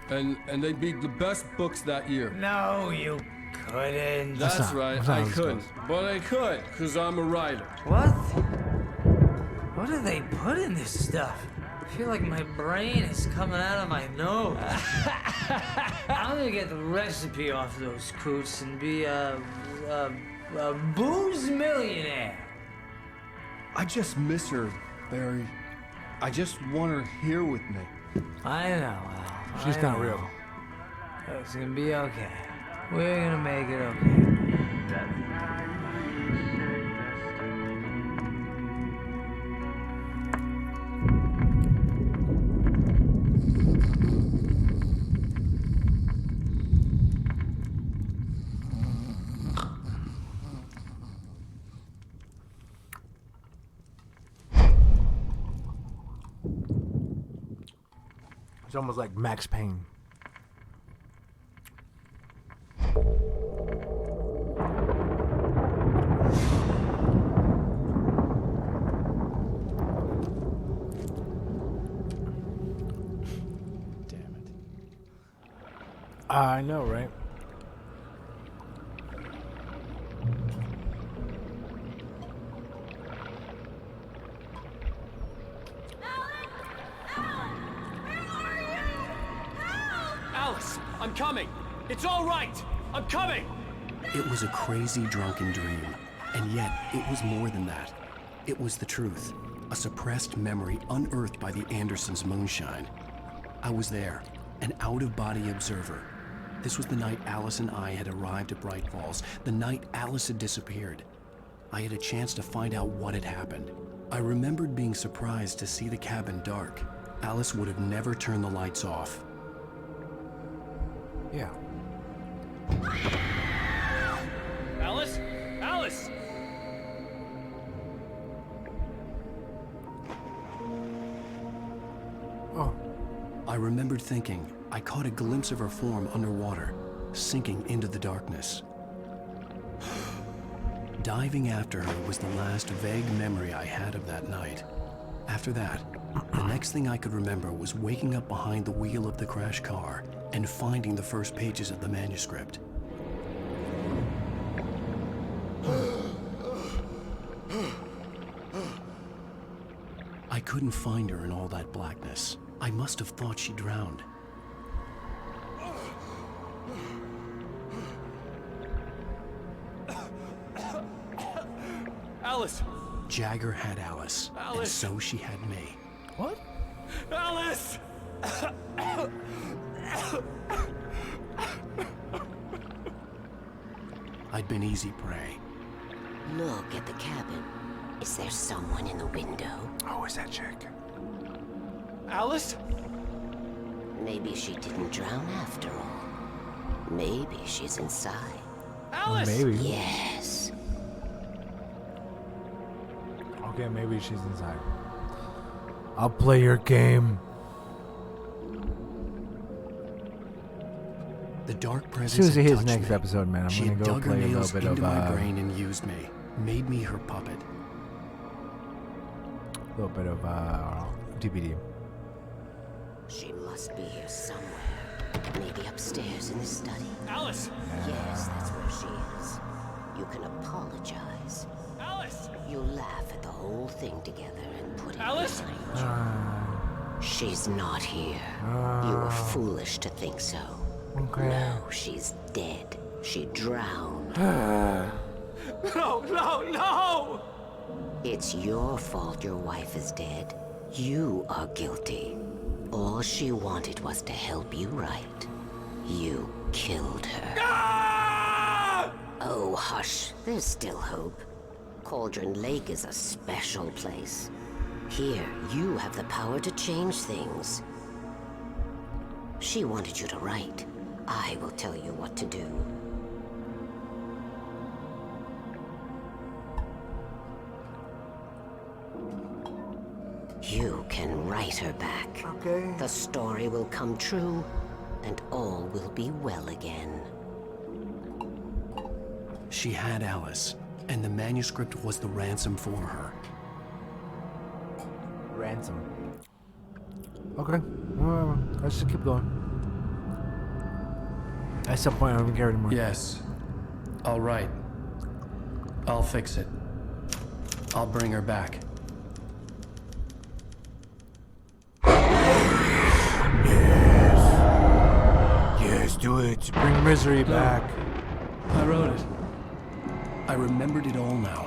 And they'd be the best books that year. No, you couldn't. That's right, I couldn't. But I could, because I'm a writer. What? What do they put in this stuff? I feel like my brain is coming out of my nose. I'm gonna get the recipe off those coots and be a booze millionaire. I just miss her, Barry. I just want her here with me. I know, Al. She's I not know. real. It's gonna be okay. We're gonna make it okay. It's almost like Max Payne. Damn it. I know, right? Alice, I'm coming. It's all right. I'm coming. It was a crazy drunken dream, and yet it was more than that. It was the truth, a suppressed memory unearthed by the Andersons' moonshine. I was there, an out-of-body observer. This was the night Alice and I had arrived at Bright Falls, the night Alice had disappeared. I had a chance to find out what had happened. I remembered being surprised to see the cabin dark. Alice would have never turned the lights off. Yeah. Alice? Alice! Oh. I remembered thinking I caught a glimpse of her form underwater, sinking into the darkness. Diving after her was the last vague memory I had of that night. After that, the next thing I could remember was waking up behind the wheel of the crash car and finding the first pages of the manuscript. I couldn't find her in all that blackness. I must have thought she drowned. Alice! Jagger had Alice, and Alice! so she had me. What? Alice! I'd been easy prey. Look at the cabin. Is there someone in the window? Oh, is that chick? Alice? Maybe she didn't drown after all. Maybe she's inside. Alice! Maybe. Yes. Okay, maybe she's inside. I'll play your game. The dark As presence soon as it had hits touched next me. episode, man, I'm She gonna had go dug her play a little nails bit into of my brain and used me, made me her puppet. DBD. She must be here somewhere. Maybe upstairs in the study. Alice! Yes, that's where she is. You can apologize. Alice! You'll laugh at the whole thing together and put it Alice! behind you. She's not here. You were foolish to think so. Okay. No, she's dead. She drowned. No, no, no! It's your fault your wife is dead. You are guilty. All she wanted was to help you right. You killed her. Ah! Oh, hush. There's still hope. Cauldron Lake is a special place. Here, you have the power to change things. She wanted you to write. I will tell you what to do. You can write her back. Okay. The story will come true, and all will be well again. She had Alice, and the manuscript was the ransom for her. Ransom. Okay. Well, let's just keep going. At some point, I don't even care anymore. Yes. All right. I'll fix it. I'll bring her back. Yes, do it. Bring misery back. I wrote it. I remembered it all now.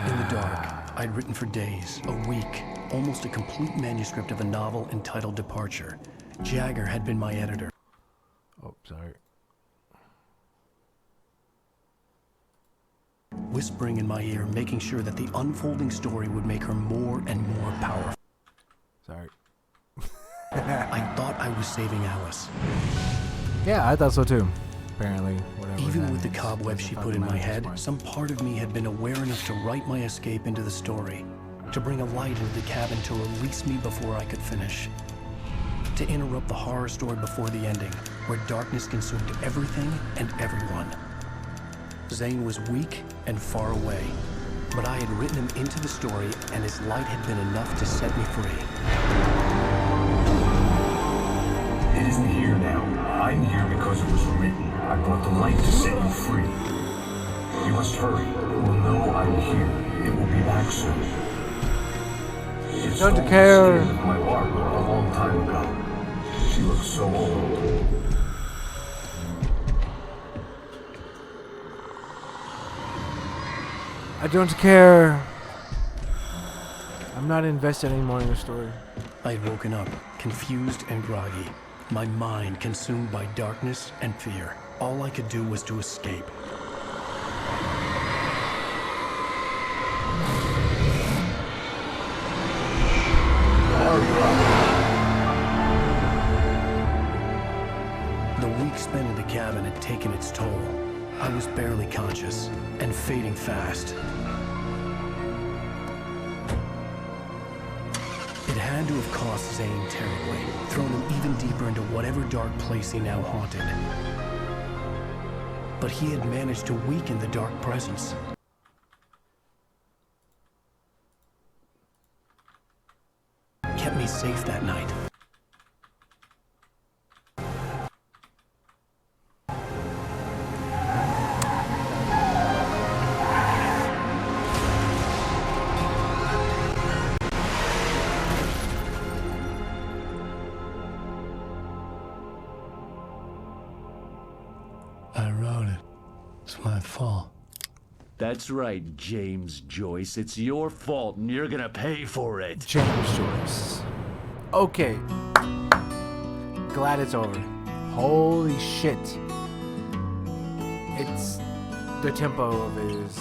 In the dark, I'd written for days, a week, almost a complete manuscript of a novel entitled Departure. Jagger had been my editor. Oh, sorry. Whispering in my ear, making sure that the unfolding story would make her more and more powerful. Sorry. I thought I was saving Alice. Yeah, I thought so too. Apparently, whatever. Even that with the means. cobwebs she put in my head, some part of me had been aware enough to write my escape into the story, to bring a light into the cabin to release me before I could finish, to interrupt the horror story before the ending, where darkness consumed everything and everyone. Zane was weak and far away, but I had written him into the story, and his light had been enough to set me free. It isn't here now. I'm here because it was written. I brought the light to set you free. You must hurry. You will know I'm here. It will be back soon. It Don't stole care. the skin of my Barbara a long time ago. She looks so old. I don't care. I'm not invested anymore in the story. I had woken up, confused and groggy, my mind consumed by darkness and fear. All I could do was to escape. The week spent in the cabin had taken its toll. I was barely conscious and fading fast. It had to have cost Zane terribly, thrown him even deeper into whatever dark place he now haunted. But he had managed to weaken the dark presence. Kept me safe that night. my fault. That's right, James Joyce. It's your fault, and you're gonna pay for it. James Joyce. Okay. Glad it's over. Holy shit. It's the tempo of his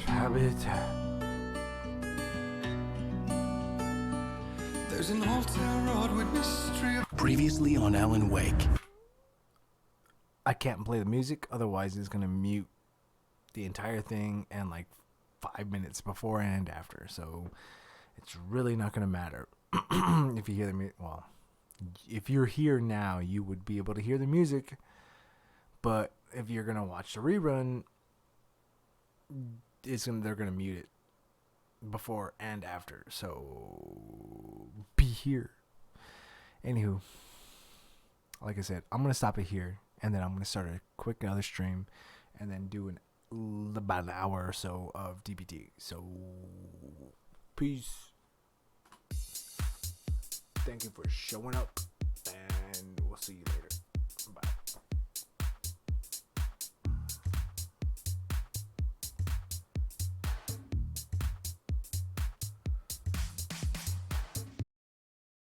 habit. There's an old town road with mystery. Previously on Alan Wake. I can't play the music, otherwise it's gonna mute the entire thing and like 5 minutes before and after. So it's really not gonna matter if you hear the music. Well, if you're here now, you would be able to hear the music. But if you're gonna watch the rerun, they're gonna mute it before and after. So be here. Anywho, like I said, I'm gonna stop it here, and then I'm gonna start a quick another stream, and then do about an hour or so of DBT. So peace. Thank you for showing up, and we'll see you later.